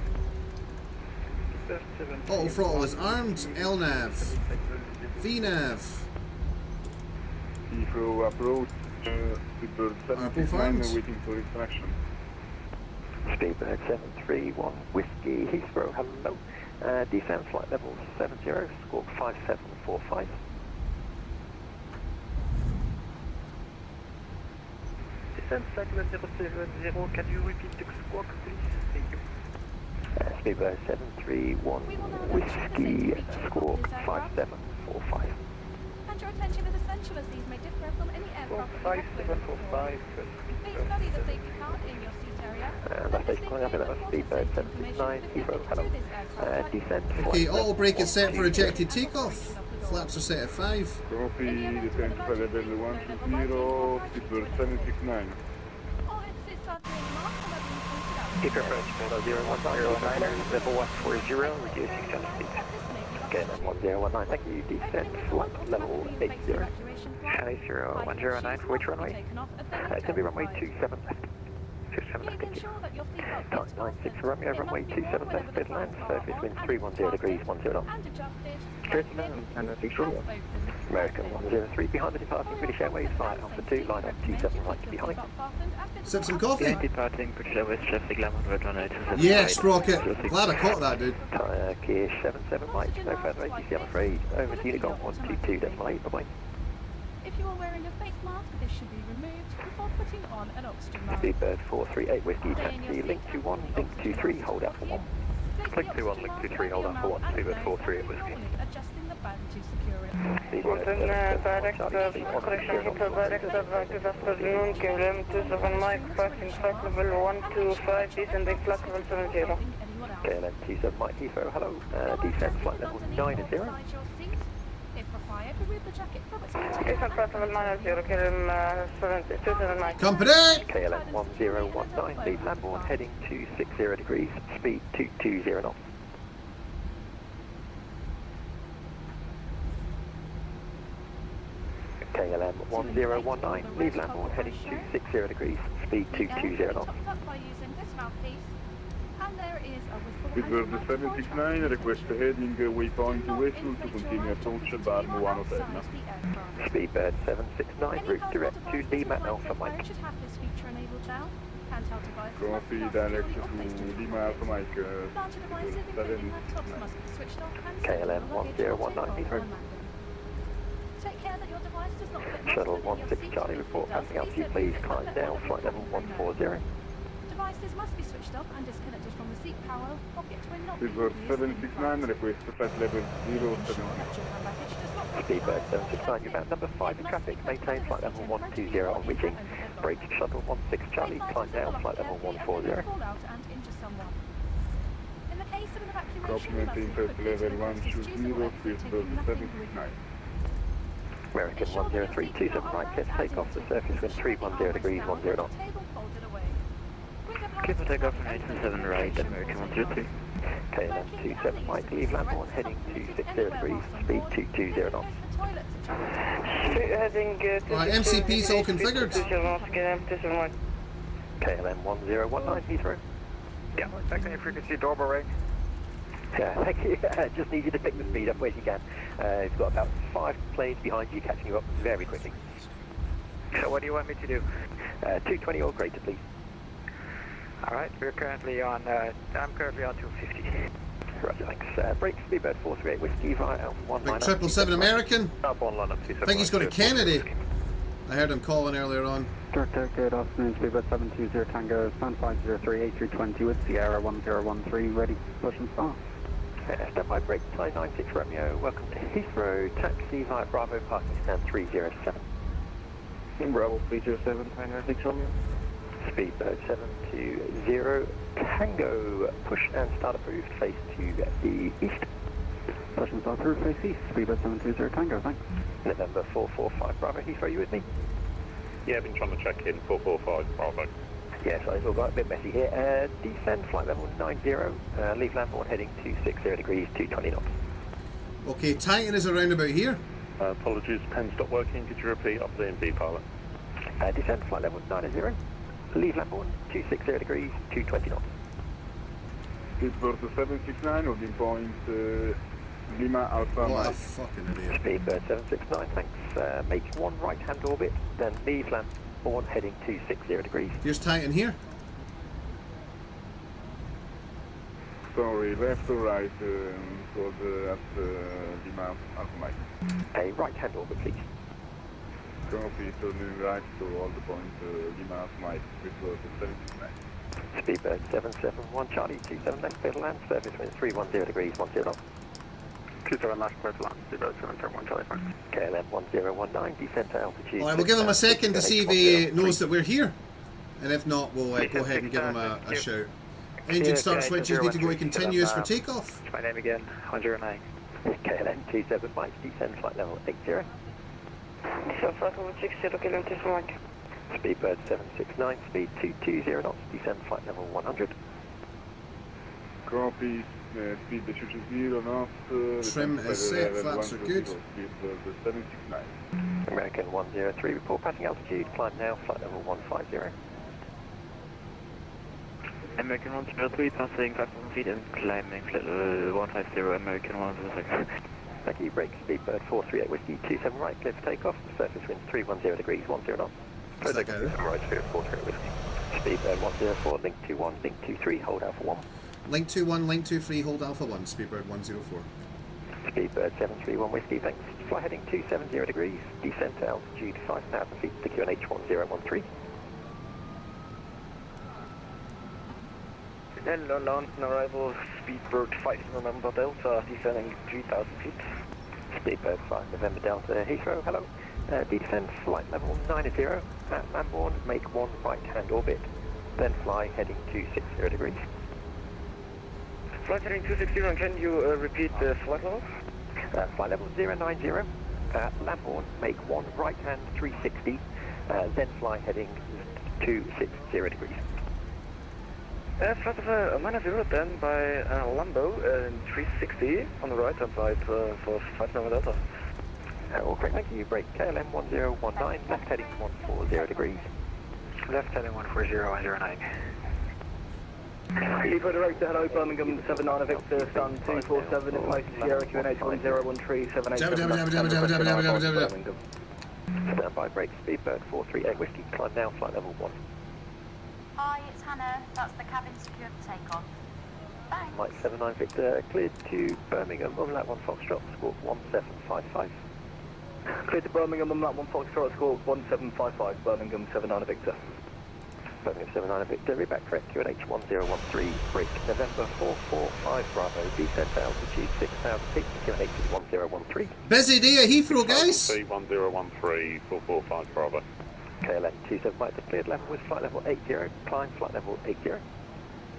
Auto throttle is armed. LNAV. VNAV. Heathrow approach, Speedbird 769 waiting for extraction. Speedbird 731 Whiskey Heathrow, hello. Descent flight level 70, squawk 5745. descent, flight level 070, can you repeat the squawk, please? Thank you. Speedbird 731 Whiskey, squawk 5745. And your attention is essential as these may differ from any aircraft. 5745. Please study the safety card in your seat area. And that's it, coming up in that Speedbird 769, Heathrow, hello. Descent. Okay, auto brake is set for ejected takeoff. Flaps are set at 5. Copy, descent to level 120, Speedbird 769. Keep your approach, Melo 019, level 140, reducing center speed. Okay, then 1019, thank you, descent, flight level 80. Charlie 0109, for which runway? It's going to be runway 27 left. 27 left, thank you. Time 96, Romeo, runway 27 left, bid land, surface wind 310 degrees, 10 knots. 39 and 6 Romeo. American 103, behind the departing British Airways, flight Alpha 2, line up 27 right behind. Sip some coffee. Departing British Airways, traffic line 109. Yeah, Sprocket. Glad I caught that, dude. Gear 77 right, no further ATC, I'm afraid. Over to Unicorn 122.8, bye-bye. If you are wearing a face mask, this should be removed before putting on an oxygen mask. Speedbird 438 Whiskey, taxi, link 21, link 23, hold out for 1. Link 21, link 23, hold out for 1, Speedbird 438 Whiskey. Adjusting the band to secure it. Direct correction Heathrow, direct advance this afternoon, KLM 27 Mike, passing flight level 125, descending flight level 70. KLM 27 Mike, Heathrow, hello. Descent flight level 90. If required, remove the jacket from its Descent flight level 90, KLM 27 Mike. Company! KLM 1019, leave landboard, heading 260 degrees, speed 220 knots. KLM 1019, leave landboard, heading 260 degrees, speed 220 knots. By using this mouthpiece, and there is a whistle. Speedbird 769, request heading waypoint whistle to continue approach at bar 110. Speedbird 769, route direct to Lima Alpha Mike. Should have this feature enabled now. Handheld devices. Copy, direct to Lima Alpha Mike, Larger devices, including laptops, must be switched off and KLM 1019, Heathrow. Take care that your device does not put Shuttle 16 Charlie, report passing out to you, please. Climb down, flight level 140. Devices must be switched off and disconnected from the seat power. Pockets when not. Speedbird 769, request flight level 070. Speedbird 769, you're about number 5 in traffic. Maintain flight level 120 on reaching. Break Shuttle 16 Charlie, climb down, flight level 140. In the case of an evacuation, Copy, maintain flight level 120, Speedbird 769. American 10327 right, test takeoff, the surface wind 310 degrees, 10 knots. Clear for takeoff on 827 right, American 103. KLM 27 right, leave landboard, heading 260 degrees, speed 220 knots. Heading Right, MCP's all configured. KLM 1019, Heathrow. Yeah, back on your frequency, doorbell ring. Yeah, thank you. Just need you to pick the speed up where you can. You've got about 5 planes behind you catching you up very quickly. So what do you want me to do? 220 or greater, please. Alright, we're currently on, I'm currently on 250. Roger, thanks. Break Speedbird 438 Whiskey via Alpha 19. 777 American. Up on London, I think he's going to Kennedy. I heard him calling earlier on. Director, good afternoon, Speedbird 720 Tango, stand 503 A320 with Sierra 1013, ready, push and start. Standby break, tie 96 Romeo, welcome to Heathrow, taxi via Bravo, parking stand 307. Bravo 307, Tango 6 Romeo. Speedbird 720 Tango, push and start approved, face to the east. Push and start approved, face east, Speedbird 720 Tango, thanks. November 445 Bravo, Heathrow, you with me? Yeah, I've been trying to check in 445 Bravo. Yes, it's all got a bit messy here. Descend flight level 90, leave landboard heading 260 degrees, 220 knots. Okay, Titan is around about here. Apologies, pen stopped working. Could you repeat up the MD pilot? Descend flight level 90, leave landboard 260 degrees, 220 knots. Speedbird 769, holding point Lima Alpha What a Mike. fucking idiot. Speedbird 769, thanks. Make one right hand orbit, then leave landboard heading 260 degrees. Here's Titan here. Sorry, left or right for the at Lima Alpha Mike. A right hand orbit, please. Copy, turning right to all the point, Lima, Mike, with 769. Speedbird 771 Charlie, 27 left, clear to land, surface wind 310 degrees, 10 knots. 27 left, clear to land, Speedbird 771 Charlie, Frank. KLM 1019, descent to altitude. Alright, we'll give him a second to see if he knows that we're here. And if not, we'll go ahead and give him a shout. Engine start switches need to go to continuous for takeoff. My name again, 109. KLM 27 Mike, descend flight level 80. Descend flight level 60, kilometers Mike. Speedbird 769, speed 220 knots, descend flight level 100. Copy, speed 220 knots. Trim is set, flaps are good. Speedbird 769. American 103, report passing altitude, climb now, flight level 150. American 103, passing 5,000 feet and climbing flight level 150, American 106. Thank you, brake, Speedbird 438 Whiskey, 27 right, clear for takeoff, surface wind 310 degrees, 10 knots. What's that guy there? Right, 438 Whiskey. Speedbird 104, link 21, link 23, hold Alpha 1. Link 21, link 23, hold Alpha 1, Speedbird 104. Speedbird 731 Whiskey, thanks. Fly heading 270 degrees, descent to altitude 5,000 feet to QNH 1013. Hello, London arrival, Speedbird 5 November Delta, descending 3,000 feet. Speedbird 5 November Delta, Heathrow, hello. Descend flight level 90, at Lambourne, make one right hand orbit, then fly heading 260 degrees. Flight heading 260, and can you repeat the flight level? Flight level 090, at Lambourne, make one right hand 360, then fly heading 260 degrees. Flight of -0 then by Lambo 360 on the right hand side for 5 November Delta. All correct, thank you. Brake KLM 1019, left heading 140 degrees. Left heading 140, 109. Levo director, hello, Birmingham 79 Victor, Sun 247, information Sierra QNH 1013, 78. Stand by, brake, Speedbird 438 Whiskey, climb now, flight level 1. Hi, it's Hannah. That's the cabin secure for takeoff. Thanks. Mike 79 Victor, cleared to Birmingham, umlaut 1 Foxtrot, squawk 1755. Clear to Birmingham, umlaut 1 Foxtrot, squawk 1755, Birmingham 79 Victor. Birmingham 79 Victor, reback correct, QNH 1013, brake November 445 Bravo, descent to altitude 6,000 feet, QNH 1013. Busy day at Heathrow, guys. 1013, 445 Bravo. KLM 27 Mike, cleared level with flight level 80, climb flight level 80.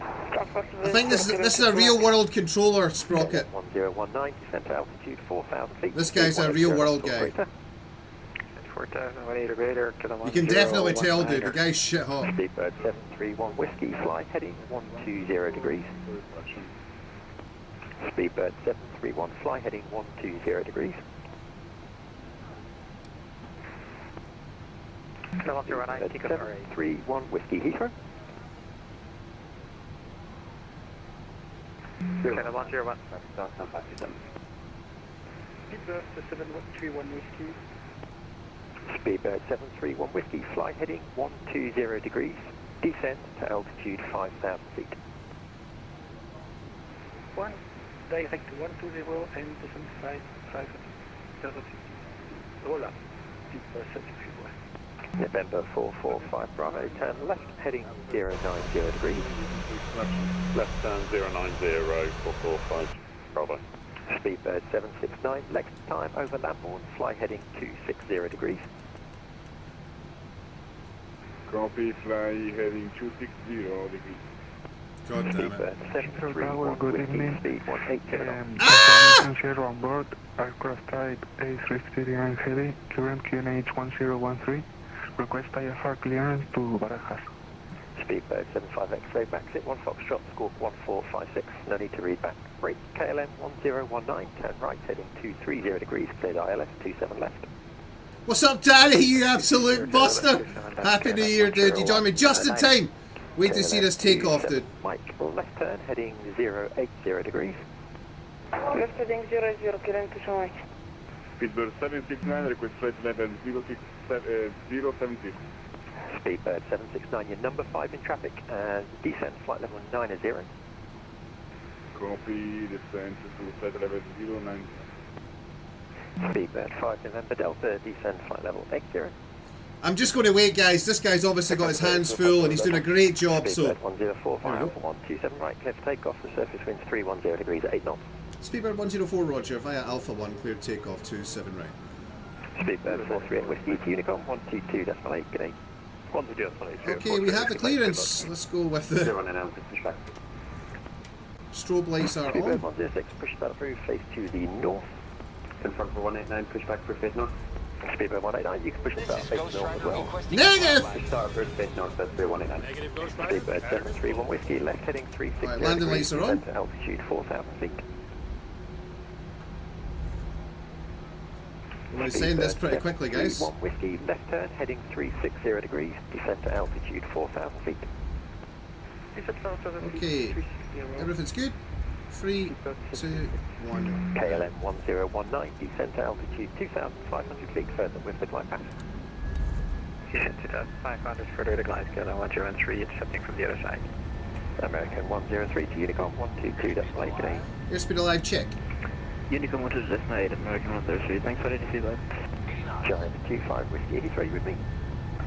I think this is a real world controller, Sprocket. 1019, descent to altitude 4,000 feet. This guy's a real world guy. 4,000 greater to the You can definitely tell, dude, the guy's shit hot. Speedbird 731 Whiskey, fly heading 120 degrees. Speedbird 731, fly heading 120 degrees. Speedbird 731 Whiskey, Heathrow. Channel 101. Speedbird 731 Whiskey. Speedbird 731 Whiskey, fly heading 120 degrees, descend to altitude 5,000 feet. Direct 120 and descend 5,000 feet. Hola, Speedbird 731. November 445 Bravo, turn left heading 090 degrees. Left turn 090, 445 Bravo. Speedbird 769, next time over Lambourne, fly heading 260 degrees. Copy, fly heading 260 degrees. God damn it. Speedbird 731 good Whiskey, evening. speed 180 knots. Information share on board, aircraft type A339 heavy, current QNH 1013, request IFR clearance to Barajas. Speedbird 75 X-ray, backs it 1 Foxtrot, squawk 1456, no need to read back. Brake KLM 1019, turn right heading 230 degrees, cleared ILS 27 left. What's up, Danny, you absolute buster? Happy New Year, dude. You joined me just in time. Wait to see this take off, dude. Mike, left turn heading 080 degrees. Left heading 00, kilometers Mike. Speedbird 769, request flight level 070. Speedbird 769, your number 5 in traffic, and descent flight level 90. Copy, descent to flight level 090. Speedbird 5 November Delta, descend flight level 80. I'm just going to wait, guys. This guy's obviously got his hands full and he's doing a great job, so... Speedbird 104, fire Alpha 127 right, clear for takeoff, the surface winds 310 degrees at 8 knots. Speedbird 104, roger, via Alpha 1, cleared takeoff 27 right. Speedbird 438 Whiskey to Unicorn, 122.8, good day. 122.8. Okay, we have the clearance. Let's go with the... Strobe lights are Speedbird on. 106, push start approved, face to the north. Confirm for 189, push back for face north. Speedbird 189, you can push and start face north as well. Negative! Push start approved, face north, that's 189. Speedbird 731 Whiskey, left heading 360 Alright, landing lights are on. altitude 4,000 feet. We're going to send this pretty quickly, guys. 1 Whiskey, left turn, heading 360 degrees, descent to altitude 4,000 feet. Okay, everything's good. 3, 2, 1. KLM 1019, descent to altitude 2,500 feet further with the glide path. Descent to 2,500 further to glide, KLM 103, intercepting from the other side. American 103 to Unicorn 122.8, good day. Airspeed alive check. Unicorn 128, American 103, thanks for the feedback. Giant 25 Whiskey, Heathrow with me.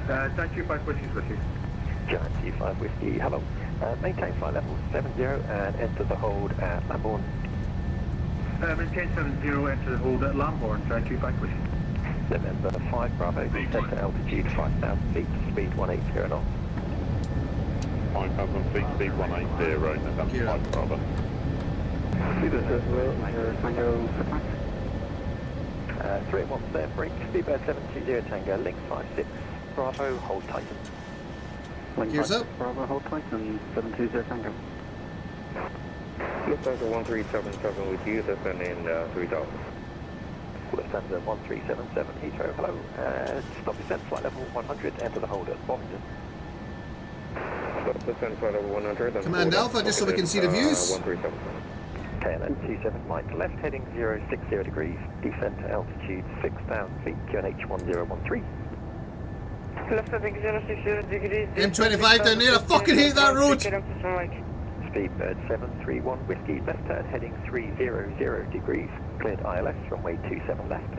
Giant 25 Whiskey's with you. Giant 25 Whiskey, hello. Maintain flight level 70 and enter the hold at Lambourne. Maintain 70, enter the hold at Lambourne, Giant 25 Whiskey. November 5 Bravo, descent to altitude 5,000 feet, speed 180 knots. 5,000 feet, speed 180, November 5 Bravo. Speedbird 381 there, break, Speedbird 720 Tango, link 56, Bravo, hold Titan. Gears up. Bravo, hold Titan, 720 Tango. Lufthansa 1377 with you, descending 3000. Lufthansa 1377 Heathrow, hello, stop descent, flight level 100, enter the hold at Boston. Stop descent, flight level 100. Command Alpha, just so we can see the views. 137. KLM 27 Mike, left heading 060 degrees, descent to altitude 6,000 feet, QNH 1013. Left heading 060 degrees. M25 down there, I fucking hate that road! Speedbird 731 Whiskey, left turn heading 300 degrees, cleared ILS, runway 27 left.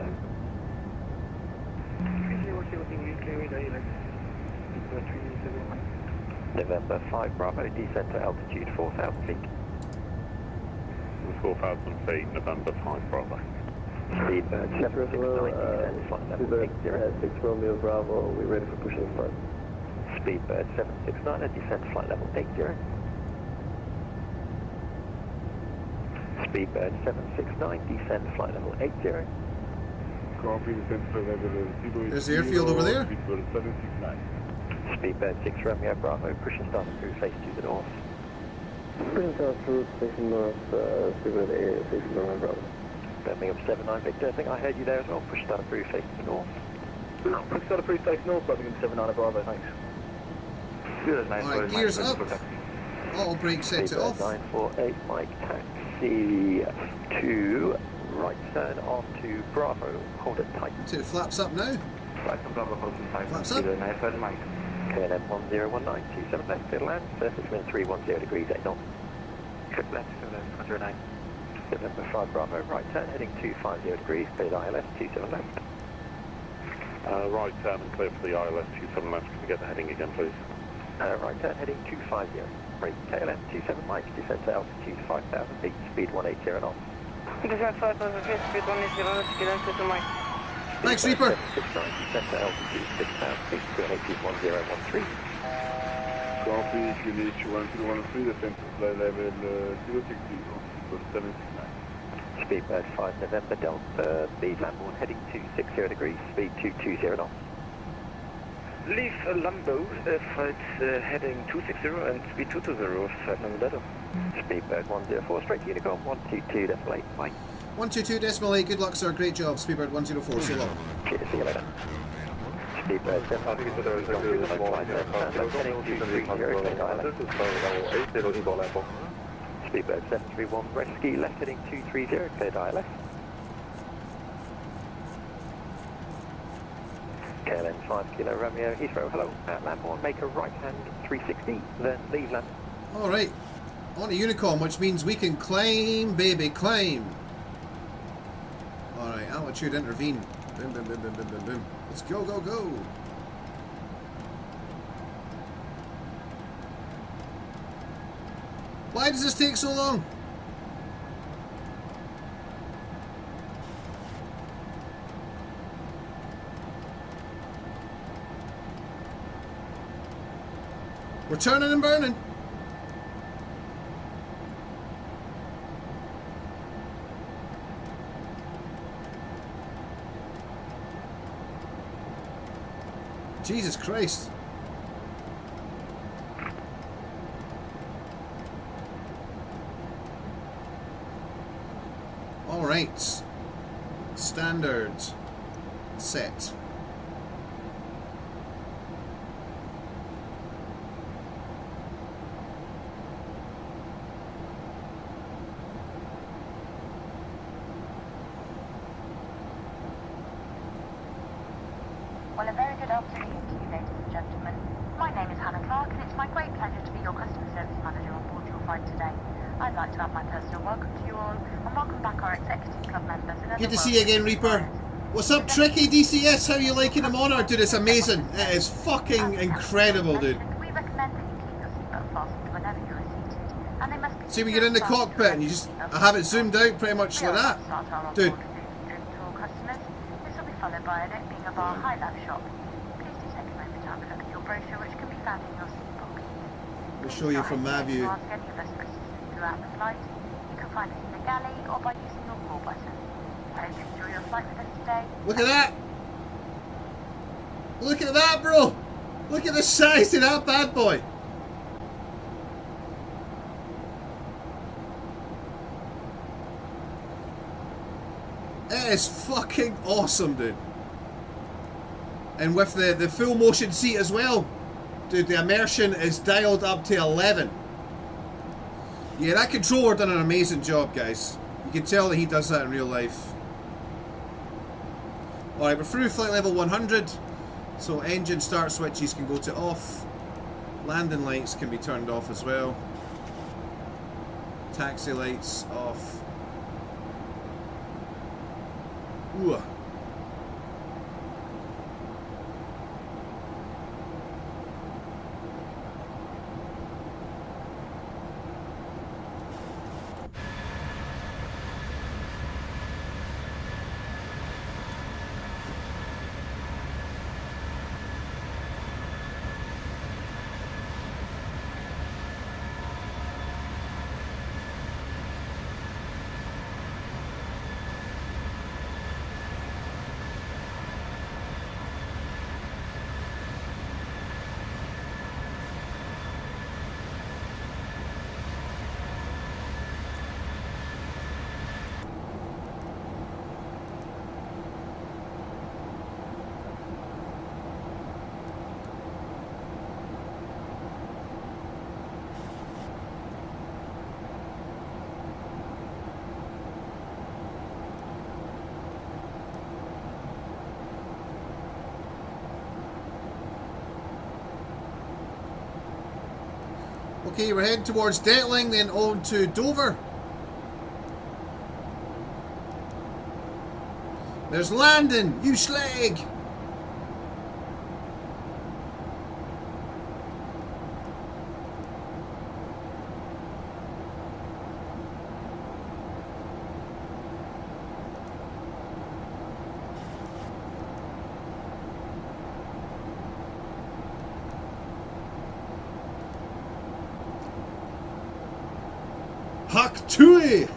November 5 Bravo, descent to altitude 4,000 feet. 4,000 feet, November 5 Bravo. Speedbird 769, descent flight level 80. 6 Romeo Bravo, we're ready for pushing start. Speedbird 769, descent flight level 80. Speedbird 769, descend flight level 80. Copy, descent flight level 0. There's the airfield over there. Speedbird 769. Speedbird 6 Romeo Bravo, push and start through face to the north. Pushing start through station north, Speedbird 8, station north Bravo. Birmingham 79 Victor, I think I heard you there as well, push start through face to the north. Push start through face north, Birmingham 79 Bravo, thanks. Alright, gears up. Auto brake set it off. 948 Mike, taxi to right turn onto Bravo, hold it tight. So the flaps up now. Right on Bravo, hold it tight. Flaps up. KLM 1019, 27 left, clear land, surface wind 310 degrees, 8 knots. Trip left, 109. November 5 Bravo, right turn, heading 250 degrees, cleared ILS, 27 left. Right turn and clear for the ILS 27 left. Can we get the heading again, please? Right turn, heading 250. Break KLM 27 Mike, descent to altitude 5,000 feet, speed 180 knots. Descent 5,000 feet, speed 180 knots, KLM 27 Mike. Thanks, Reaper. 69, descent to altitude 6,000 feet, QNH 1013. Copy, QNH 1013, descent flight level 060, Speedbird 769. Speedbird 5 November Delta, lead Lambourne heading 260 degrees, speed 220 knots. Leave Lambo, flight heading 260 and speed 220, flight number Delta. Speedbird 104, straight to Unicorn, 122.8, Mike. 122.8, good luck sir, great job, Speedbird 104, so long. Cheers, see you later. Speedbird 7, Speedbird 731, Rescue, left heading 230, cleared ILS. KLM 5 Kilo Romeo, Heathrow, hello, at Lambourne, make a right hand 360, then leave land. Alright, on to Unicorn, which means we can climb, baby, climb. Alright, altitude intervene. Boom, boom, boom, boom, boom, boom, boom. Let's go, go, go. Why does this take so long? We're turning and burning. Jesus Christ. All right. Standard set. Well, a very good afternoon to you, ladies and gentlemen. My name is Hannah Clark, and it's my great pleasure to be your customer service manager on board your flight today. I'd like to add my personal welcome to you all, and welcome back our executive club members. Good to see you again, Reaper. What's up, Tricky DCS? How you liking him on? Dude, it's amazing. It is fucking incredible, dude. We recommend that you keep your seatbelt fastened whenever you are seated, and they must be. See, we get in the cockpit and you just, I have it zoomed out pretty much like that. Dude. This will be followed by it being a bar high lab shop. Please do take a moment to have a look at your brochure, which can be found in your seat pocket. We'll show you from my view. To ask any of us questions throughout the flight, you can find us in the galley or by using your call button. I hope you enjoy your flight with us today. Look at that! Look at that, bro! Look at the size of that bad boy! It is fucking awesome, dude. And with the full motion seat as well. Dude, the immersion is dialed up to 11. Yeah, that controller done an amazing job, guys. You can tell that he does that in real life. Alright, we're through flight level 100. So engine start switches can go to off. Landing lights can be turned off as well. Taxi lights off. Ooh. Okay, we're heading towards Detling, then on to Dover. There's Landon, you slag! Hak Tui!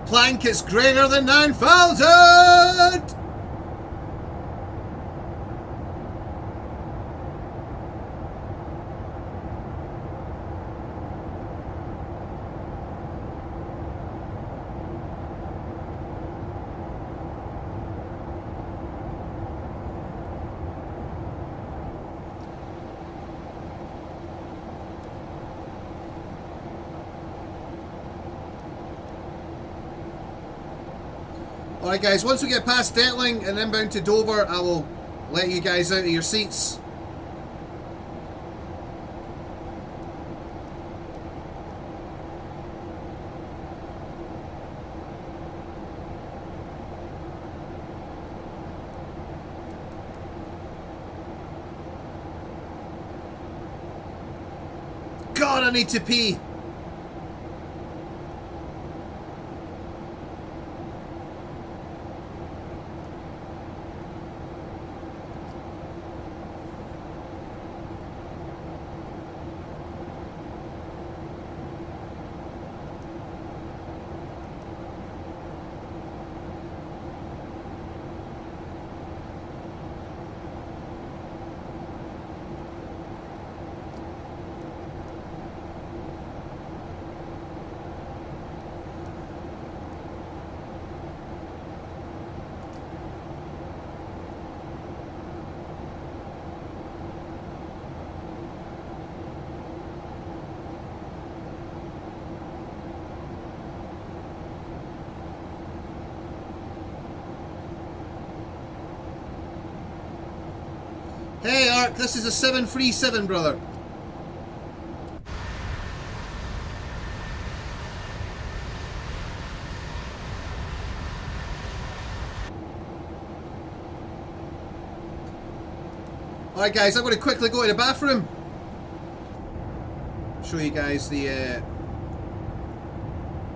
Plank is greater than 9,000! Alright guys, once we get past Detling and inbound to Dover, I will let you guys out of your seats. God, I need to pee. Hey Ark, this is a 737, brother. Alright guys, I'm going to quickly go to the bathroom. Show you guys the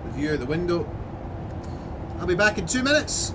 view of the window. I'll be back in 2 minutes.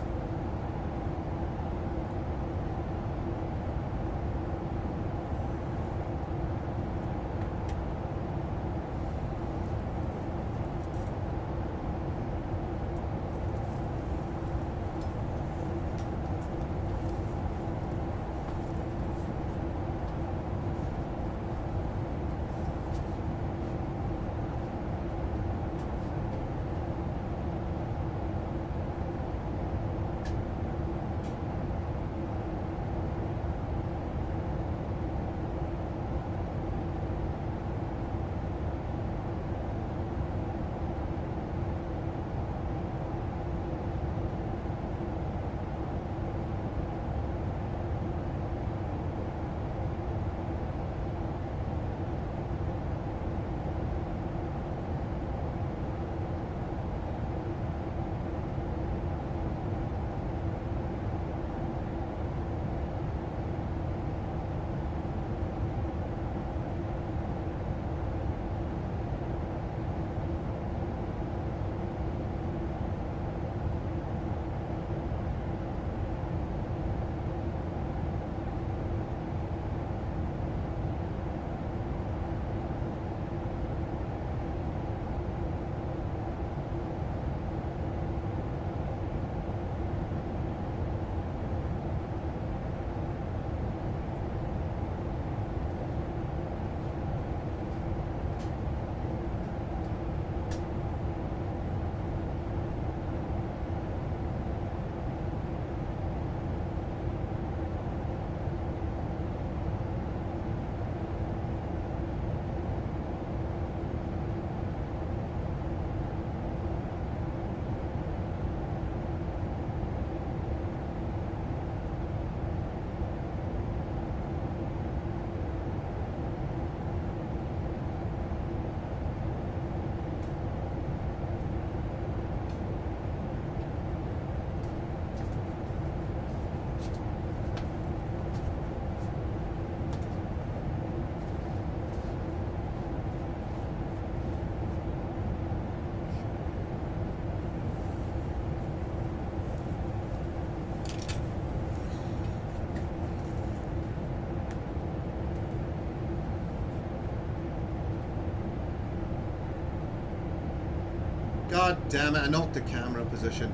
God damn it, I knocked the camera position.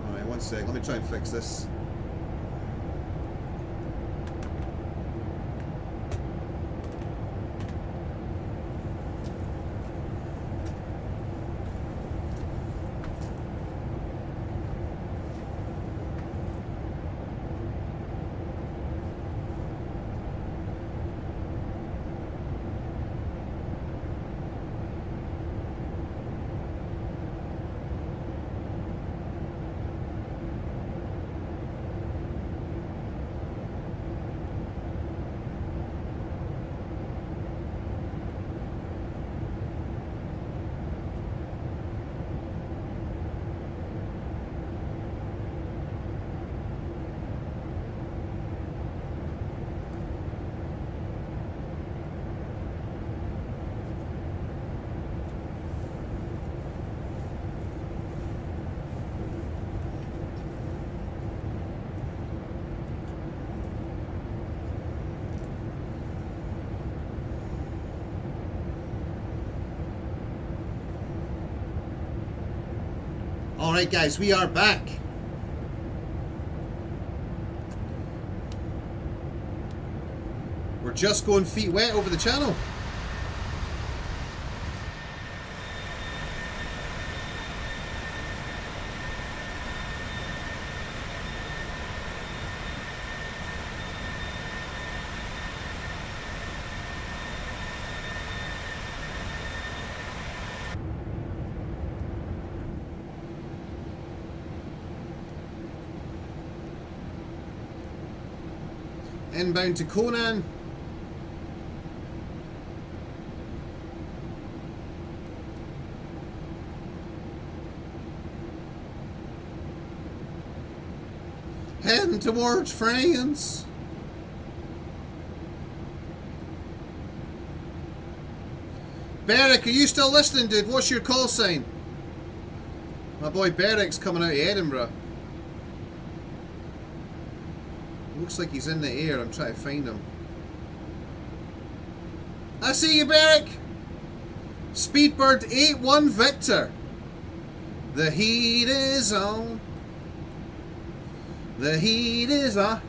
Alright, one sec, let me try and fix this. Alright guys, we are back. We're just going feet wet over the channel. Inbound to Conan. Heading towards France. Beric, are you still listening, dude? What's your call sign? My boy Beric's coming out of Edinburgh. Looks like he's in the air. I'm trying to find him. I see you, Beric! Speedbird 8-1 Victor. The heat is on. The heat is on.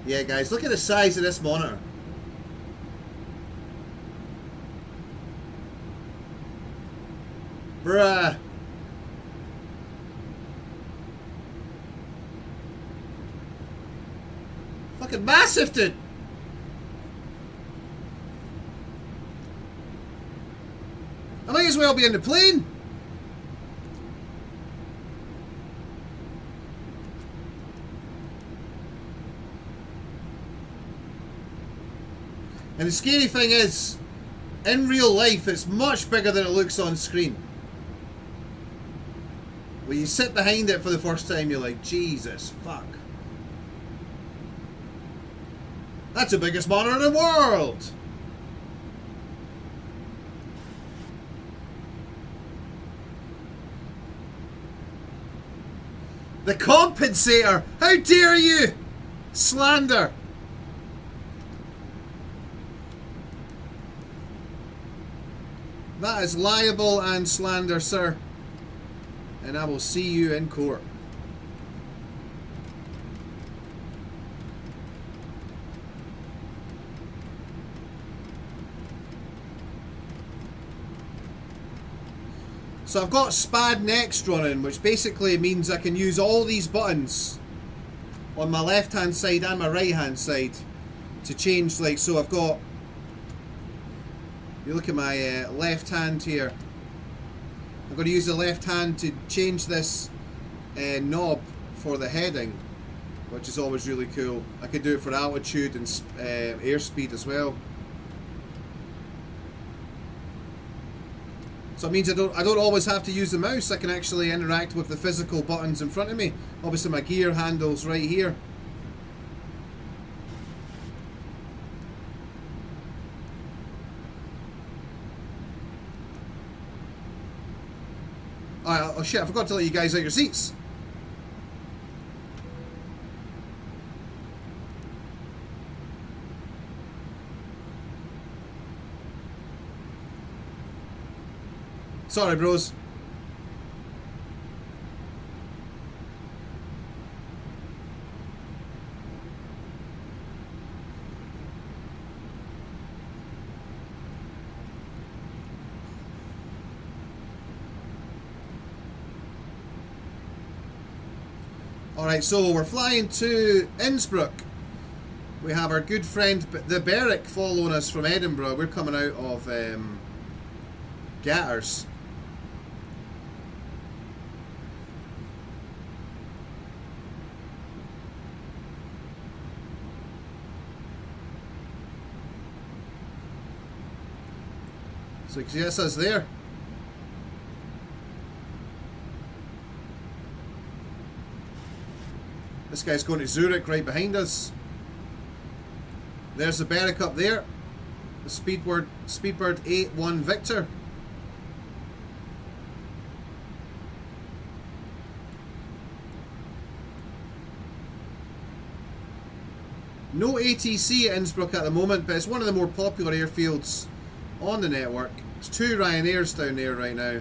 Yeah, guys, look at the size of this monitor. Bruh. Fucking massive, dude. I might as well be in the plane. And the scary thing is, in real life, it's much bigger than it looks on screen. When you sit behind it for the first time, you're like, Jesus, fuck. That's the biggest monitor in the world! The compensator! How dare you! Slander! That is liable and slander, sir. And I will see you in court. So I've got SPAD Next running, which basically means I can use all these buttons on my left hand side and my right hand side to change, like, so I've got, you look at my left hand here. I'm going to use the left hand to change this knob for the heading, which is always really cool. I could do it for altitude and airspeed as well. So it means I don't always have to use the mouse. I can actually interact with the physical buttons in front of me. Obviously my gear handle's right here. Oh shit, I forgot to let you guys out your seats. Sorry, bros. Alright, so we're flying to Innsbruck. We have our good friend, the Beric, following us from Edinburgh. We're coming out of Gatters. So yes, us there. This guy's going to Zurich right behind us. There's the Berwick up there. The Speedbird 8-1 Victor. No ATC at Innsbruck at the moment, but it's one of the more popular airfields on the network. There's 2 Ryanairs down there right now.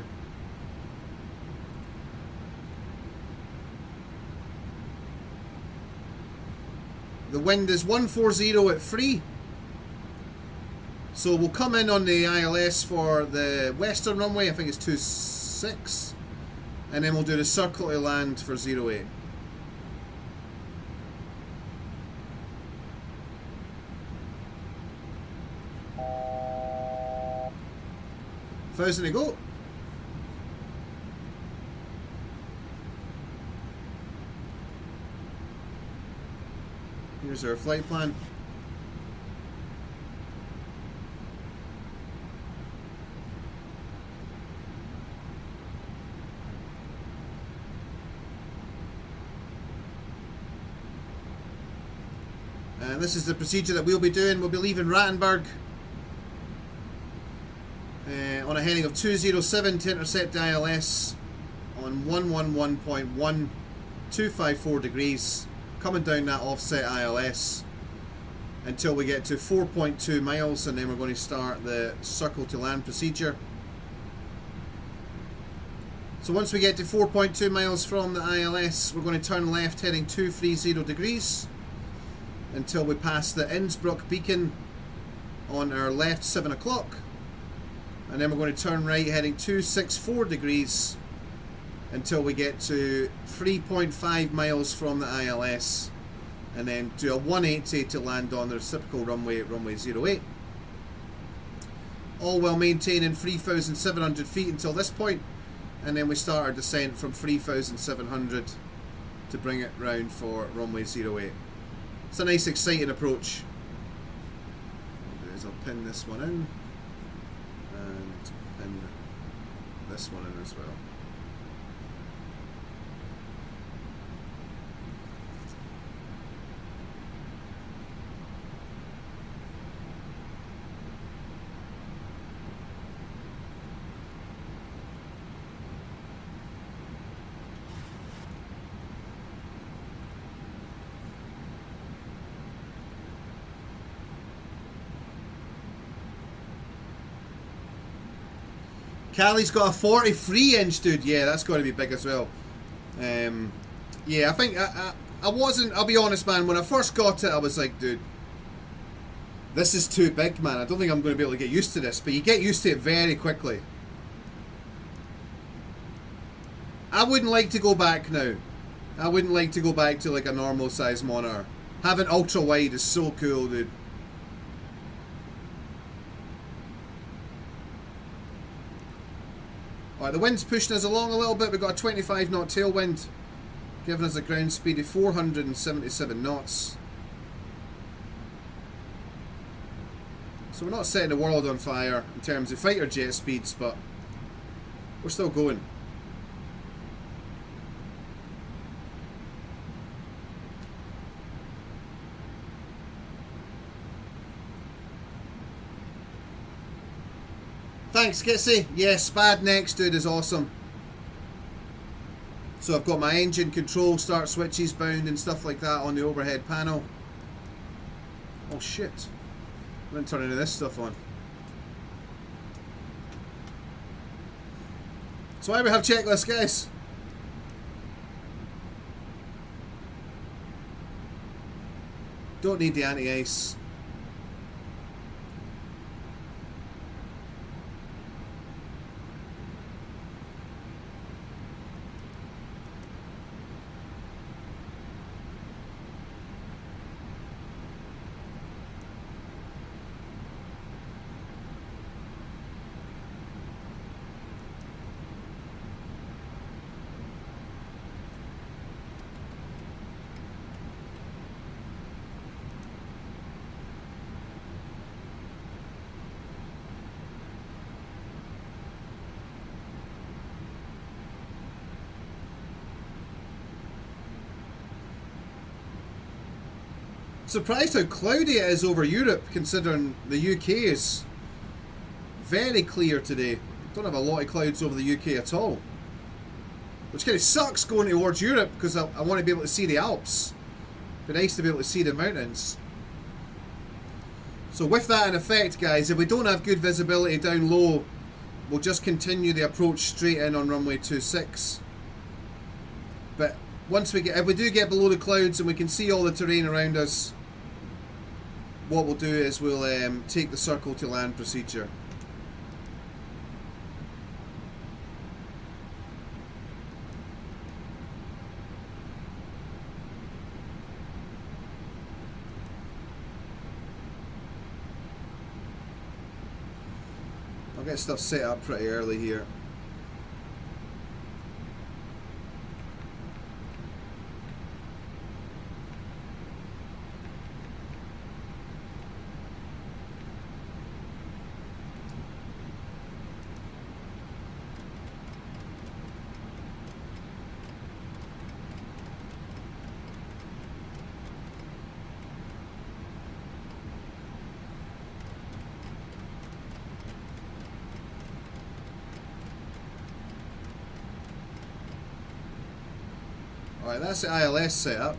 The wind is 140 at 3. So we'll come in on the ILS for the western runway, I think it's 26. And then we'll do the circle to land for 08. Thousand to go. Here's our flight plan. And this is the procedure that we'll be doing. We'll be leaving Rattenberg on a heading of 207 to intercept ILS on 111.1254 degrees, coming down that offset ILS until we get to 4.2 miles, and then we're going to start the circle to land procedure. So once we get to 4.2 miles from the ILS, we're going to turn left heading 230 degrees until we pass the Innsbruck beacon on our left 7 o'clock. And then we're going to turn right heading 264 degrees until we get to 3.5 miles from the ILS, and then do a 180 to land on the reciprocal runway at runway 08. All while maintaining 3,700 feet until this point, and then we start our descent from 3,700 to bring it round for runway 08. It's a nice exciting approach. What I'll do is I'll pin this one in. And pin this one in as well. Callie's got a 43-inch, dude. Yeah, that's got to be big as well. Yeah, I think I wasn't. I'll be honest, man. When I first got it, I was like, dude, this is too big, man. I don't think I'm going to be able to get used to this. But you get used to it very quickly. I wouldn't like to go back now. I wouldn't like to go back to like a normal size monitor. Having ultra wide is so cool, dude. Alright, the wind's pushing us along a little bit. We've got a 25 knot tailwind, giving us a ground speed of 477 knots. So we're not setting the world on fire in terms of fighter jet speeds, but we're still going. Thanks, Kitsy. Yes, Spad next, dude, is awesome. So I've got my engine control, start switches bound and stuff like that on the overhead panel. Oh shit. I'm going to turn any of this stuff on. So why do we have checklists, guys? Don't need the anti-ice. surprised how cloudy it is over Europe, considering the UK is very clear today. Don't have a lot of clouds over the UK at all. Which kind of sucks going towards Europe, because I want to be able to see the Alps. Be nice to be able to see the mountains. So with that in effect, guys, if we don't have good visibility down low, we'll just continue the approach straight in on runway 26. But once we get, if we do get below the clouds and we can see all the terrain around us, what we'll do is we'll take the circle to land procedure. I'll get stuff set up pretty early here. Alright, that's the ILS setup.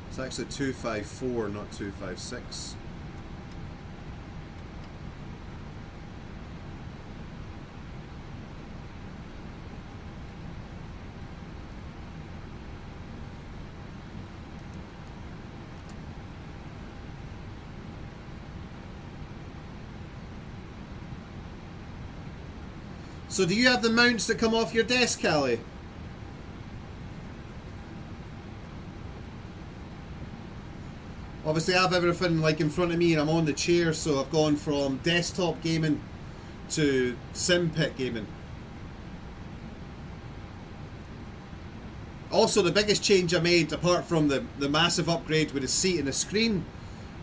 It's actually 254, not 256. So do you have the mounts that come off your desk, Callie? Obviously I have everything like in front of me and I'm on the chair, so I've gone from desktop gaming to sim pit gaming. Also the biggest change I made, apart from the massive upgrade with the seat and the screen,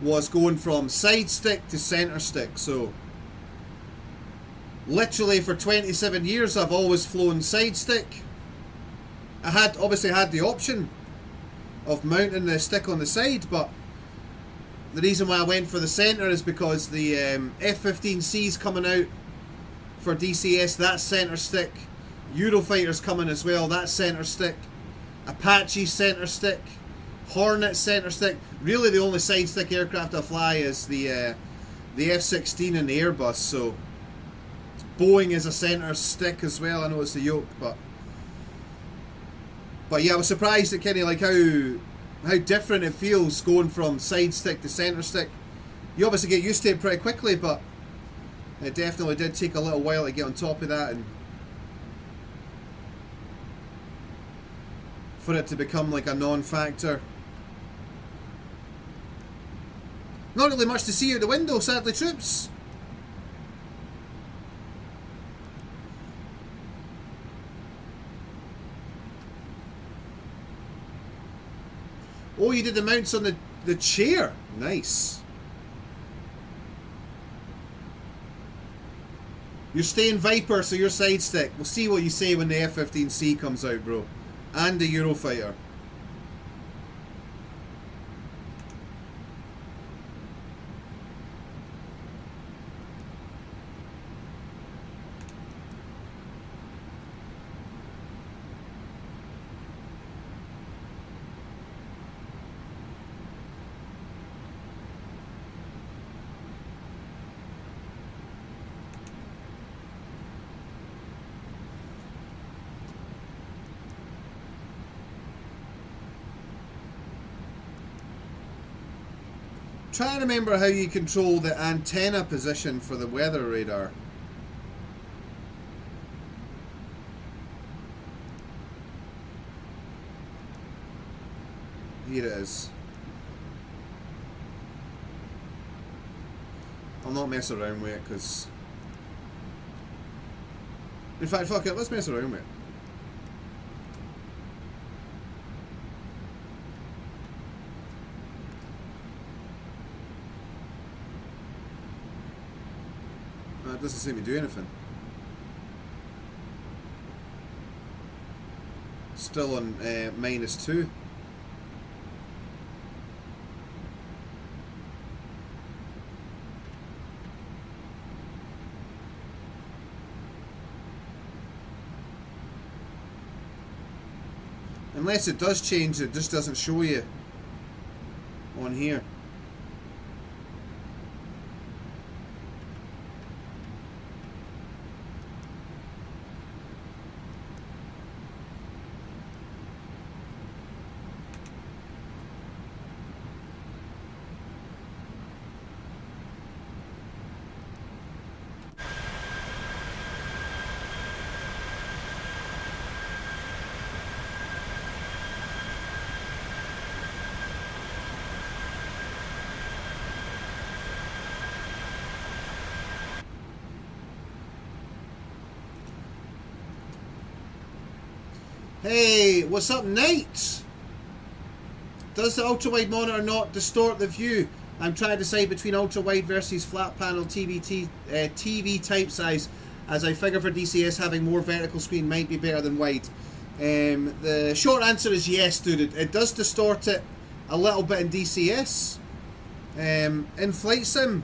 was going from side stick to center stick. So literally for 27 years I've always flown side stick. I had obviously had the option of mounting the stick on the side, but the reason why I went for the center is because the F-15C's coming out for DCS, that's center stick. Eurofighter's coming as well, that's center stick. Apache center stick. Hornet center stick. Really the only side stick aircraft I fly is the F-16 and the Airbus, so Boeing is a center stick as well. I know it's the yoke, but yeah, I was surprised at kind of like how different it feels going from side stick to center stick. You obviously get used to it pretty quickly, but it definitely did take a little while to get on top of that and for it to become like a non-factor. Not really much to see out the window, sadly, troops. Oh, you did the mounts on the chair. Nice. You're staying Viper, so you're side stick. We'll see what you say when the F-15C comes out, bro. And the Eurofighter. Try to remember how you control the antenna position for the weather radar. Here it is. I'll not mess around with it because... In fact, fuck it, let's mess around with it. It doesn't seem to do anything. Still on -2. Unless it does change, it just doesn't show you on here. Hey, what's up, Knight? Does the ultra-wide monitor not distort the view? I'm trying to decide between ultra-wide versus flat panel TV type size, as I figure for DCS having more vertical screen might be better than wide. The short answer is yes, dude. It does distort it a little bit in DCS. In Flight Sim,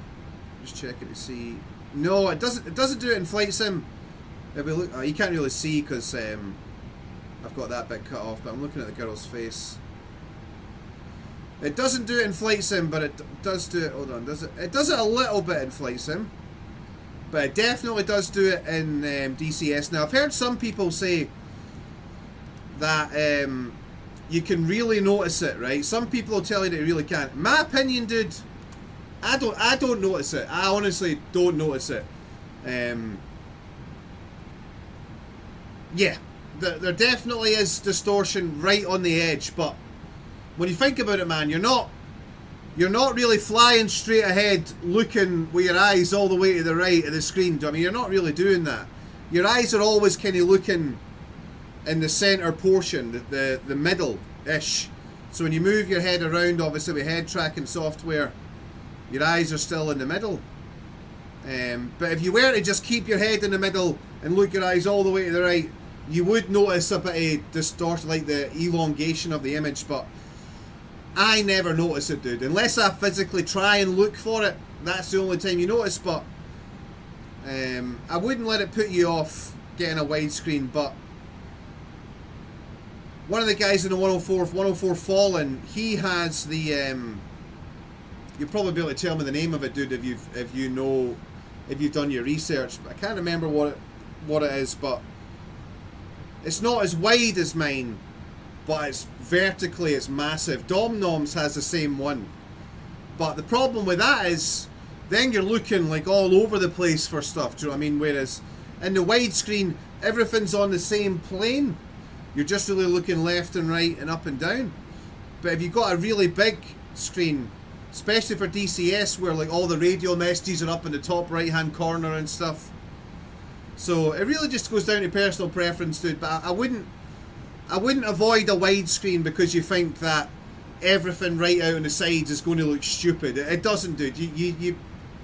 just checking to see. No, it doesn't. It doesn't do it in Flight Sim. If we look, you can't really see because I've got that bit cut off. But I'm looking at the girl's face. It doesn't do it in Flight Sim, but it does do it. Hold on, does it? It does it a little bit in Flight Sim, but it definitely does do it in DCS. Now, I've heard some people say that you can really notice it, right? Some people will tell you that you really can't. My opinion, dude, I don't notice it. I honestly don't notice it. Yeah, there definitely is distortion right on the edge, but when you think about it, man, you're not really flying straight ahead looking with your eyes all the way to the right of the screen. I mean, you're not really doing that. Your eyes are always kind of looking in the center portion, the middle-ish. So when you move your head around, obviously with head tracking software, your eyes are still in the middle. But if you were to just keep your head in the middle and look your eyes all the way to the right, you would notice a bit of distortion, like the elongation of the image, but I never notice it, dude. Unless I physically try and look for it, that's the only time you notice, but I wouldn't let it put you off getting a widescreen. But one of the guys in the 104 Fallen, he has the you'll probably be able to tell me the name of it, dude, if you've done your research. I can't remember what it is, but it's not as wide as mine, but it's vertically, it's massive. Domnoms has the same one, but the problem with that is then you're looking like all over the place for stuff, do you know what I mean? Whereas in the widescreen, everything's on the same plane. You're just really looking left and right and up and down. But if you've got a really big screen, especially for DCS, where like all the radio messages are up in the top right hand corner and stuff, so it really just goes down to personal preference, dude. But I wouldn't avoid a widescreen because you think that everything right out on the sides is going to look stupid. It doesn't, dude.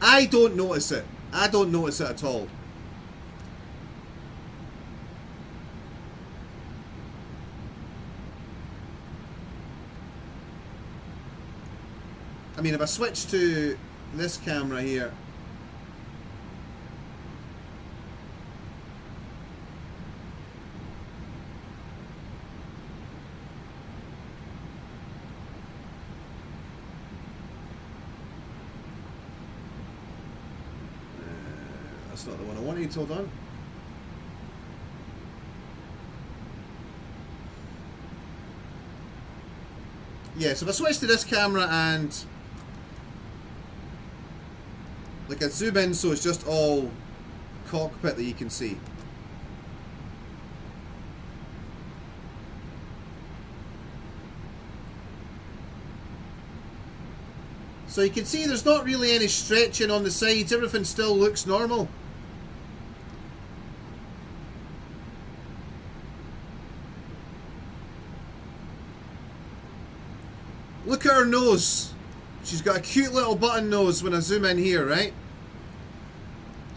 I don't notice it. I don't notice it at all. I mean, if I switch to this camera here, that's not the one I wanted. Hold on. Yeah, so if I switch to this camera and like I zoom in, so it's just all cockpit that you can see. So you can see there's not really any stretching on the sides. Everything still looks normal. Look at her nose. She's got a cute little button nose when I zoom in here, right?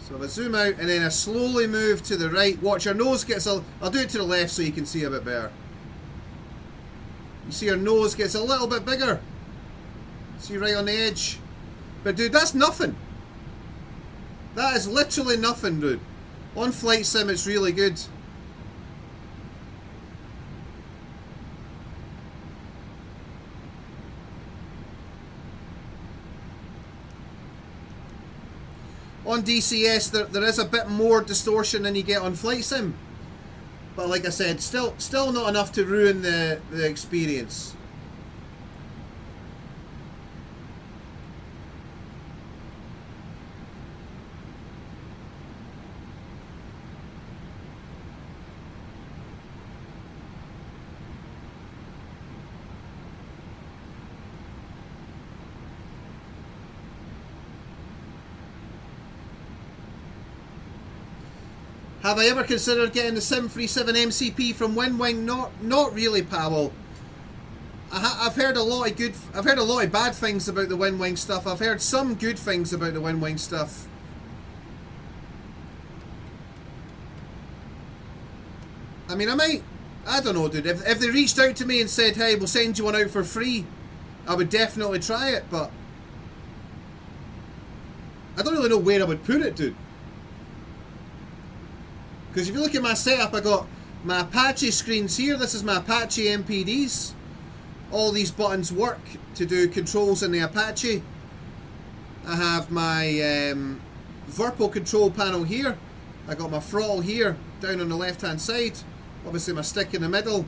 So if I zoom out and then I slowly move to the right, watch our nose gets a... I'll do it to the left so you can see a bit better. You see our nose gets a little bit bigger. See right on the edge. But dude, that's nothing. That is literally nothing, dude. On Flight Sim, it's really good. On DCS, there is a bit more distortion than you get on Flight Sim. But like I said, still not enough to ruin the experience. Have I ever considered getting the 737 MCP from WinWing? Not really, Powell. I've heard a lot of good. I've heard a lot of bad things about the WinWing stuff. I've heard some good things about the WinWing stuff. I mean, I don't know, dude. If they reached out to me and said, "Hey, we'll send you one out for free," I would definitely try it. But I don't really know where I would put it, dude. Because if you look at my setup, I got my Apache screens here. This is my Apache MPDs. All these buttons work to do controls in the Apache. I have my VIRPIL control panel here. I got my throttle here, down on the left-hand side. Obviously my stick in the middle.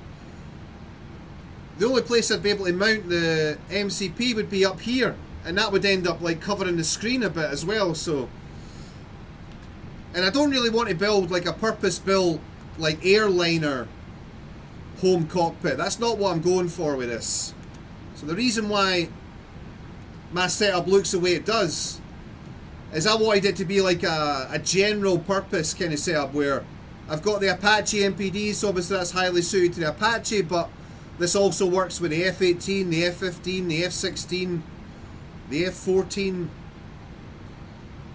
The only place I'd be able to mount the MCP would be up here. And that would end up like covering the screen a bit as well, so... And I don't really want to build like a purpose-built like airliner home cockpit. That's not what I'm going for with this. So the reason why my setup looks the way it does is I wanted it to be like a general purpose kind of setup where I've got the Apache MPDs, so obviously that's highly suited to the Apache, but this also works with the F-18, the F-15, the F-16, the F-14.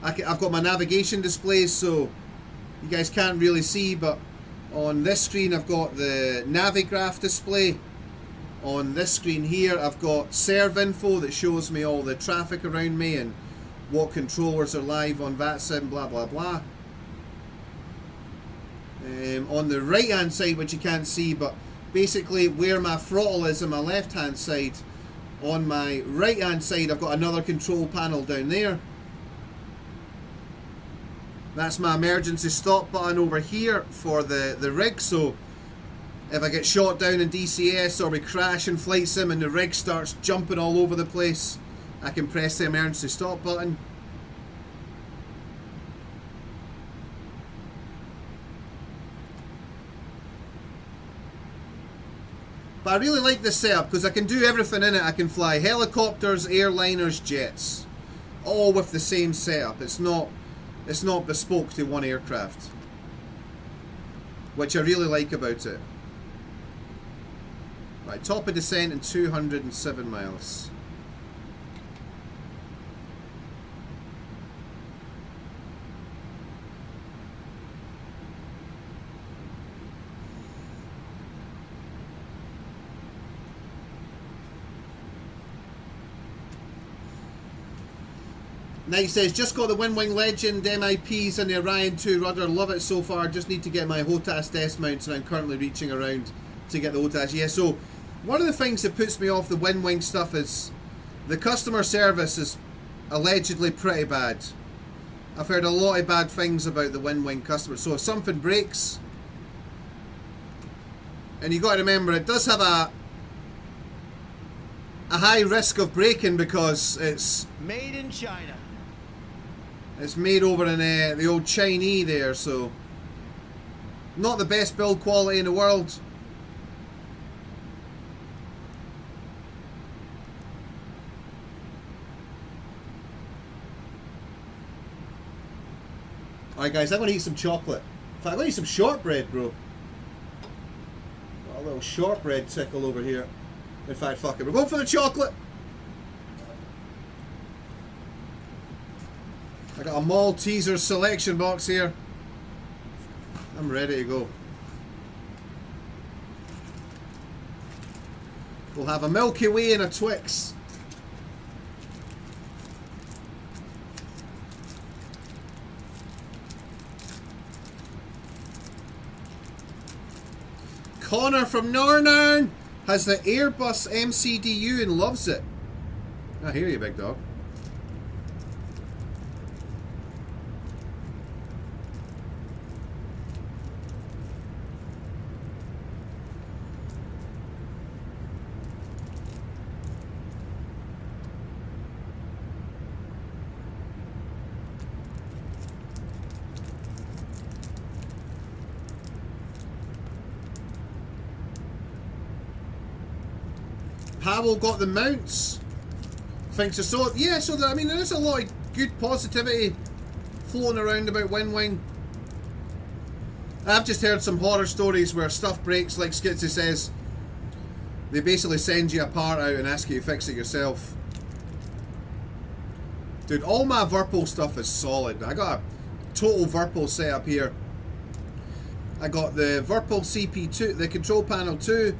I've got my navigation displays, so you guys can't really see, but on this screen I've got the Navigraph display. On this screen here I've got serve info that shows me all the traffic around me and what controllers are live on VATSIM, blah blah blah. On the right hand side, which you can't see, but basically where my throttle is on my left hand side, on my right hand side I've got another control panel down there. That's my emergency stop button over here for the rig, so if I get shot down in DCS or we crash in Flight Sim and the rig starts jumping all over the place, I can press the emergency stop button. But I really like this setup because I can do everything in it. I can fly helicopters, airliners, jets, all with the same setup. It's not bespoke to one aircraft, which I really like about it. Right, top of descent in 207 miles. Knight says, just got the WinWing Legend MIPs and the Orion 2 rudder. Love it so far. Just need to get my HOTAS desk mounts and I'm currently reaching around to get the HOTAS. Yeah, so one of the things that puts me off the WinWing stuff is the customer service is allegedly pretty bad. I've heard a lot of bad things about the WinWing customer. So if something breaks, and you got to remember it does have a high risk of breaking because it's made in China. It's made over in the old Chinese there, so not the best build quality in the world. Alright guys, I'm going to eat some chocolate. In fact, I'm going to eat some shortbread, bro. Got a little shortbread tickle over here. In fact, fuck it, we're going for the chocolate. I got a Malteser selection box here. I'm ready to go. We'll have a Milky Way and a Twix. Connor from Nornern has the Airbus MCDU and loves it. I hear you, big dog. Powell got the mounts. Thinks so. Yeah, so I mean, there is a lot of good positivity floating around about win-win. I've just heard some horror stories where stuff breaks, like Skitsy says. They basically send you a part out and ask you to fix it yourself. Dude, all my VIRPIL stuff is solid. I got a total VIRPIL setup here. I got the VIRPIL CP2, the control panel 2,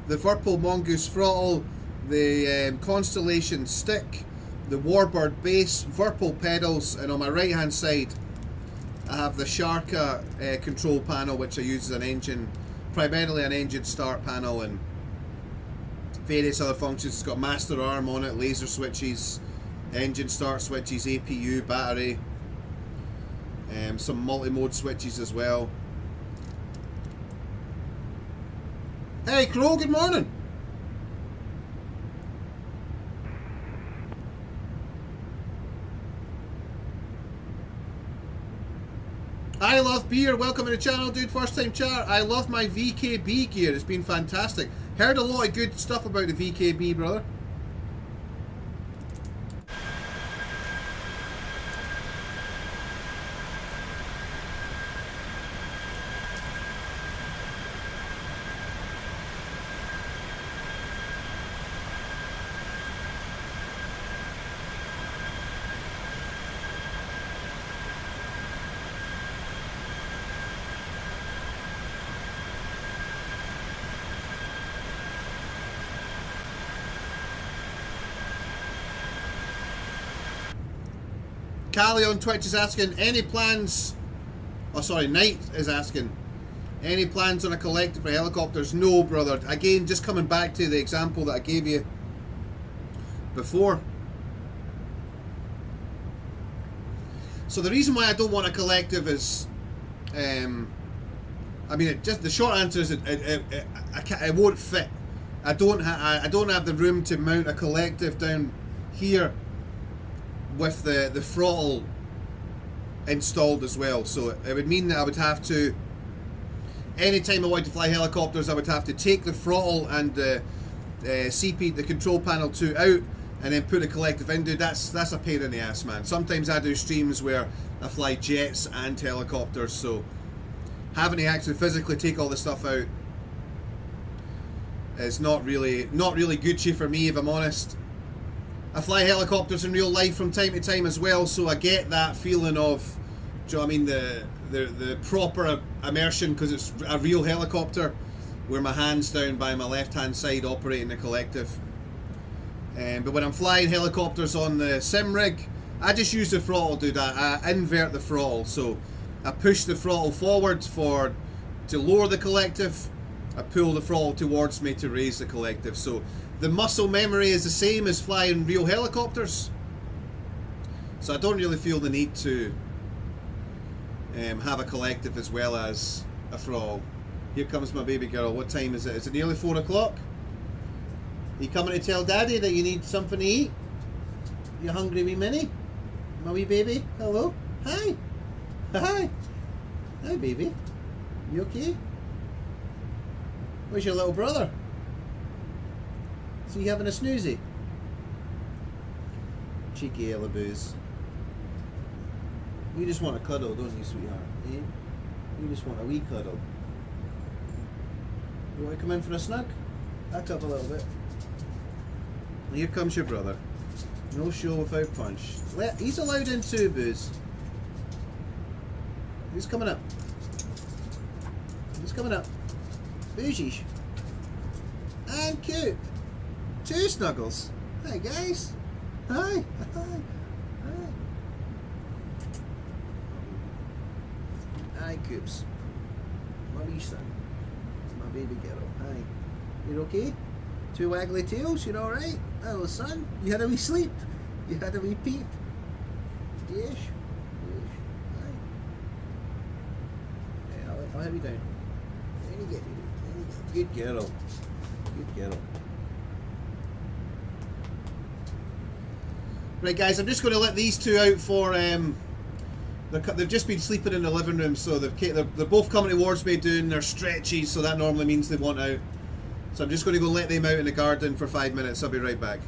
the VIRPIL Mongoose throttle, the Constellation stick, the Warbird base, VIRPIL pedals, and on my right hand side I have the Sharka control panel, which I use as an engine, primarily an engine start panel, and various other functions. It's got master arm on it, laser switches, engine start switches, APU, battery, some multi-mode switches as well. Hey Crow, good morning. I love beer, welcome to the channel, dude. First time chat. I love my VKB gear, it's been fantastic. Heard a lot of good stuff about the VKB, brother. Callie on Twitch is asking, any plans, oh sorry, Knight is asking, any plans on a collective for helicopters? No, brother. Again, just coming back to the example that I gave you before. So the reason why I don't want a collective is, I mean, just the short answer is it won't fit. I don't have the room to mount a collective down here with the throttle installed as well. So it would mean that I would have to, anytime I want to fly helicopters, I would have to take the throttle and the CP, the control panel 2 out, and then put a collective in. Dude, that's a pain in the ass, man. Sometimes I do streams where I fly jets and helicopters, so having to actually physically take all the stuff out is not really Gucci for me, if I'm honest. I fly helicopters in real life from time to time as well, so I get that feeling of, do you know what I mean, the proper immersion, because it's a real helicopter where my hand's down by my left hand side operating the collective. But when I'm flying helicopters on the sim rig, I just use the throttle, dude. I invert the throttle, so I push the throttle forward to lower the collective, I pull the throttle towards me to raise the collective. So the muscle memory is the same as flying real helicopters. So I don't really feel the need to have a collective as well as a throttle. Here comes my baby girl. What time is it? Is it nearly 4 o'clock? Are you coming to tell Daddy that you need something to eat? You hungry, wee Minnie? My wee baby? Hello? Hi! Hi! Hi, baby. You okay? Where's your little brother? Is he having a snoozy? Cheeky Ellaboos. You just want a cuddle, don't you, sweetheart? Eh? You just want a wee cuddle. You want to come in for a snug? Back up a little bit. Here comes your brother. No show without punch. He's allowed in too, Booze. Who's coming up? Who's coming up? Bougie. And Coop. 2 Snuggles. Hi guys. Hi. Hi. Hi Coops. Marisa. My baby girl. Hi. You okay? 2 waggly tails, you alright? Hello son. You had a wee sleep? You had a wee peep? Yes. Hi. Hey, I'll have you down. There you get me. Good girl. Good girl. Right guys, I'm just going to let these 2 out for they've just been sleeping in the living room, so they're both coming towards me doing their stretches, so that normally means they want out. So I'm just going to go let them out in the garden for 5 minutes. I'll be right back.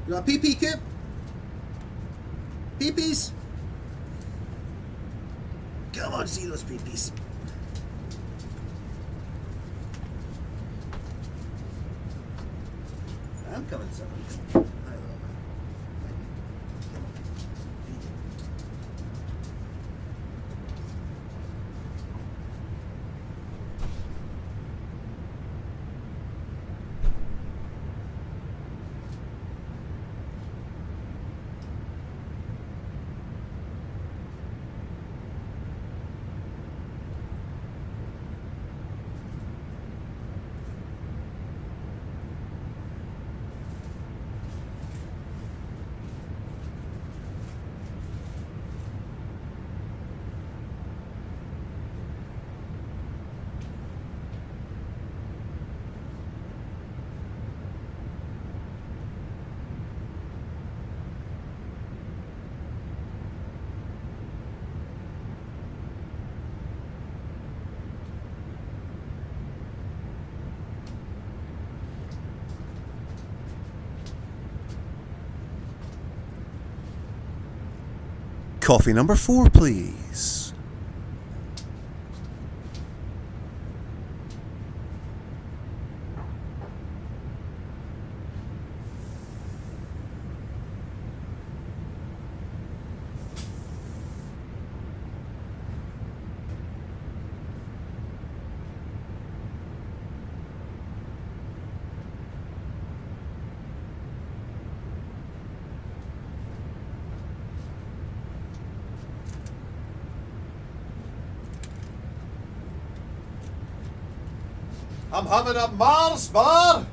You got a pee-pee, Coop? Pee-pees? Come on, see those pee-pees. I'm coming, son. Hi, little man. Come on. Coffee number 4, please. I'm having a Mars bar.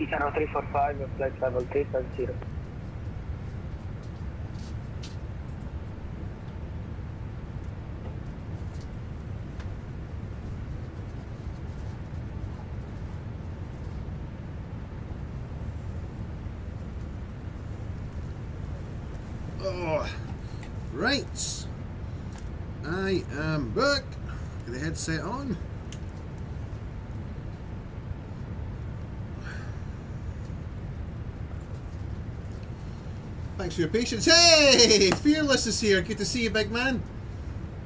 Channel 345, flight level 350. Oh, right. I am back. Get the headset on. Thanks for your patience. Hey! Fearless is here. Good to see you, big man.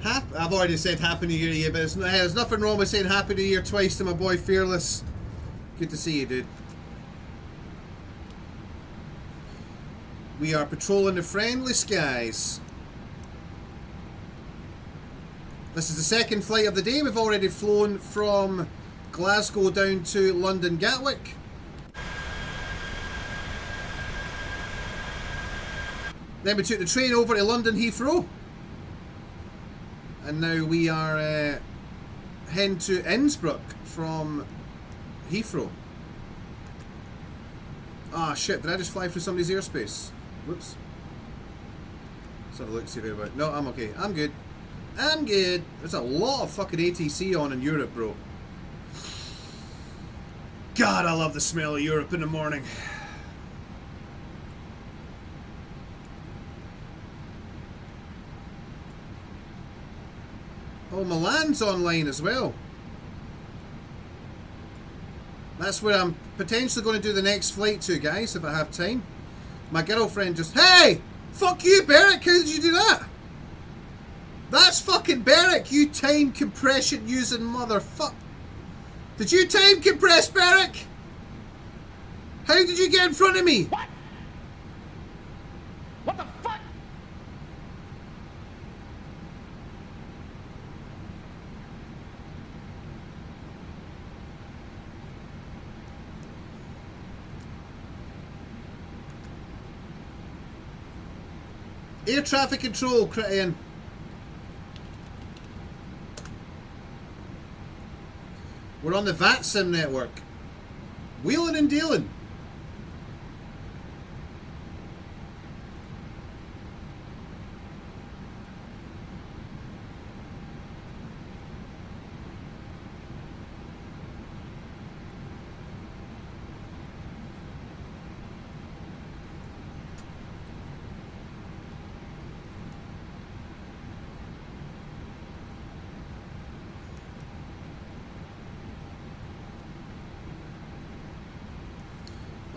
I've already said Happy New Year to you, but there's nothing wrong with saying Happy New Year twice to my boy Fearless. Good to see you, dude. We are patrolling the friendly skies. This is the second flight of the day. We've already flown from Glasgow down to London Gatwick. Then we took the train over to London Heathrow. And now we are heading to Innsbruck from Heathrow. Ah, shit, did I just fly through somebody's airspace? Whoops. Let's have a look, see about. No, I'm okay. I'm good. I'm good. There's a lot of fucking ATC on in Europe, bro. God, I love the smell of Europe in the morning. Oh, Milan's online as well. That's where I'm potentially going to do the next flight to, guys, if I have time. My girlfriend just... Hey! Fuck you, Beric! How did you do that? That's fucking Beric, you time compression using motherfuck. Did you time compress, Beric? How did you get in front of me? What? What the fuck? Air traffic control, Criterion. We're on the VATSIM network. Wheeling and dealing.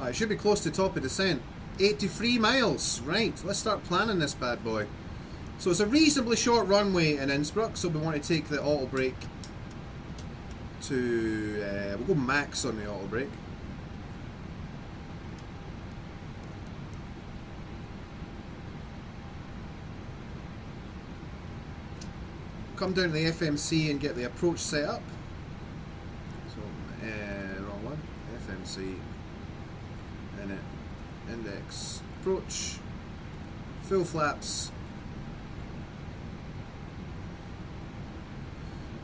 It should be close to top of descent. 83 miles. Right, let's start planning this bad boy. So it's a reasonably short runway in Innsbruck, so we want to take the auto brake to... we'll go max on the auto brake. Come down to the FMC and get the approach set up. So, wrong one. FMC. Index, approach, full flaps,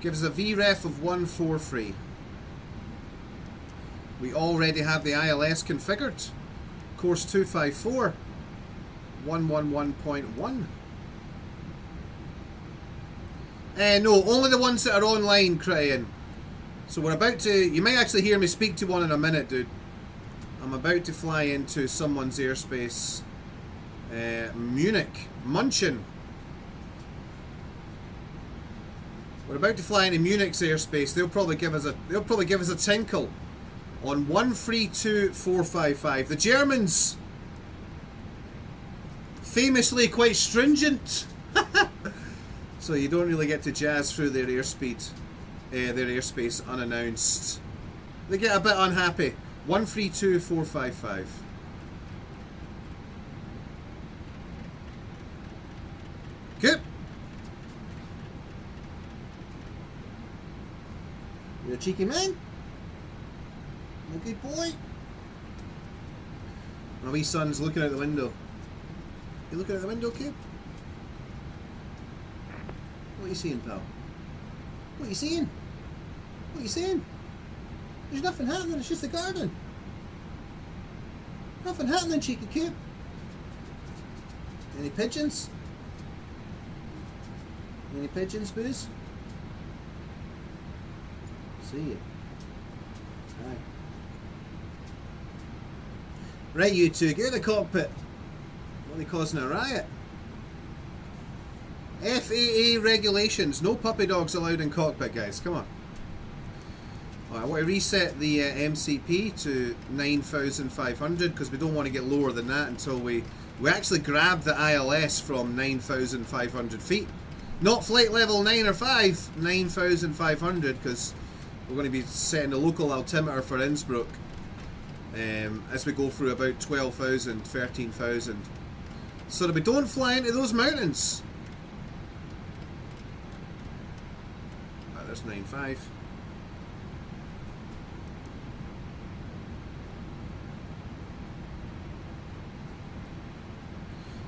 gives a VREF of 143. We already have the ILS configured, course 254, 111.1. No, only the ones that are online, Criterion. So we're about to, you might actually hear me speak to one in a minute, dude. I'm about to fly into someone's airspace. Munich. Munchen. We're about to fly into Munich's airspace. They'll probably give us a tinkle on 132455. The Germans, famously quite stringent. So you don't really get to jazz through their airspace unannounced. They get a bit unhappy. 132455. Good. You're a cheeky man. You a good boy. My wee son's looking out the window. You looking out the window, Coop? What are you seeing, pal? What are you seeing? What are you seeing? There's nothing happening, it's just the garden. Nothing happening, cheeky Coop. Any pigeons? Any pigeons, Booze? See you. Hi. Right, you two, get in the cockpit. What are they causing a riot? FAA regulations. No puppy dogs allowed in cockpit, guys. Come on. I want to reset the MCP to 9,500 because we don't want to get lower than that until we actually grab the ILS from 9,500 feet. Not flight level 9 or 5, 9,500, because we're going to be setting the local altimeter for Innsbruck as we go through about 12,000, 13,000. So that we don't fly into those mountains. Oh, there's 9.5.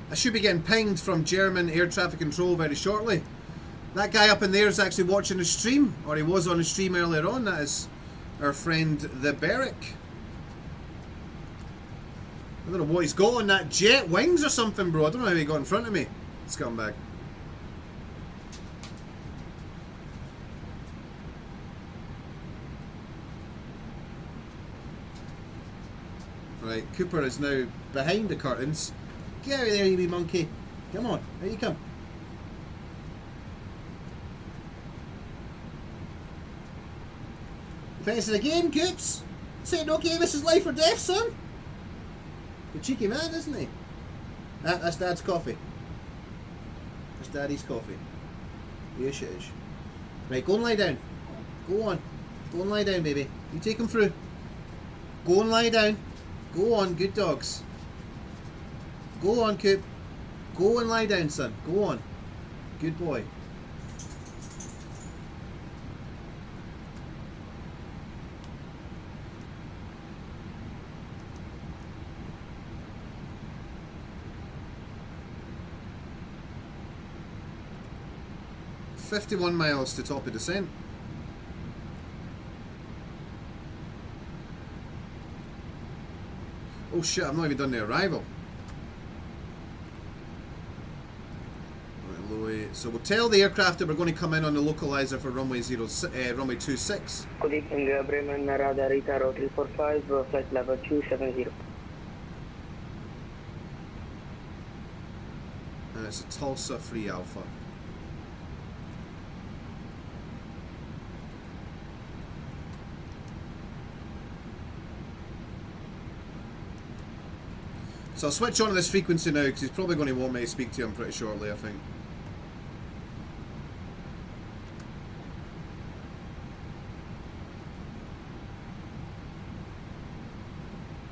I should be getting pinged from German air traffic control very shortly. That guy up in there is actually watching the stream, or he was on the stream earlier on. That is our friend the Berwick. I don't know what he's got on that jet, wings or something, bro. I don't know how he got in front of me. Scumbag. Right, Cooper is now behind the curtains. Get out of there, you wee monkey. Come on, out you come. Fence it again, Coops. Saying okay, this is life or death, son. The cheeky man, isn't he? That's Dad's coffee. That's Daddy's coffee. Yes, it is. Right, go and lie down. Go on. Go and lie down, baby. You take him through. Go and lie down. Go on, good dogs. Go on, Coop. Go and lie down, son. Go on. Good boy. "51 miles to top of descent." Oh shit, I've not even done the arrival. So we'll tell the aircraft that we're going to come in on the localizer for runway 26. Good evening, Bremen, radar Rita 345, flight level 270. And it's a Tulsa Free Alpha. So I'll switch on to this frequency now because he's probably going to want me to speak to him pretty shortly, I think.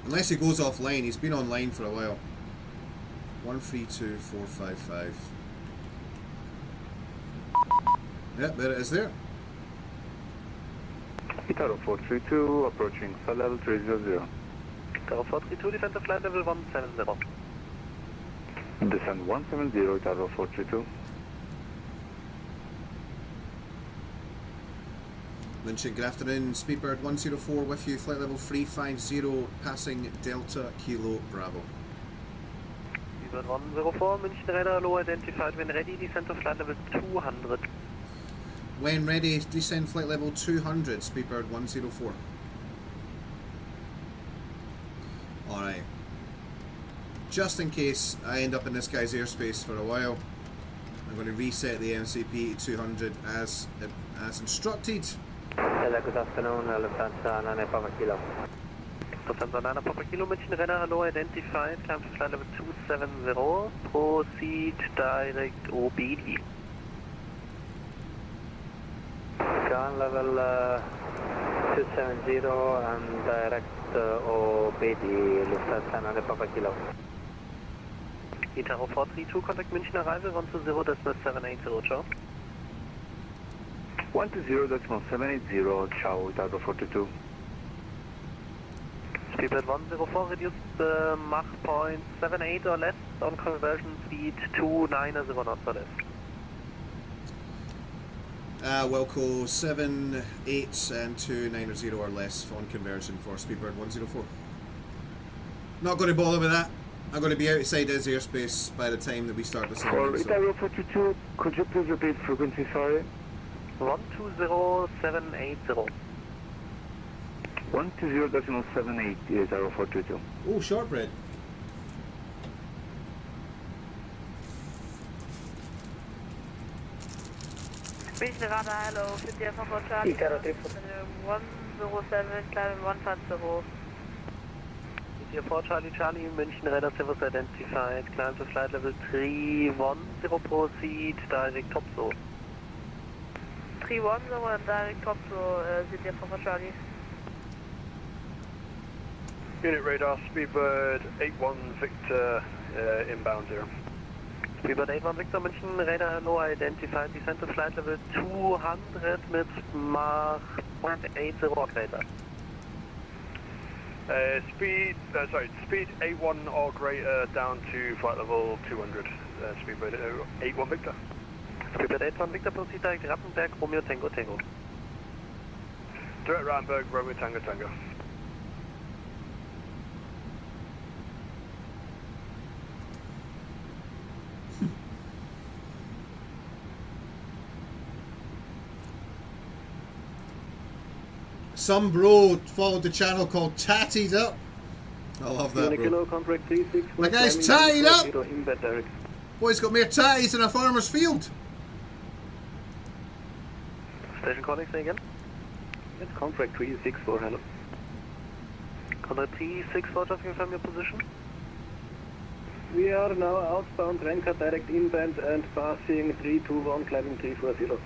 Unless he goes offline, he's been online for a while. 132455. Yep, there it is there. Itaro 432, approaching flight level 300. Itaro 432, descent to flight level 170. Descent 170, Itaro 432. Lynching, good afternoon. Speedbird 104 with you, flight level 350, passing Delta Kilo Bravo. Speedbird 104, München radar low identified, when ready, descent to flight level 200. When ready, descend flight level 200, Speedbird 104. Alright. Just in case I end up in this guy's airspace for a while, I'm going to reset the MCP to 200 as instructed. Hello, good afternoon, Lufthansa 9 Papa Kilo. Lufthansa 9 Papa Kilo, München radar low identified, climb to flight level 270, proceed direct OBD. Ground level 270 and direct OBD Lufthansa Papa Kilo. Itaro 432, contact München arrival 120.780, ciao. 120.780, ciao, Itaro 422. Speedbird 104, reduced Mach 0.78 or less on conversion speed 290 knots or less. Wilco 78 and 290 or less on conversion for Speedbird 104. Not going to bother with that. I'm going to be outside his airspace by the time that we start the For session. Itaro 422, could you please repeat frequency, sorry? 120.780. 120.78 is Itaro 422. Oh, shortbread. München Radar, hello, 50 for Charlie. 107, climb 150. 4 Charlie Charlie, München radar service identified, climb to flight level 310, proceed direct top zone. 310 and direct top zone, City for Charlie. Unit radar, Speedbird 81 Victor, inbound 0. Speedbird 81 Victor, München radar hello, identified, descent to flight level 200 mit Mach 0.80 operator. Speed 81 or greater down to flight level 200. Speedbird 81 Victor. Speedbird 81 Victor, proceed direct Rattenberg, Romeo Tango Tango. Direct Rattenberg, Romeo Tango Tango. Some bro followed the channel called Tattied Up. I love that, bro. Contract 36. My guy's tied up! Boy's got more tatties than a farmer's field. Station calling, say again. It's contract 364, hello. Contact 364, just confirm your position. We are now outbound, Renka direct inbound and passing 321, climbing 340.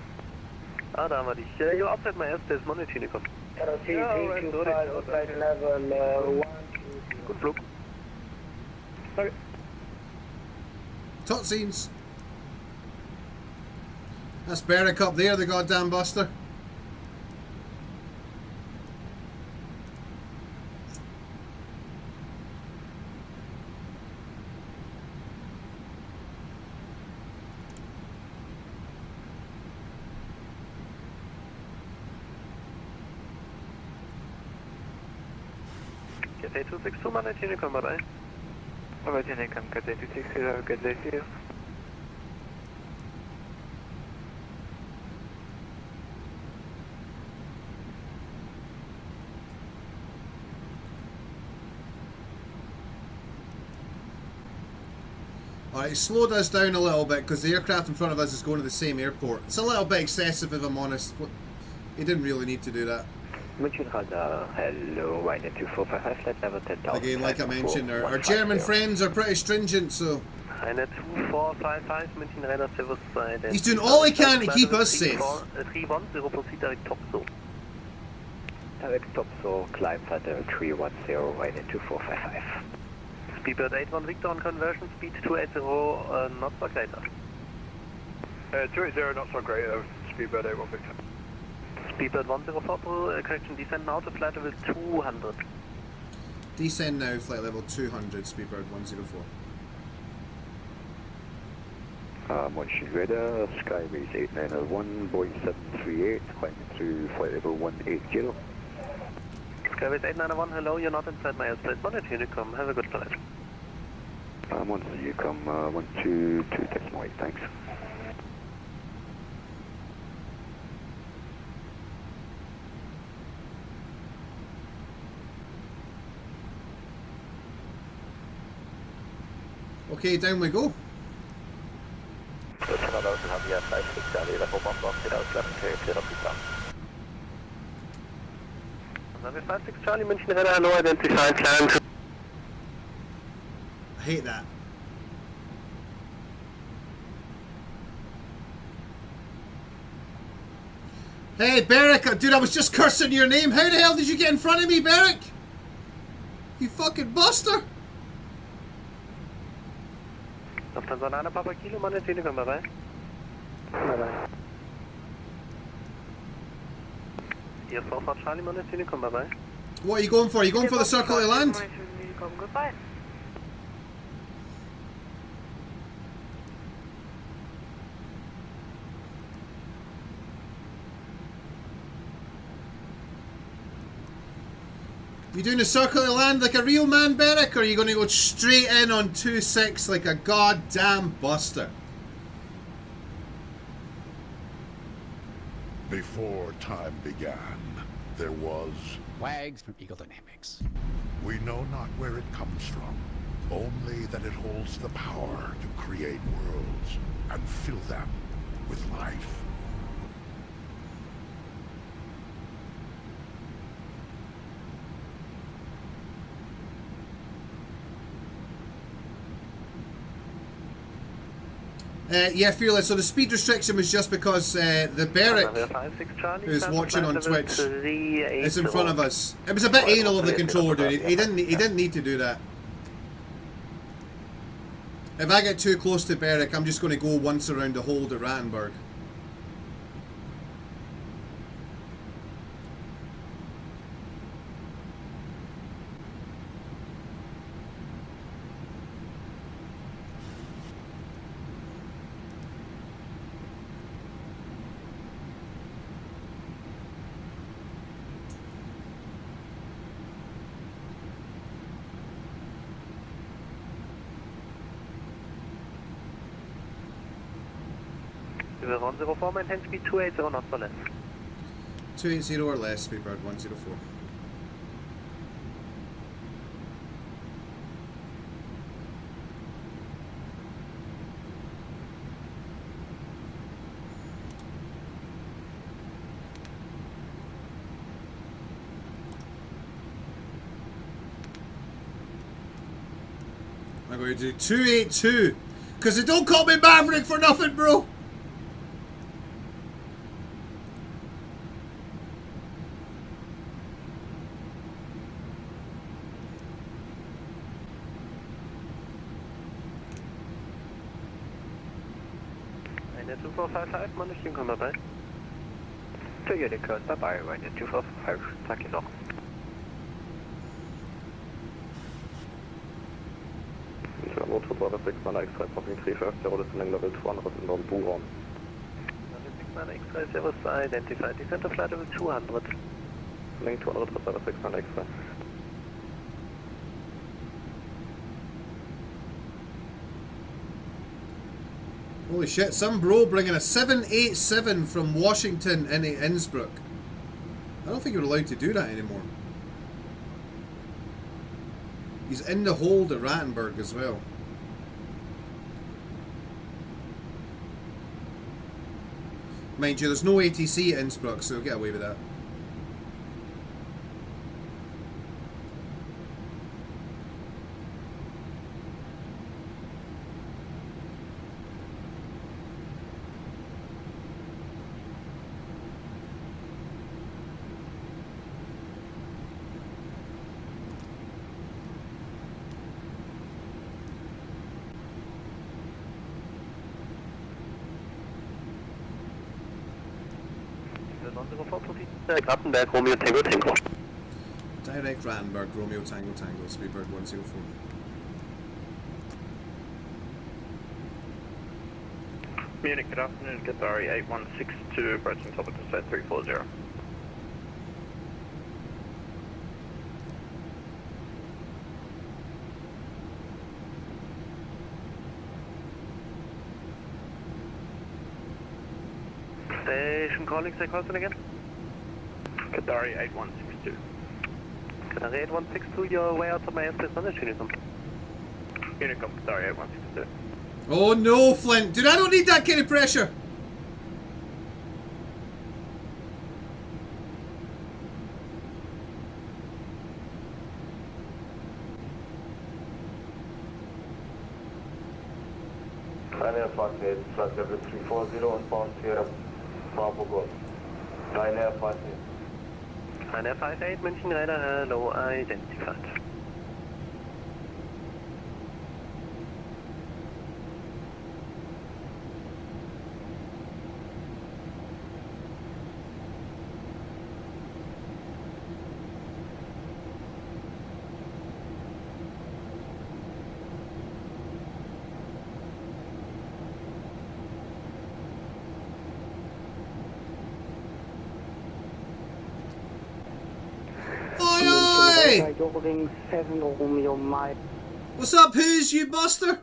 Ah, da haben wir dich. You're outside my airspace, monitor Unicom. Good flug. Okay. Tutscenes. That's Berwick up there, the goddamn buster. Cathay 262, monitor Unicom, bye-bye. Monitor Unicom, Cathay 260, good day to you. Alright, slowed us down a little bit because the aircraft in front of us is going to the same airport. It's a little bit excessive if I'm honest. He didn't really need to do that. München radar, hello, Ryanair 2455, flight level 10,000. Again, like I mentioned, our German friends are pretty stringent, so... Ryanair 2455, München radar service side. He's doing all he can to keep us safe. 310, proceed direct top zone. Direct top zone, climb flight level 310, Ryanair 2455. Speedbird 81 Victor on conversion speed 280 knots or greater. 280 knots or greater, Speedbird 81 Victor. Speedbird 104, correction, descend now to flight level 200. Descend now, flight level 200, Speedbird 104. München radar, Skybase 8901, Boeing 738, climbing through flight level 180. Skybase 8901, hello, you're not inside my airspace. Monitor Unicom, have a good flight. Monitor Unicom, 122.8, thanks. Okay, down we go. Runway 56 Charlie, München radar, hello, identified, climb. I hate that. Hey, Beric, dude, I was just cursing your name. How the hell did you get in front of me, Beric? You fucking buster. Lufthansa 9 Papa Kilo, Monetine, come bye bye. Bye bye. Hier ist Vorfahrt Charlie, Monetine, come bye bye. What are you going for? Are you going for the circle of land? Goodbye. You doing a circle of land like a real man, Beric, or are you going to go straight in on 2-6 like a goddamn buster? Before time began, there was... Wags from Eagle Dynamics. We know not where it comes from, only that it holds the power to create worlds and fill them with life. Yeah, Fearless. So the speed restriction was just because the Beric, who's watching on Twitch, is in front of us. It was a bit anal of the controller, dude. He didn't need to do that. If I get too close to Beric, I'm just going to go once around the hold at Rattenberg. River 104, maintain speed 280 knots or less. 280 or less, Speedbird 104. I'm going to do 282 because they don't call me Maverick for nothing, bro. Ryanair 2455, Monitoring, come bye. Toyota code, bye bye, Ryanair 2455, tack in off. Motor Brother 6 X-ray, popping 3 first, zero descending level 200 inbound Buron. 6 X-ray, zero identified, descent of flight level 200. Link 200, Brother 6 X-ray. Holy shit, some bro bringing a 787 from Washington into Innsbruck. I don't think you're allowed to do that anymore. He's in the hold at Rattenberg as well. Mind you, there's no ATC at Innsbruck, so get away with that. Rattenberg, Romeo Tango Tango. Direct Rattenberg, Romeo Tango Tango, Speedbird 104. Munich, good afternoon, Qatari 8162, approaching top of the set 340. Station calling, say close again. Qatari 8162. Qatari 8162, you're way out of my airspace on the Unicom. Unicom, Qatari 8162. Oh no, Flint! Dude, I don't need that kind of pressure! Ryanair Cockpit, flight level 340 and bound Sierra Bravo Golf. Ryanair 58. Ryanair 58, München radar, low identified. Holding 7 Romeo Mike. What's up, who's you buster?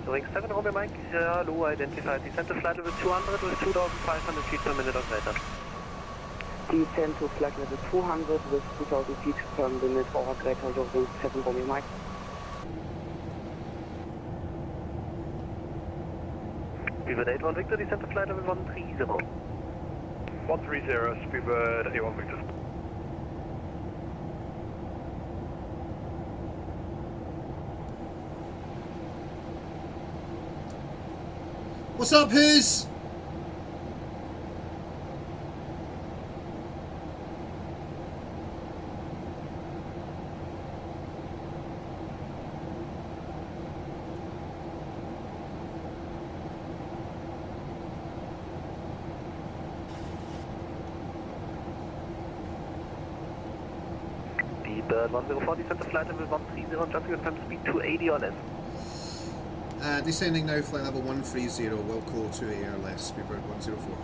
Ring 7 Romeo Mike, low identified. Descent to flight level 200 with 2,500 feet per minute of radar. Descent to flight level 200 with 2,000 feet per minute or greater. Ring 7 Romeo Mike. Speedbird 81 Victor, descent to flight level 130. 130, Speedbird 81 Victor. What's up, who's? Speedbird 104, descent to flight level 130, adjusting confirm speed 280 or less. Descending now, flight level 130, Wilco 280 or less, Speedbird 104.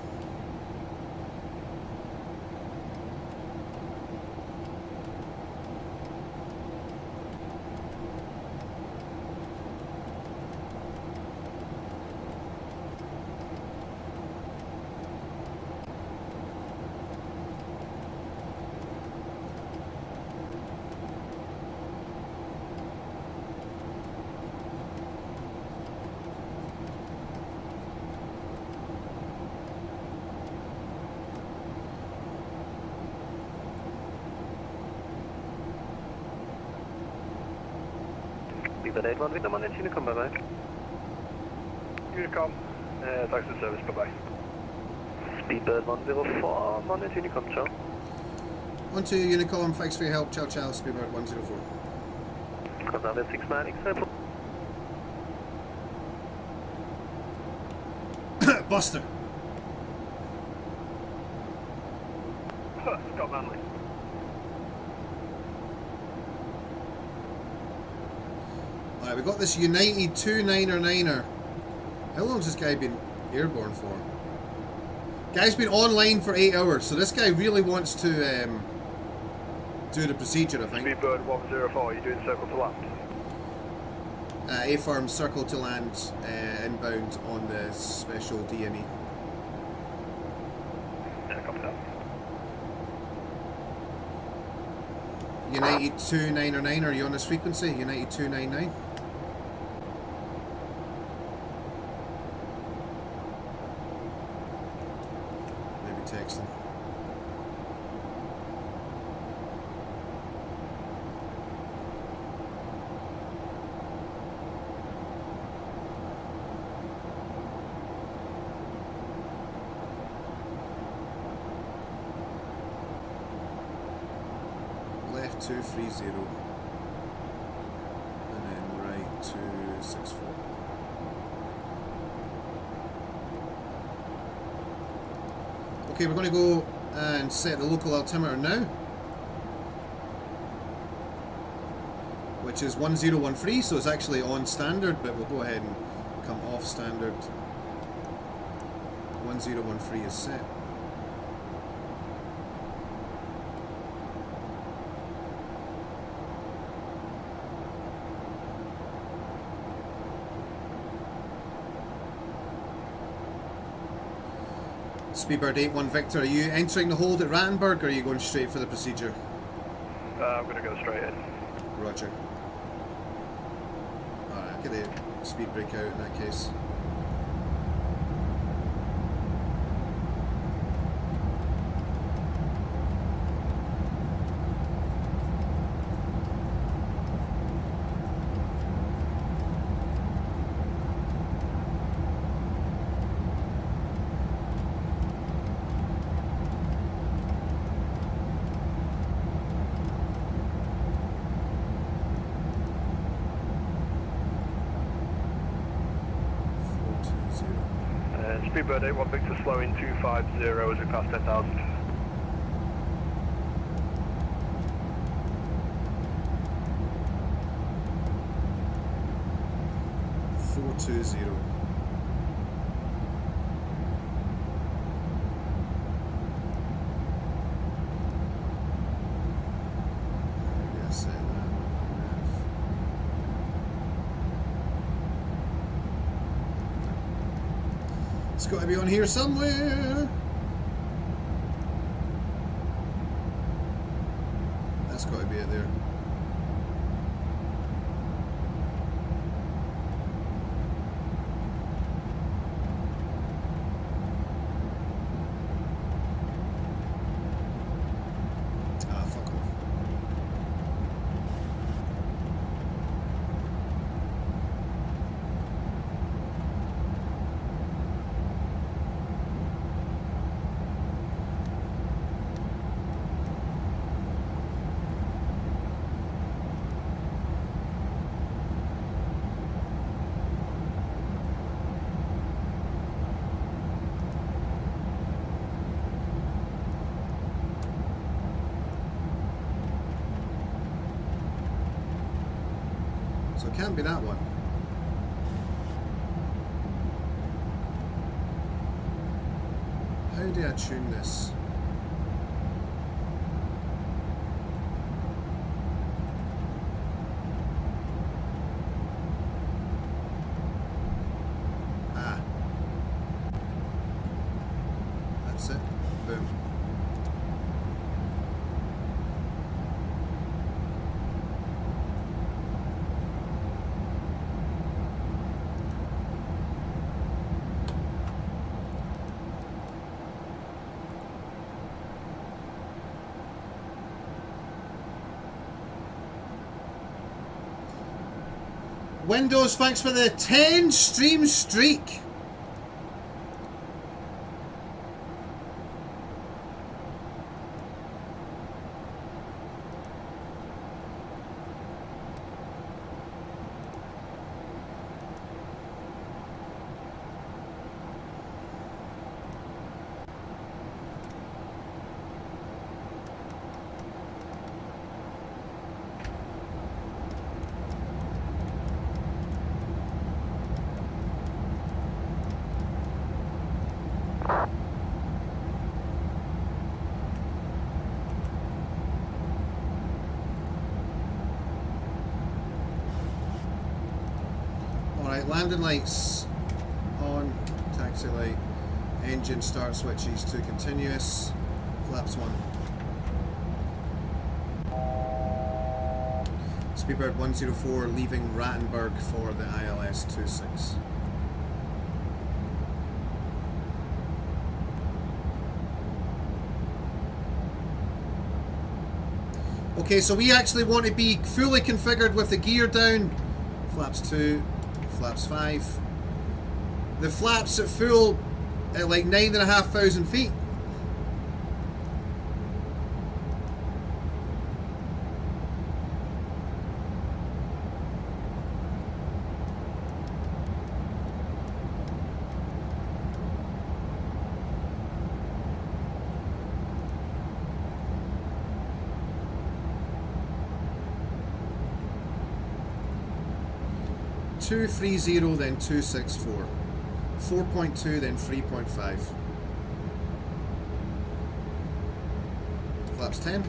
Speedbird 81 Victor, Monday, Unicom, bye-bye. Unicom, thanks for the service, bye-bye. Speedbird 104, Monday, Unicom, ciao. 12 Unicom, thanks for your help, ciao ciao, Speedbird 104. Contact 6 miles, airport. Buster! Scott Manley. Alright, we got this United 299er. How long has this guy been airborne for? Guy's been online for 8 hours, so this guy really wants to do the procedure, I think. Speedbird 104, you're doing circle to land. A-firm circle to land, inbound on the special DME. Yeah, copy that. United 299, are you on this frequency? United 299. Maybe text them. Left 230 and then right 264. Okay, we're going to go and set the local altimeter now, which is 1013, so it's actually on standard, but we'll go ahead and come off standard. 1013 is set. Speedbird 81 Victor, are you entering the hold at Rattenberg or are you going straight for the procedure? I'm going to go straight in. Roger. Alright, I'll get the speed brake out in that case. Speedbird 81 Victor, slow in 250 as we pass 10,000. It's got to be on here somewhere. That's got to be it there. So it can't be that one. How do I tune this? Ah. That's it. Boom. Windows, thanks for the 10 stream streak. Landing lights on, taxi light, engine start switches to continuous, flaps 1. Speedbird 104 leaving Rattenberg for the ILS 26. Okay, so we actually want to be fully configured with the gear down. Flaps 2. Flaps 5. The flaps at full at like 9,500 feet. Two 3.0 then 2.64, 4.2 then 3.5. Flaps 10.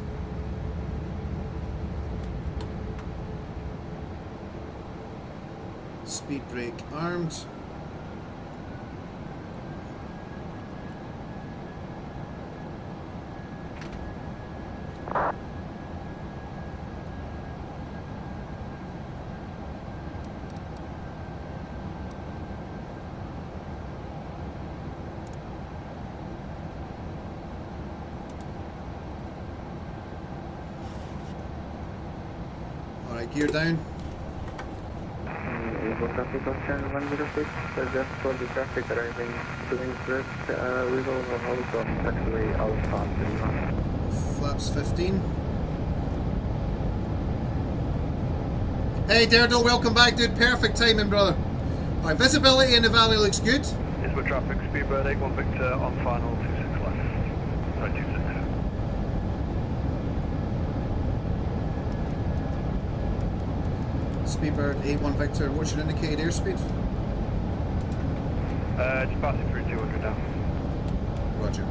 Speed brake armed. Gear down. Traffic option 106, just for the traffic arriving to Innsbruck, we will hold on taxiway Alpha. Flaps 15. Hey Daredevil, welcome back dude, perfect timing brother. Alright, visibility in the valley looks good. Yes, Lisbon traffic, Speedbird 81 Victor on final 26 left. Sorry, 26. Speedbird 81 Victor, what's your indicated airspeed? Just passing through 200 now. Roger.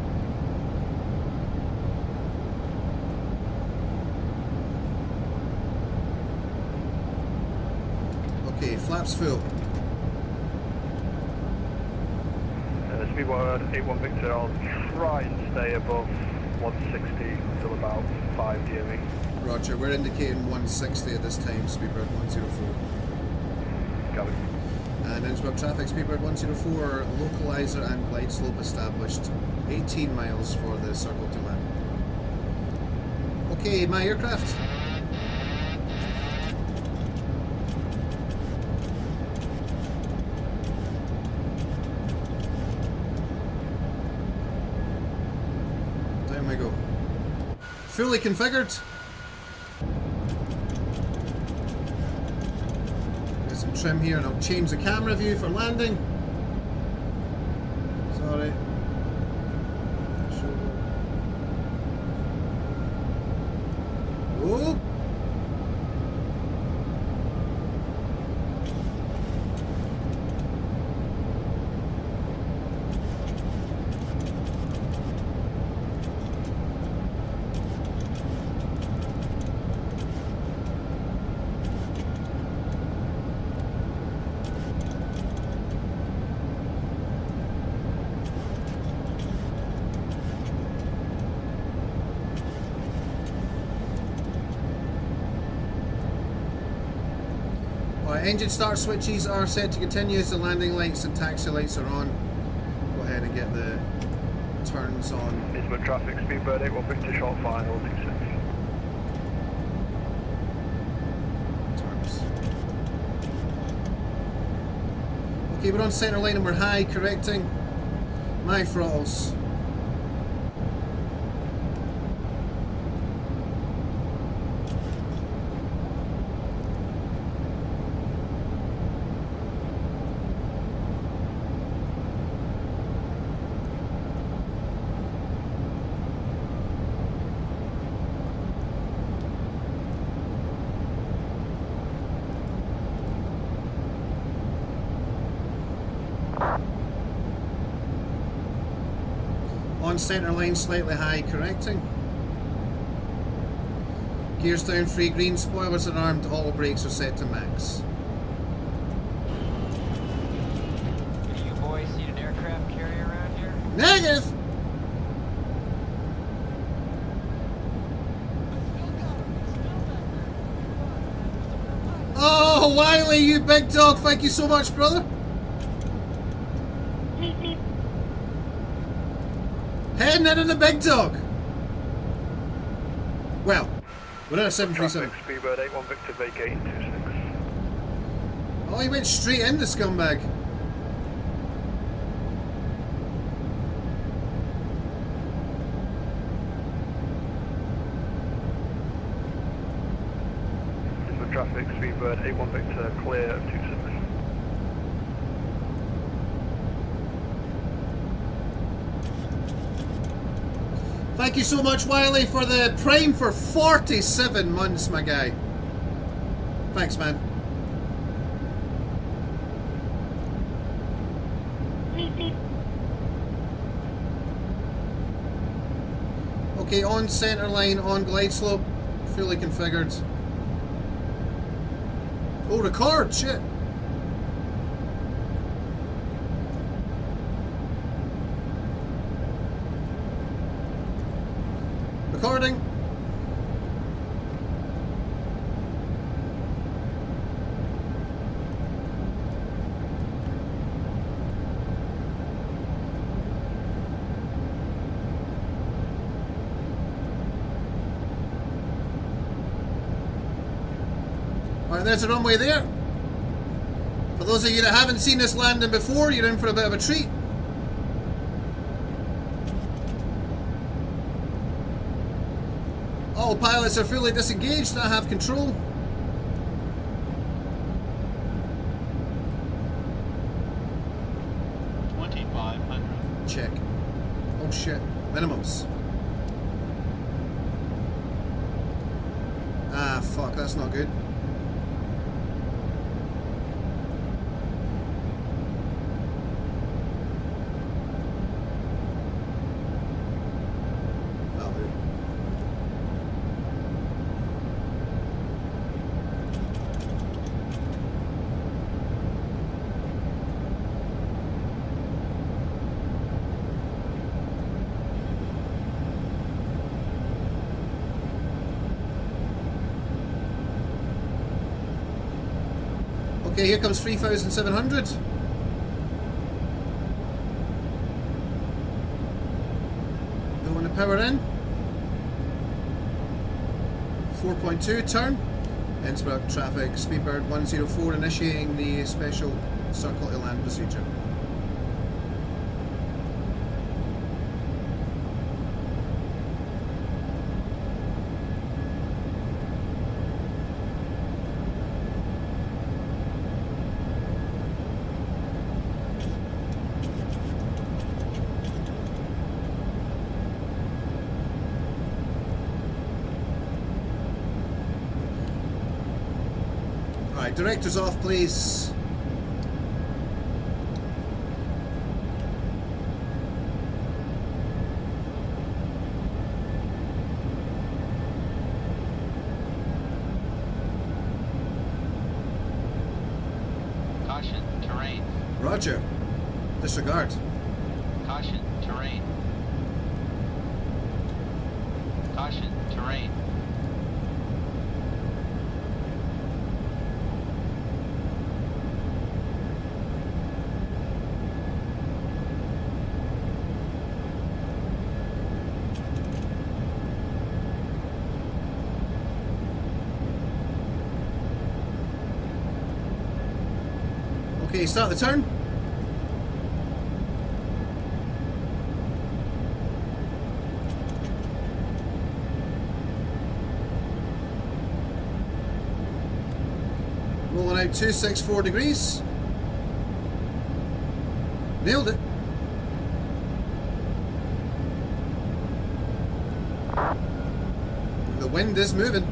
Okay, flaps full. Speedbird 81 Victor, I'll try and stay above 160 until about 5 DME. Roger, we're indicating 160 at this time, Speedbird 104. Got it. And Innsbruck traffic, Speedbird 104, localizer and glide slope established. 18 miles for the circle to land. Okay, my aircraft. Down we go. Fully configured. Get some trim here and I'll change the camera view for landing. Sorry. Oh! Engine start switches are set to continue as the landing lights and taxi lights are on. Go ahead and get the turns on. Lisbon traffic, Speedbird 81 Victor, short final 26. Turns. Okay, we're on centre line and we're high, correcting. My throttles. On centre line, slightly high, correcting. Gears down, free green, spoilers are armed, all brakes are set to max. Do you boys see an aircraft carrier around here? Negative! Oh, Wiley, you big dog, thank you so much, brother. Heading in the big dog. Well, we're at a 737. Speedbird 81 Victor, vacating 26. Oh, he went straight in, the scumbag. Lisbon traffic, Speedbird 81 Victor, clear of 26. Thank you so much, Wiley, for the Prime for 47 months, my guy. Thanks, man. Okay, on centre line, on glide slope, fully configured. Oh, record, shit. Recording. Alright, there's the runway there. For those of you that haven't seen this landing before, you're in for a bit of a treat. All pilots are fully disengaged. I have control. shit. Minimums. Ah, fuck, that's not good. That'll do. Okay, here comes 3,700. Going to power in. 4.2 turn. Innsbruck traffic, Speedbird 104 initiating the special circle to land procedure. Alright, directors off, please. Caution, terrain. Roger. Disregard. Caution, terrain. Caution, terrain. Okay, start the turn. Rolling out 264 degrees. Nailed it. The wind is moving.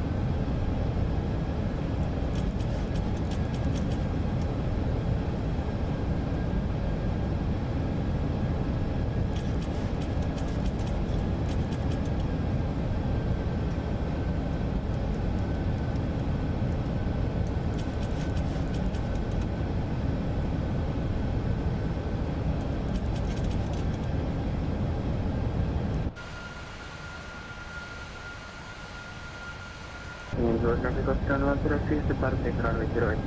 Traffic of turn 106, depart take runway 08.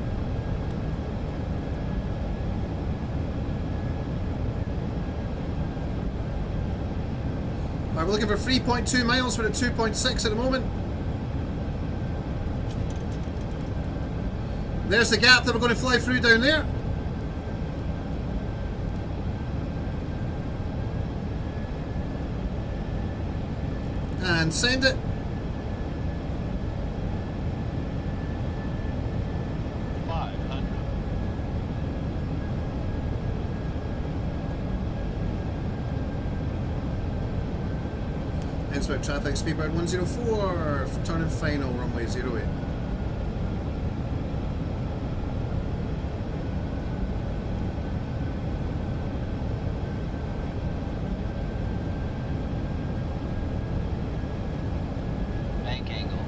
Alright, we're looking for 3.2 miles. We're at 2.6 at the moment. There's the gap that we're going to fly through down there. And send it. Innsbruck traffic, Speedbird 104, turning final, runway 08. Bank angle.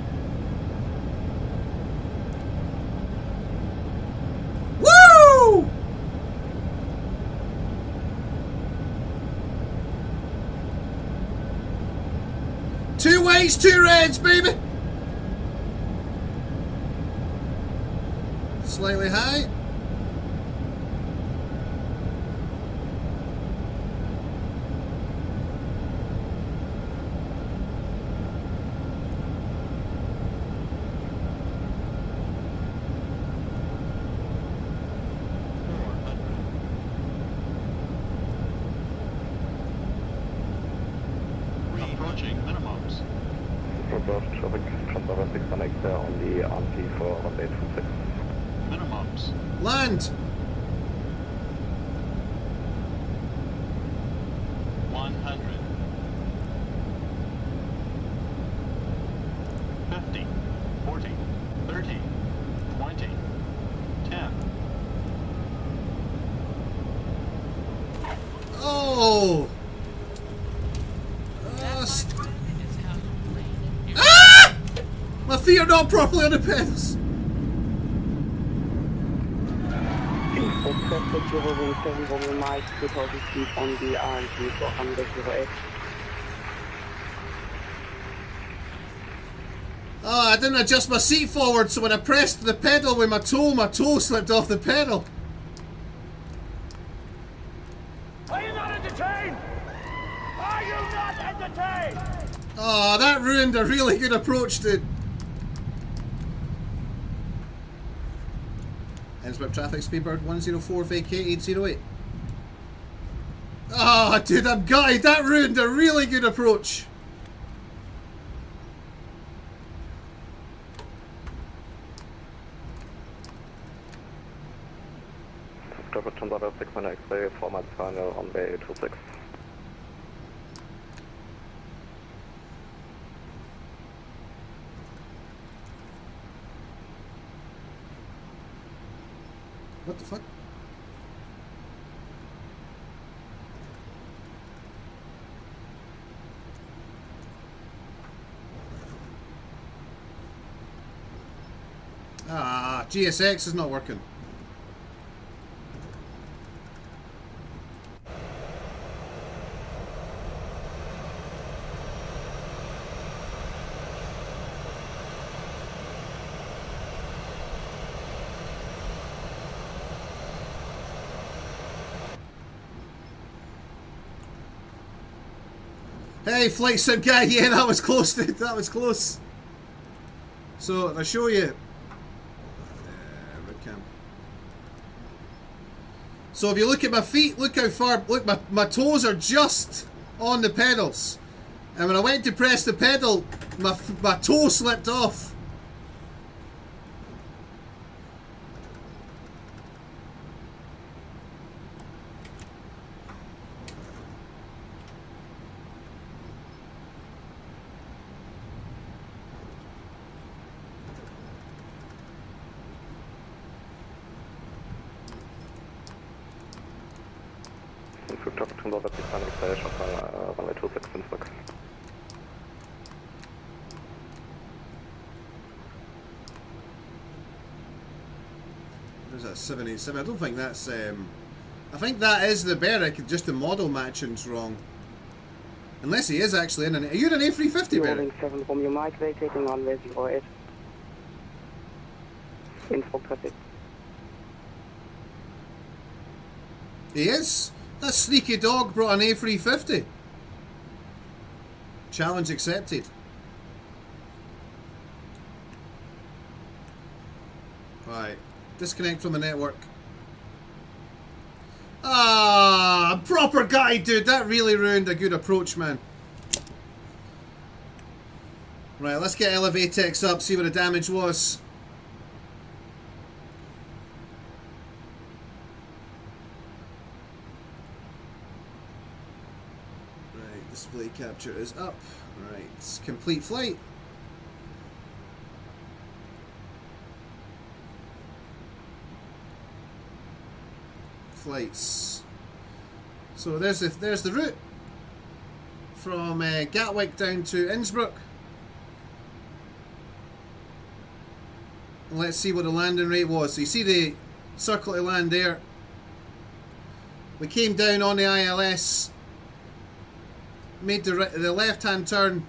Woo! Two whites, two reds, baby. Slightly high. Approaching minimums. Proposed traffic transfer 6 connect on the RT for 1846. Minimums. Land. 100. no! Ah! My feet are not properly on the pedals. Oh, I didn't adjust my seat forward, so when I pressed the pedal with my toe slipped off the pedal. Are you not entertained? Are you not entertained? Oh, that ruined a really good approach, dude. Innsbruck traffic, Speedbird 104, vacate 808. Oh, dude, I'm gutted. That ruined a really good approach. Cockpit 6 X-ray, format final on bay 26. What the fuck? Ah, GSX is not working. Hey, flight sim guy, yeah, that was close, dude. That was close. So, if I show you... webcam. So, if you look at my feet, look how far... Look, my toes are just on the pedals. And when I went to press the pedal, my toe slipped off. There's a 787. I don't think that's... I think that is the Berwick, just the model matching's wrong. Unless he is actually in an... Are you in an A350, Berwick? 7 from your mic, vacating on way 08. Info traffic. He is? That sneaky dog brought an A350. Challenge accepted. Right. Disconnect from the network. Ah, proper guy, dude. That really ruined a good approach, man. Right, let's get Elevatex up, see what the damage was. Right, display capture is up. Right, complete flight. Flights. So there's the route from Gatwick down to Innsbruck. And let's see what the landing rate was. So you see the circle to land there. We came down on the ILS, made the left hand turn.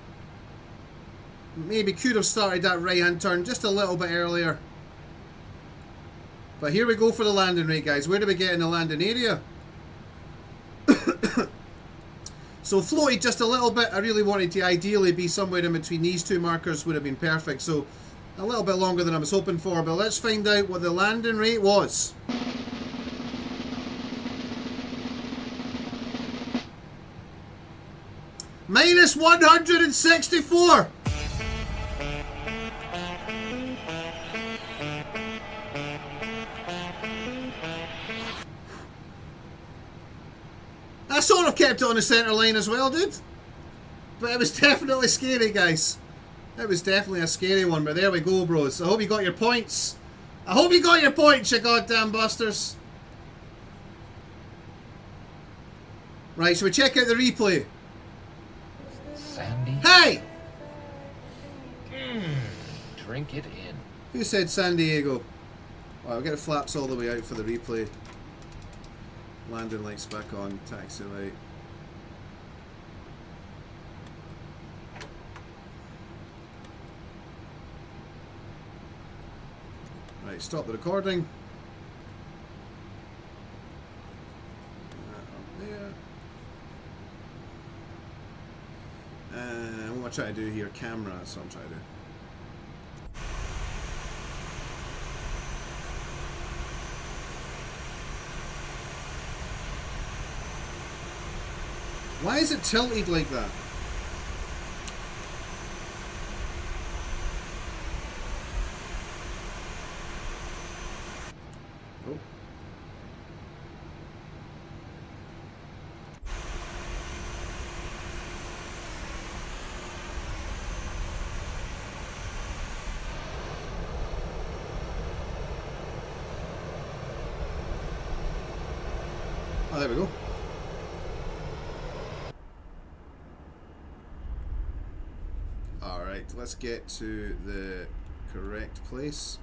Maybe could have started that right hand turn just a little bit earlier. But here we go for the landing rate, guys. Where do we get in the landing area? So floated just a little bit. I really wanted to ideally be somewhere in between these two markers, would have been perfect. So a little bit longer than I was hoping for. But let's find out what the landing rate was. Minus 164. I sort of kept it on the centre line as well, dude. But it was definitely scary, guys. It was definitely a scary one, but there we go, bros. I hope you got your points. I hope you got your points, you goddamn busters. Right, so we check out the replay. Sandy. Hey! Drink it in. Who said San Diego? Alright, we'll get the flaps all the way out for the replay. Landing lights back on, taxi light. Right, stop the recording. Up there. And what I'm trying to do here, camera, that's what I'm trying to do. Why is it tilted like that? Oh. Oh, there we go. Alright, let's get to the correct place.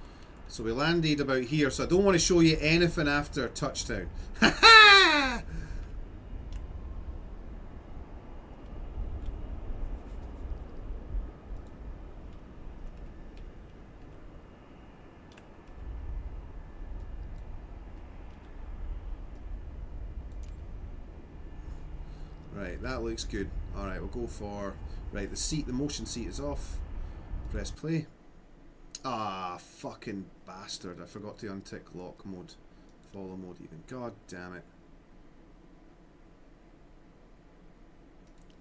So we landed about here, so I don't want to show you anything after touchdown. Ha ha! Right, that looks good. Alright, we'll go for... Right, the motion seat is off. Press play. Ah, fucking bastard. I forgot to untick lock mode. Follow mode even. God damn it.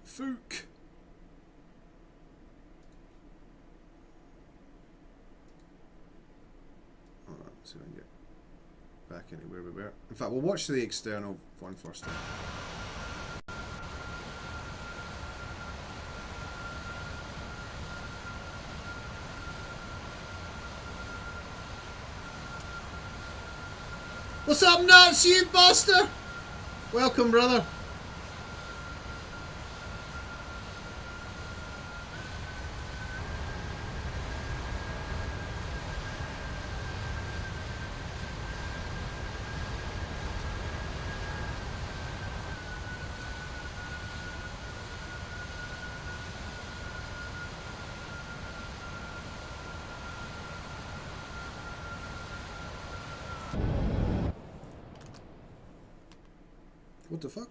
Fook. Alright, see if I can get back into where we were. In fact, we'll watch the external one first. What's up, nuts, you buster? Welcome, brother. What the fuck?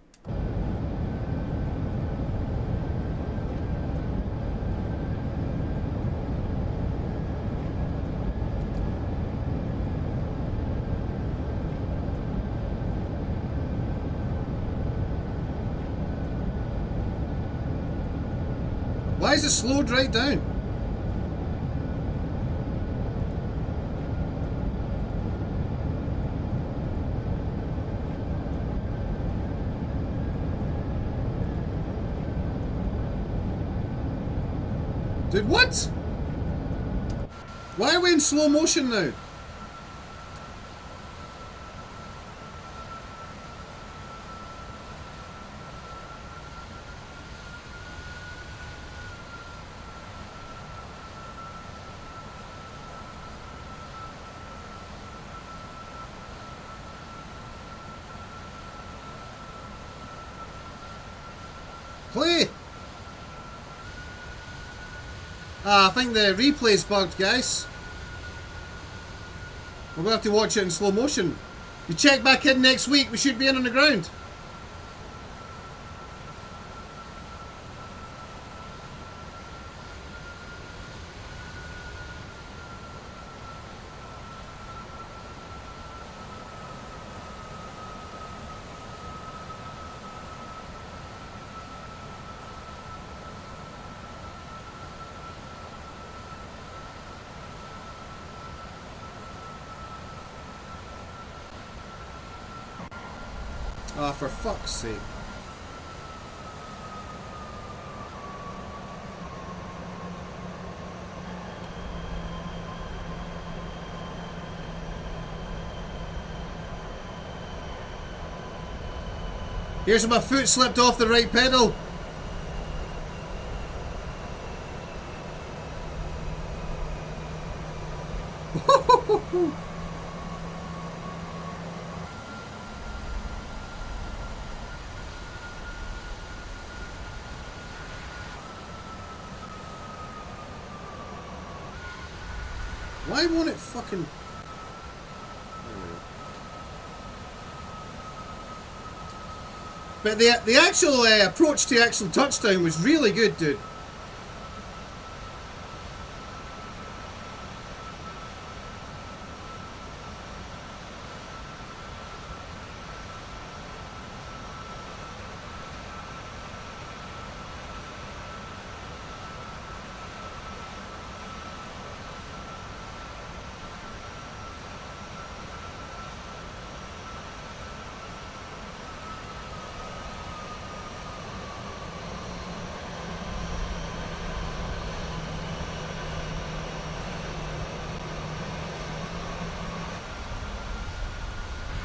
Why is it slowed right down? Dude, what? Why are we in slow motion now? Play! I think the replay's bugged, guys. We're going to have to watch it in slow motion. You check back in next week, we should be in on the ground. Ah, for fuck's sake. Here's my foot slipped off the right pedal. Why won't it fucking... But the actual approach to actual touchdown was really good, dude.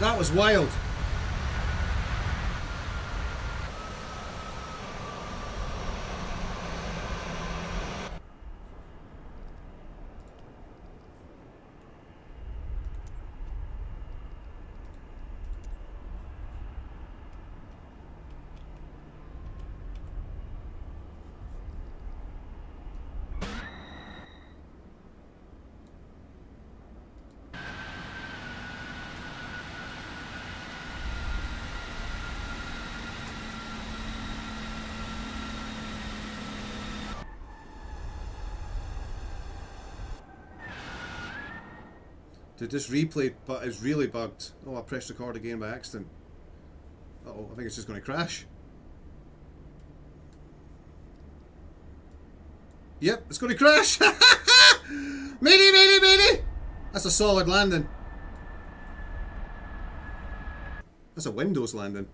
That was wild. Dude, this replay is really bugged. Oh, I pressed record again by accident. Uh-oh, I think it's just going to crash. Yep, it's going to crash! Matey, matey, matey! That's a solid landing. That's a Windows landing.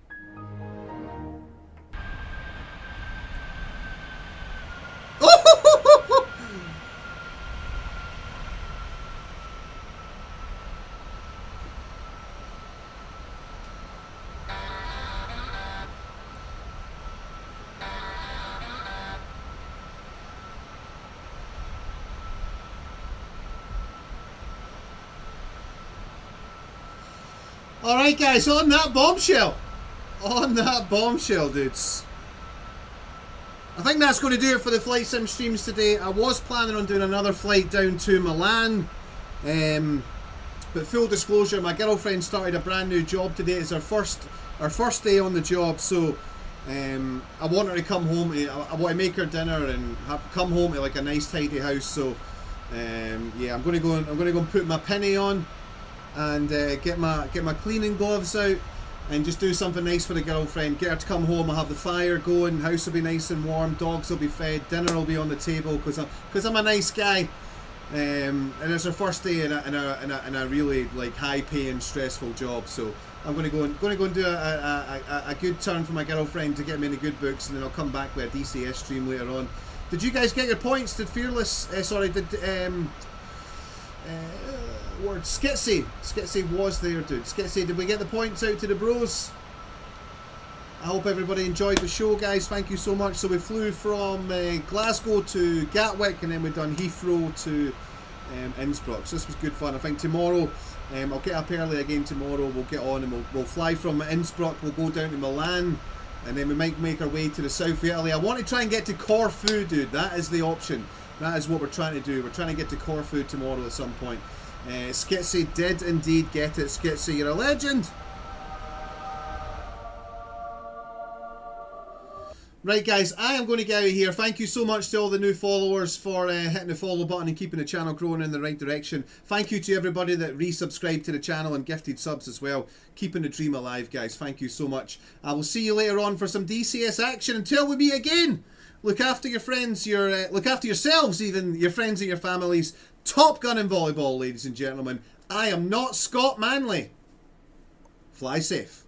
Alright guys, on that bombshell, dudes. I think that's going to do it for the Flight Sim streams today. I was planning on doing another flight down to Milan, but full disclosure, my girlfriend started a brand new job today. It's our first day on the job, so I want her to come home. I want to make her dinner and come home to like a nice tidy house. So yeah, I'm going to go and put my penny on and get my cleaning gloves out and just do something nice for the girlfriend. Get her to come home. I'll have the fire going, house will be nice and warm, dogs will be fed, dinner will be on the table because I'm a nice guy. And it's her first day in a really like high paying stressful job, so I'm going to go and do a good turn for my girlfriend to get me in the good books, and then I'll come back with a DCS stream later on. Did you guys get your points? Did Fearless word Skitsy was there, dude. Skitsy, did we get the points out to the bros? I hope everybody enjoyed the show, guys. Thank you so much. So we flew from Glasgow to Gatwick, and then we've done Heathrow to Innsbruck. So this was good fun. I think tomorrow, I'll get up early again tomorrow. We'll get on and we'll fly from Innsbruck. We'll go down to Milan, and then we might make our way to the south of Italy. I want to try and get to Corfu, dude. That is the option. That is what we're trying to do. We're trying to get to Corfu tomorrow at some point. Skitsy did indeed get it. Skitsy, you're a legend. Right guys, I am going to get out of here. Thank you so much to all the new followers for hitting the follow button and keeping the channel growing in the right direction. Thank you to everybody that resubscribed to the channel and gifted subs as well. Keeping the dream alive, guys. Thank you so much. I will see you later on for some DCS action. Until we meet again, look after your friends, look after yourselves, even your friends and your families. Top Gun in volleyball, ladies and gentlemen. I am not Scott Manley. Fly safe.